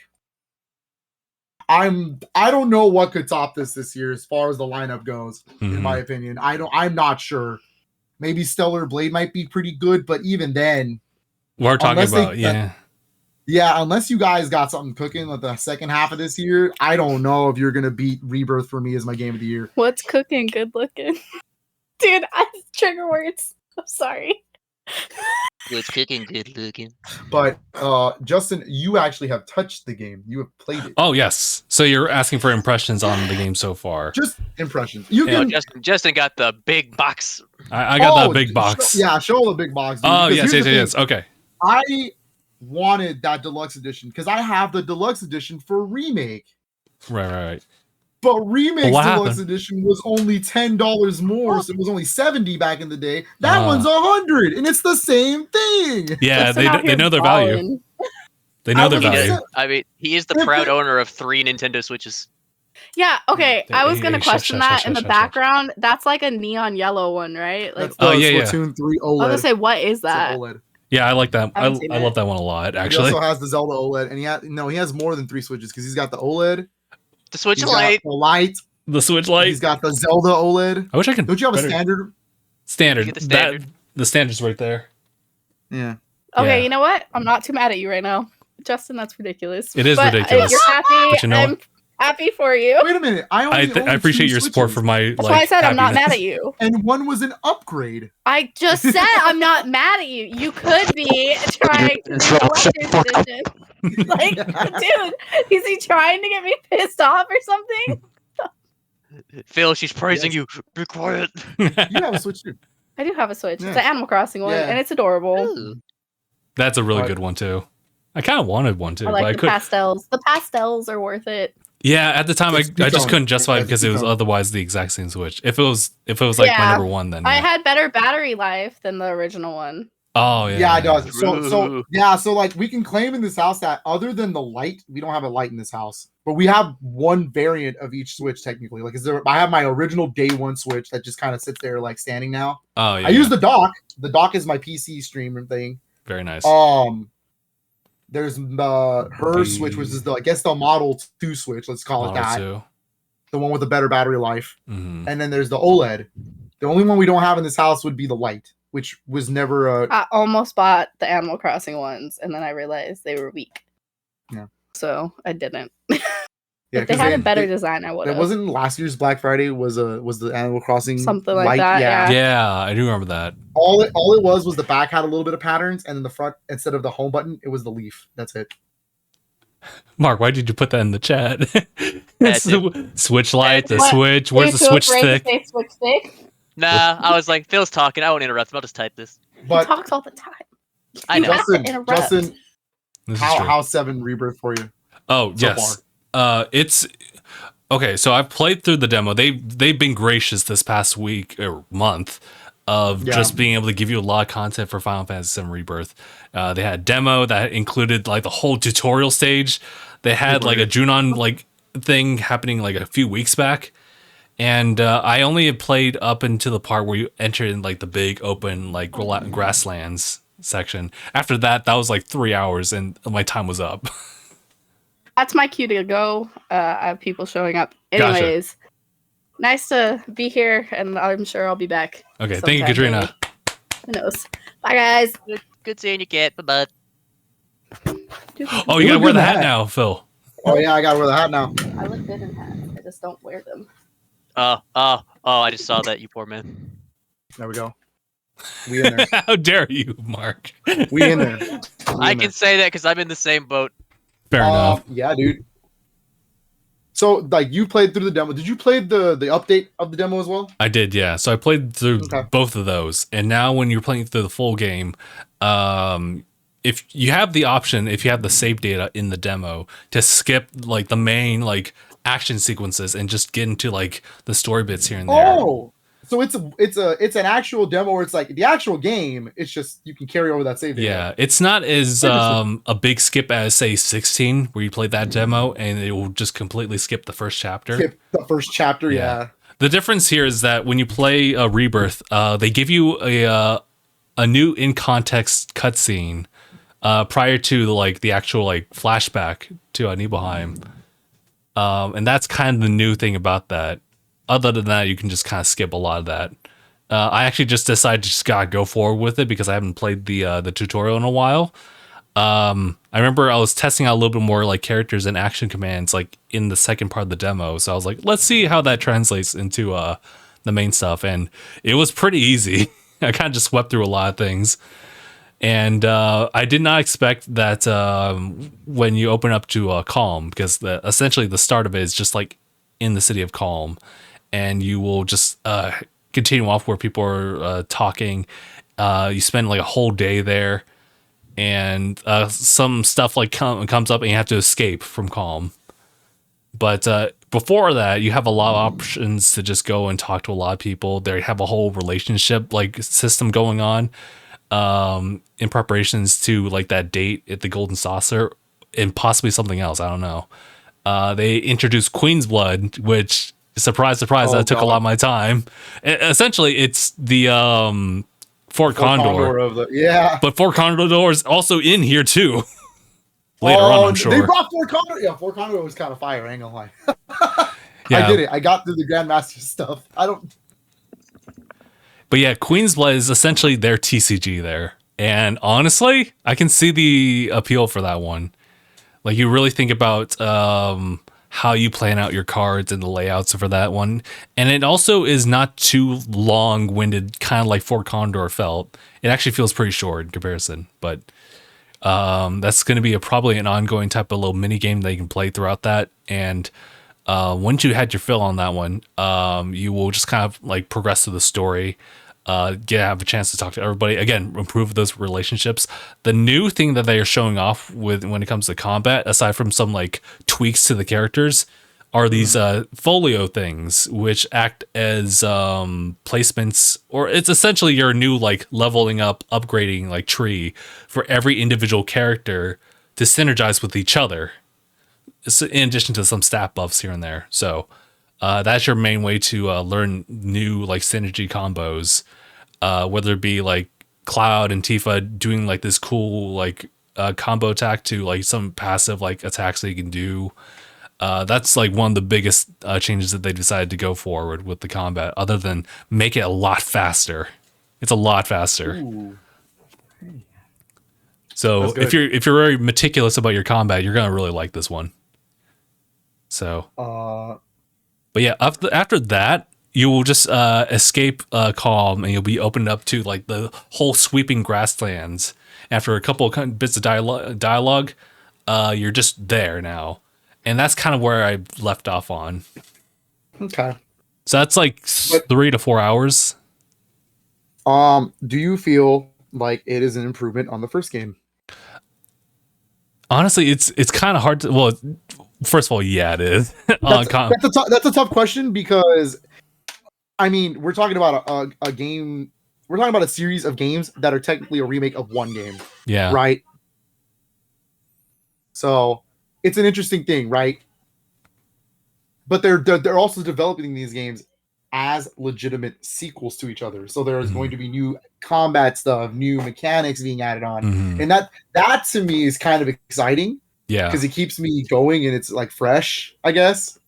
I don't know what could top this year as far as the lineup goes, in my opinion. I'm not sure. Maybe Stellar Blade might be pretty good, but even then, we're talking about, yeah, unless you guys got something cooking with the second half of this year, I don't know if you're gonna beat Rebirth for me as my game of the year. What's cooking? Good looking, dude. Trigger words. I'm sorry. What's cooking? Good looking. But Justin, you actually have touched the game. You have played it. Oh yes. So you're asking for impressions on the game so far? Just impressions. Justin got the big box. I got the big box. Show the big box. Dude, oh yes. Okay. I wanted that deluxe edition because I have the deluxe edition for Remake. Right. But Remake's deluxe edition was only $10 more, so it was only $70 back in the day. That one's $100, and it's the same thing. Yeah, they know their value. They know their value. I mean, he is the proud owner of 3 Nintendo Switches. Yeah, okay. I was gonna question that in the background. That's like a neon yellow one, right? Like, Splatoon 3 OLED. I was gonna say, what is that? Yeah, I like that. I love that one a lot, actually. He also has the Zelda OLED, and he has more than 3 Switches because he's got the OLED, the Switch Lite, the Switch Lite. He's got the Zelda OLED. I wish I could. Don't you have a standard? Standard. The standard's right there. Yeah. Okay, you know what? I'm not too mad at you right now, Justin. That's ridiculous. It is ridiculous. If you're happy, I'm happy for you. Wait a minute. I appreciate your support for my. That's why I said I'm not mad at you. And one was an upgrade. I just said I'm not mad at you. You could be trying to edition. Like, dude, is he trying to get me pissed off or something? Phil, she's praising you. Be quiet. You have a Switch too. I do have a Switch. It's an Animal Crossing one, and it's adorable. Ooh. That's a really good one too. I kind of wanted one too. I like the pastels. The pastels are worth it. Yeah, at the time I just couldn't justify it because it was otherwise the exact same Switch. If it was like my number one, then I had better battery life than the original one. Oh yeah. Yeah, it does. So like we can claim in this house that other than the light, we don't have a light in this house. But we have one variant of each Switch technically. Like I have my original day one Switch that just kind of sits there like standing now. Oh yeah. I use the dock. The dock is my PC streaming thing. Very nice. There's her Switch, which is the Model 2 Switch, let's call it that. 2. The one with the better battery life. Mm-hmm. And then there's the OLED. The only one we don't have in this house would be the light, which was never I almost bought the Animal Crossing ones, and then I realized they were weak. Yeah. So I didn't. Yeah, if they had a better design, I would have. That wasn't last year's Black Friday. Was the Animal Crossing something like that? Yeah, I do remember that. All it was the back had a little bit of patterns, and then the front, instead of the home button, it was the leaf. That's it. Mark, why did you put that in the chat? Switch light, the Switch. Where's the Switch stick? Switch stick? Nah, I was like, Phil's talking. I won't interrupt him. I'll just type this. But he talks all the time. I know. Justin, how's 7 Rebirth for you? Oh, yes. Far? Okay, so I've played through the demo. They've been gracious this past week or month of just being able to give you a lot of content for Final Fantasy VII Rebirth. They had a demo that included like the whole tutorial stage. They had like a Junon like thing happening like a few weeks back, and I only had played up into the part where you enter in like the big open like grasslands section. After that was like 3 hours, and my time was up. That's my cue to go. I have people showing up. Anyways, nice to be here, and I'm sure I'll be back. Okay, thank you, Katrina. Maybe. Who knows? Bye, guys. Good seeing you, Kat. Bye-bye. Oh, you gotta wear the hat now, Phil. Oh yeah, I gotta wear the hat now. I look good in hats. I just don't wear them. Oh, I just saw that, you poor man. There we go. We in there. How dare you, Mark? We in there. I can say that because I'm in the same boat. Fair enough. Yeah, dude. So, like, you played through the demo. Did you play the update of the demo as well? I did, yeah. So I played through both of those, and now when you're playing through the full game, if you have the option, if you have the save data in the demo, to skip like the main like action sequences and just get into like the story bits here and there. Oh, so it's an actual demo where it's like the actual game. It's just you can carry over that save data. Yeah, it's not as a big skip as say 16, where you play that demo and it will just completely skip the first chapter. Skip the first chapter, yeah. The difference here is that when you play Rebirth, they give you a new in context cutscene prior to like the actual like flashback to Nibelheim, and that's kind of the new thing about that. Other than that, you can just kind of skip a lot of that. I actually just decided to just gotta go forward with it because I haven't played the tutorial in a while. I remember I was testing out a little bit more like characters and action commands like in the second part of the demo. So I was like, let's see how that translates into the main stuff. And it was pretty easy. I kind of just swept through a lot of things. And I did not expect that when you open up to Calm, because essentially the start of it is just like in the city of Calm. And you will just continue off where people are talking. You spend like a whole day there, and some stuff like comes up, and you have to escape from Calm. But before that, you have a lot of options to just go and talk to a lot of people. They have a whole relationship like system going on in preparations to like that date at the Golden Saucer, and possibly something else. I don't know. They introduced Queen's Blood, which surprise, that took a lot of my time. Essentially, it's the Fort Condor. But Fort Condor is also in here too. Later on, I'm sure. They brought Fort Condor. Yeah, Fort Condor was kind of fire, I ain't gonna lie. I did it. I got through the Grandmaster stuff. But yeah, Queen's Blood is essentially their TCG there. And honestly, I can see the appeal for that one. Like, you really think about how you plan out your cards and the layouts for that one. And it also is not too long-winded, kind of like Fort Condor felt. It actually feels pretty short in comparison. But that's going to be probably an ongoing type of little mini game that you can play throughout that. And once you had your fill on that one, you will just kind of like progress through the story. Have a chance to talk to everybody again, improve those relationships. The new thing that they are showing off with when it comes to combat, aside from some like tweaks to the characters, are these folio things, which act as placements, or it's essentially your new like leveling up, upgrading like tree for every individual character to synergize with each other, in addition to some stat buffs here and there. So that's your main way to learn new like synergy combos, whether it be like Cloud and Tifa doing like this cool like combo attack to like some passive like attacks that you can do. That's like one of the biggest changes that they decided to go forward with the combat, other than make it a lot faster. It's a lot faster. Ooh. So if you're very meticulous about your combat, you're gonna really like this one. So but yeah, after that, you will just escape Calm, and you'll be opened up to like the whole sweeping grasslands. After a couple of bits of dialogue, you're just there now. And that's kind of where I left off on. Okay. So that's like 3 to 4 hours. Do you feel like it is an improvement on the first game? Honestly, it's kind of hard to... Well, First of all, yeah, it is. That's a tough question because, I mean, we're talking about a game. We're talking about a series of games that are technically a remake of one game. Yeah. Right. So it's an interesting thing, right? But they're also developing these games as legitimate sequels to each other. So there's going to be new combat stuff, new mechanics being added on, and that to me is kind of exciting. Yeah, because it keeps me going and it's like fresh, I guess.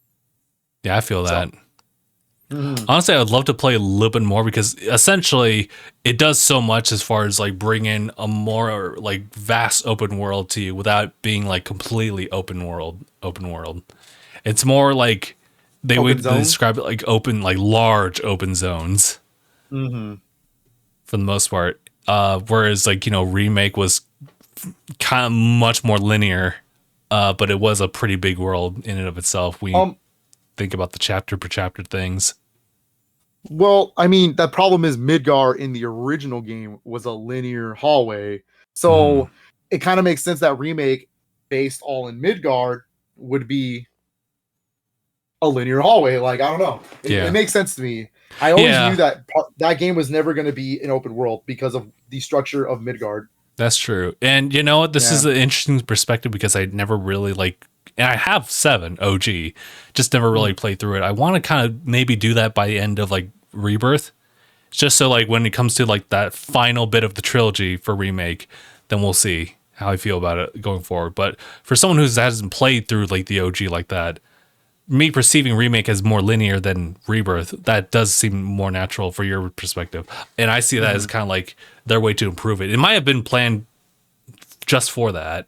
Yeah, I feel that. Honestly, I would love to play a little bit more because essentially it does so much as far as like bringing a more like vast open world to you without being like completely open world. It's more like they would describe it like open, like large open zones for the most part. Whereas like, you know, Remake was kind of much more linear, but it was a pretty big world in and of itself. We think about the chapter per chapter things. Well, I mean, that problem is Midgar in the original game was a linear hallway. So it kind of makes sense that Remake based all in Midgar would be a linear hallway. Like, I don't know. It makes sense to me. I always knew that that game was never going to be an open world because of the structure of Midgard. That's true. And you know what? This is an interesting perspective because I never really like, and I have 7 OG, just never really played through it. I want to kind of maybe do that by the end of like Rebirth, just so like when it comes to like that final bit of the trilogy for Remake, then we'll see how I feel about it going forward. But for someone who hasn't played through like the OG like that, me perceiving Remake as more linear than Rebirth, that does seem more natural for your perspective. And I see that as kind of like their way to improve it. It might have been planned just for that,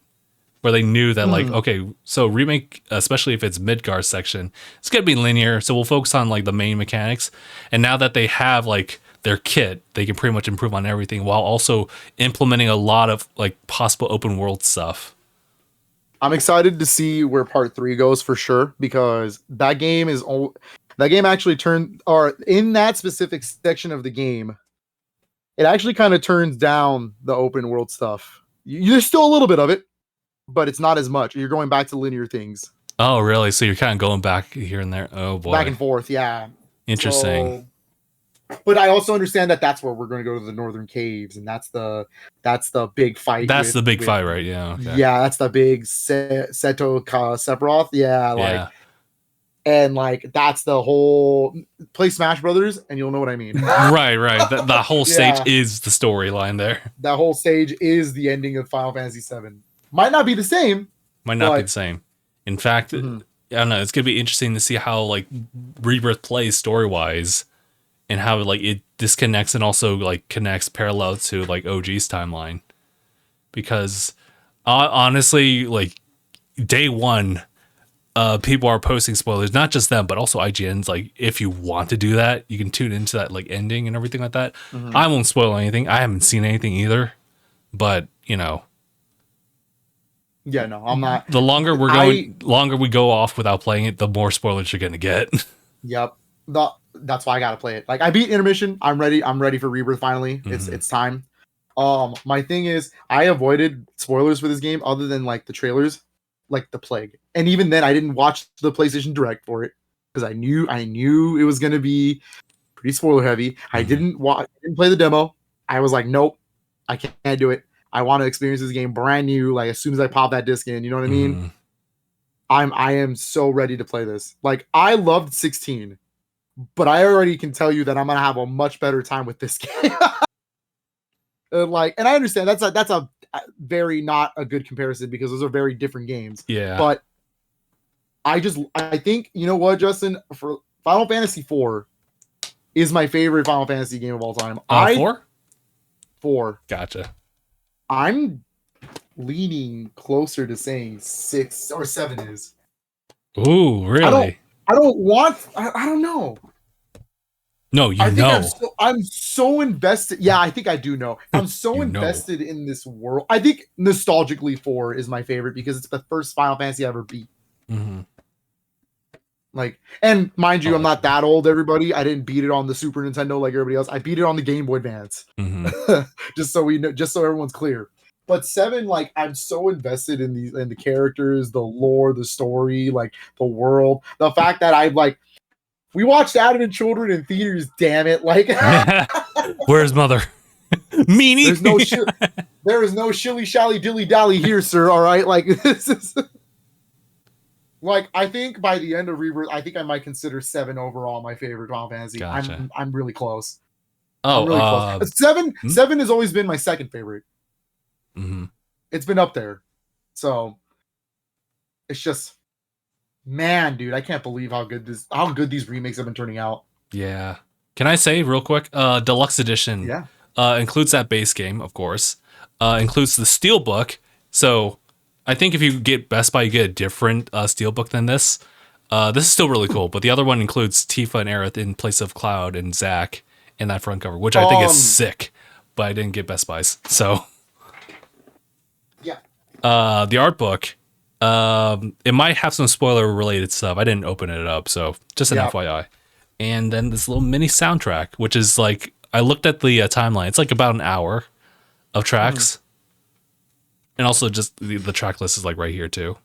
where they knew that like, okay, so Remake, especially if it's Midgar section, it's going to be linear. So we'll focus on like the main mechanics. And now that they have like their kit, they can pretty much improve on everything while also implementing a lot of like possible open world stuff. I'm excited to see where part 3 goes for sure, because that game actually turned, or in that specific section of the game, it actually kind of turns down the open world stuff. There's still a little bit of it, but it's not as much. You're going back to linear things. Oh, really? So you're kind of going back here and there. Oh boy. Back and forth. Yeah. Interesting. But I also understand that that's where we're going to go to the Northern Caves, and that's the big fight. That's the big fight, right? Yeah. Okay. Yeah, that's the big Seto Sephiroth. Yeah, like, and like that's the whole play Smash Brothers, and you'll know what I mean. Right. The whole stage is the storyline there. That whole stage is the ending of Final Fantasy VII. Might not be the same. Might not be the same. In fact, I don't know. It's gonna be interesting to see how like Rebirth plays story wise. And how like it disconnects and also like connects parallel to like OG's timeline, because honestly, like day one, people are posting spoilers, not just them but also IGN's. Like if you want to do that, you can tune into that like ending and everything like that. I won't spoil anything. I haven't seen anything either, but you know. Yeah, no, I'm not. The longer longer we go off without playing it, the more spoilers you're gonna get. Yep. That's why I gotta play it. Like I beat Intermission. I'm ready for Rebirth finally. It's time. My thing is I avoided spoilers for this game other than like the trailers, like the plague. And even then I didn't watch the PlayStation Direct for it because I knew it was gonna be pretty spoiler heavy. I didn't play the demo. I was like, nope, I can't do it. I want to experience this game brand new, like as soon as I pop that disc in, you know what I mean? I am so ready to play this. Like I loved 16. But I already can tell you that I'm gonna have a much better time with this game. And I understand that's a very not a good comparison because those are very different games. Yeah. But I think, you know what, Justin, for Final Fantasy IV is my favorite Final Fantasy game of all time. 4? 4. Gotcha. I'm leaning closer to saying 6 or 7 is. Ooh, really? I don't know. No, know. I'm so invested. Yeah, I think I do know. I'm so invested in this world. I think nostalgically 4 is my favorite because it's the first Final Fantasy I ever beat. Like, and mind you, I'm not that old, everybody. I didn't beat it on the Super Nintendo like everybody else. I beat it on the Game Boy Advance. just so everyone's clear. But 7, like, I'm so invested in the characters, the lore, the story, like the world, the fact that I like. We watched Adam and Children in theaters. Damn it! Like, Where's mother? Meanie. There is no shilly shally dilly dally here, sir. All right, like this is. Like, I think by the end of Rebirth, I think I might consider 7 overall my favorite Final Fantasy. Gotcha. I'm really close. Oh, I'm really close. 7 has always been my second favorite. Mm-hmm. It's been up there. So it's just, man, dude, I can't believe how good these remakes have been turning out. Yeah. Can I say real quick? Deluxe edition. Yeah. Includes that base game, of course. Includes the Steelbook. So I think if you get Best Buy, you get a different Steelbook than this. This is still really cool, but the other one includes Tifa and Aerith in place of Cloud and Zack in that front cover, which I think is sick. But I didn't get Best Buys, so yeah. The art book, it might have some spoiler related stuff. I didn't open it up, so just an FYI. And then this little mini soundtrack, which is like, I looked at the timeline. It's like about an hour of tracks. And also just the track list is like right here too.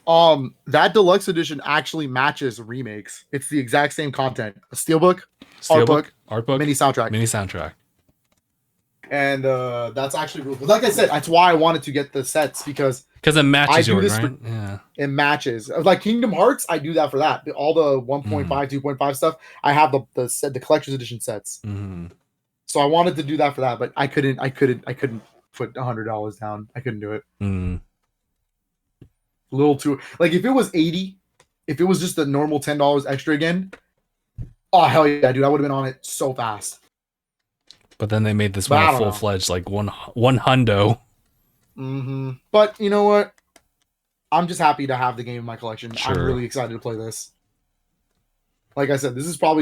That deluxe edition actually matches remakes. It's the exact same content. A steelbook, art book, mini soundtrack. And that's actually really good. Like I said, that's why I wanted to get the sets because it matches yours, right? Yeah. It matches. Like Kingdom Hearts, I do that for that. All the 1.5, 2.5 stuff, I have the collector's edition sets. Mm-hmm. So I wanted to do that for that, but I couldn't put $100 down. I couldn't do it. Mm. A little too, like, if it was $80, if it was just the normal $10 extra again, oh hell yeah, dude, I would have been on it so fast. But then they made this one full-fledged, like one hundo. Mm-hmm. But you know what? I'm just happy to have the game in my collection. Sure. I'm really excited to play this. Like I said, this is for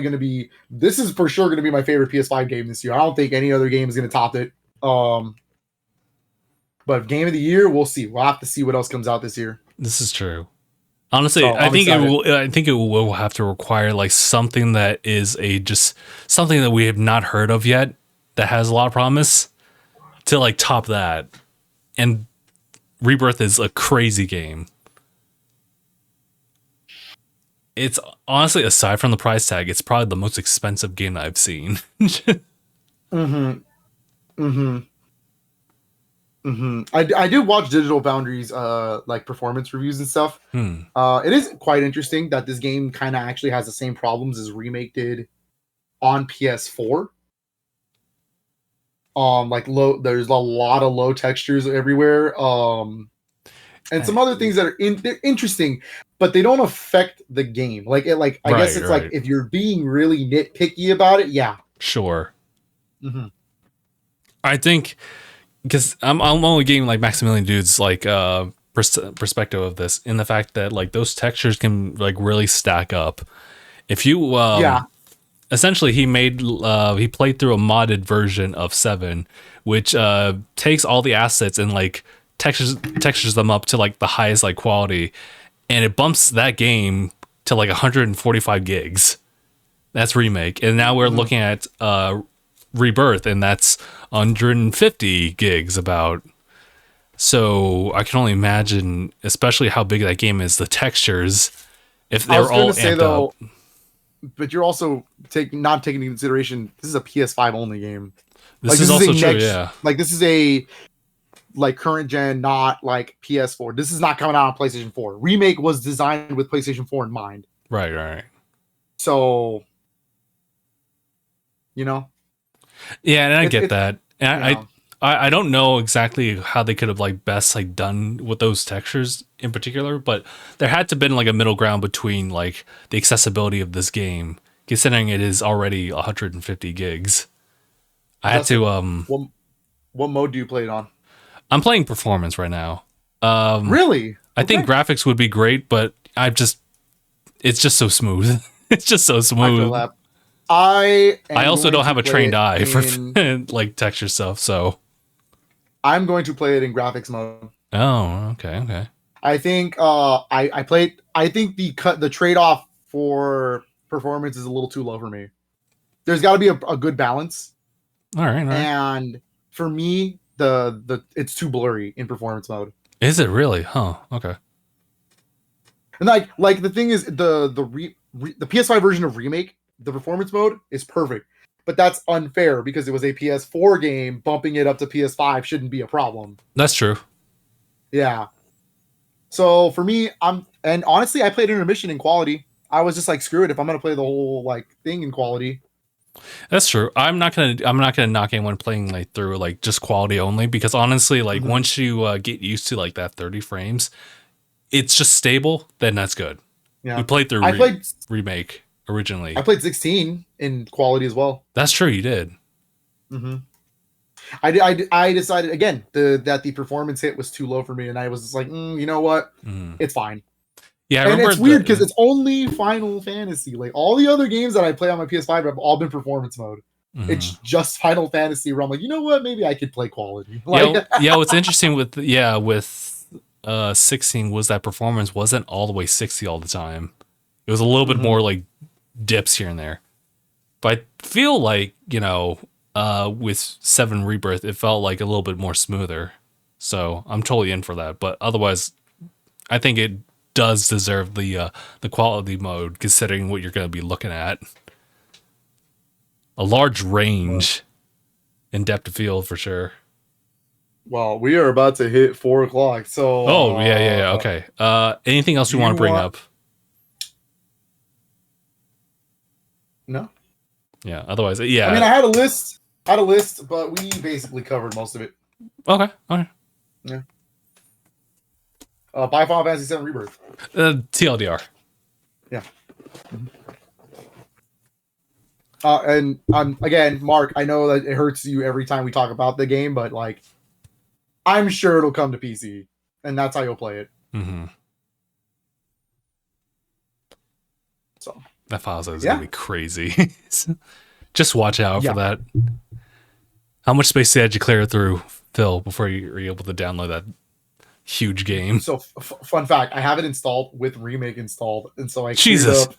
sure going to be my favorite PS5 game this year. I don't think any other game is going to top it. But game of the year, we'll see. We'll have to see what else comes out this year. This is true. Honestly, so I think it will have to require like something that is something that we have not heard of yet that has a lot of promise to like top that. And Rebirth is a crazy game. It's honestly, aside from the price tag, it's probably the most expensive game that I've seen. I do watch Digital Foundry's like performance reviews and stuff. It is quite interesting that this game kind of actually has the same problems as Remake did on PS4. There's a lot of low textures everywhere. And some other things that are they're interesting, but they don't affect the game. Like I guess it's like if you're being really nitpicky about it, yeah. Sure. I think because I'm only getting like Maximilian Dude's like perspective of this, in the fact that like those textures can like really stack up. If you essentially he played through a modded version of 7, which takes all the assets and like textures them up to like the highest like quality, and it bumps that game to like 145 gigs. That's Remake, and now we're looking at Rebirth, and that's 150 gigs about. So I can only imagine, especially how big that game is, the textures, if they're all amped up. But you're also not taking into consideration this is a PS5 only game. This is also true, yeah. Like this is a current gen, not like PS4. This is not coming out on PlayStation 4. Remake was designed with PlayStation 4 in mind. Right. So, you know. Yeah, and I get that. And I don't know exactly how they could have like best like done with those textures in particular, but there had to have been like a middle ground between like the accessibility of this game, considering it is already 150 gigs. I had to what mode do you play it on? I'm playing performance right now. Really? I think graphics would be great, but it's just so smooth. It's just so smooth. I also don't have a trained eye for like texture stuff, so I'm going to play it in graphics mode. Oh, okay. I think I think the trade-off for performance is a little too low for me. There's got to be a good balance. All right. And for me, it's too blurry in performance mode. Is it really? Huh. Okay. And like the thing is the PS5 version of Remake, the performance mode is perfect. But that's unfair because it was a PS4 game. Bumping it up to PS5 shouldn't be a problem. That's true. Yeah. So for me, and honestly, I played Intermission in quality. I was just like, screw it. If I'm gonna play the whole like thing in quality. That's true. I'm not gonna knock anyone playing like through like just quality only, because honestly, like once you get used to like that 30 frames, it's just stable. Then that's good. Yeah. We played through Remake originally. I played 16 in quality as well. That's true. You did. Mm-hmm. I decided again that the performance hit was too low for me, and I was just like, you know what, it's fine. Yeah, I and remember it's weird because it's only Final Fantasy. Like all the other games that I play on my PS5 have all been performance mode. It's just Final Fantasy where I'm like, you know what, maybe I could play quality. Like, yeah. What's interesting with 16 was that performance wasn't all the way 60 all the time. It was a little bit more like dips here and there. But I feel like, with 7 Rebirth, it felt like a little bit more smoother. So I'm totally in for that. But otherwise, I think it does deserve the quality mode, considering what you're going to be looking at. A large range in depth of field for sure. Well, we are about to hit 4 o'clock. So yeah. Okay. Anything else you want to bring up? No. Yeah. Otherwise, yeah. I mean, I had a list, but we basically covered most of it. Okay. Yeah. Buy Final Fantasy VII Rebirth. TLDR. Yeah. And again, Mark, I know that it hurts you every time we talk about the game, but like, I'm sure it'll come to PC, and that's how you'll play it. So that file size is gonna be crazy. Just watch out for that. How much space had you clear through, Phil, before you were able to download that huge game? So, fun fact: I have it installed with Remake installed, and so I Jesus.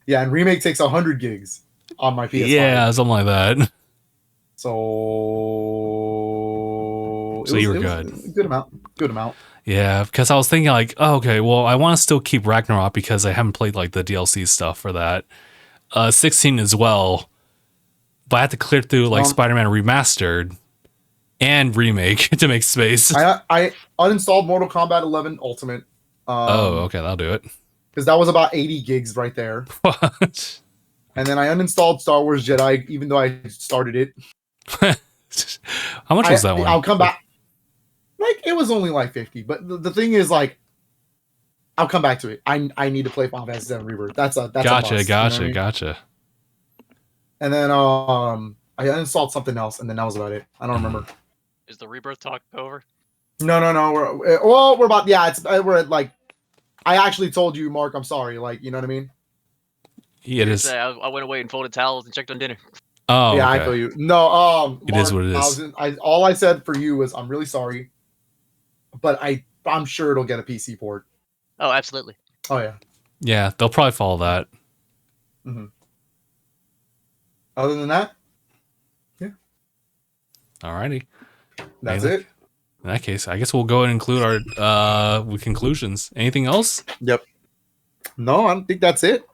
Yeah, and Remake takes 100 gigs on my PS5. Yeah, something like that. So you were good. Good amount. Yeah, because I was thinking like, oh, okay, well, I want to still keep Ragnarok because I haven't played like the DLC stuff for that. 16 as well, but I had to clear through like Spider-Man Remastered and Remake to make space. I uninstalled Mortal Kombat 11 Ultimate. Okay, that'll do it. Because that was about 80 gigs right there. What? And then I uninstalled Star Wars Jedi, even though I started it. How much was that one? I'll come back. Like, it was only like 50. But the thing is, like, I'll come back to it. I need to play Final Fantasy VII Rebirth. That's a must, gotcha. You know what I mean? Gotcha. And then I uninstalled something else, and then that was about it. I don't remember. Is the Rebirth talk over? No. We're about, we're at like, I actually told you, Mark, I'm sorry. Like, you know what I mean? Yeah, it is. I went away and folded towels and checked on dinner. Oh, yeah, okay. I feel you. No, Mark, it is what it is. All I said for you was, I'm really sorry, but I'm sure it'll get a PC port. Oh, absolutely. Oh, yeah. Yeah, they'll probably follow that. Other than that, yeah. Alrighty. That's it. In that case, I guess we'll go and include our with conclusions. Anything else? Yep. No, I don't think that's it.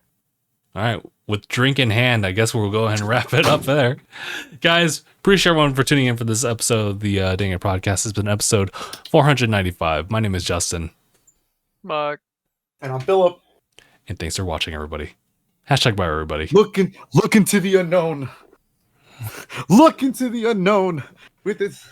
All right. With drink in hand, I guess we'll go ahead and wrap it up there. Guys, appreciate everyone for tuning in for this episode of the DangIT Prodcast. It's been episode 495. My name is Justin. Mark. And I'm Philip. And thanks for watching, everybody. Hashtag bye, everybody. Look into the unknown. Look into the unknown with this.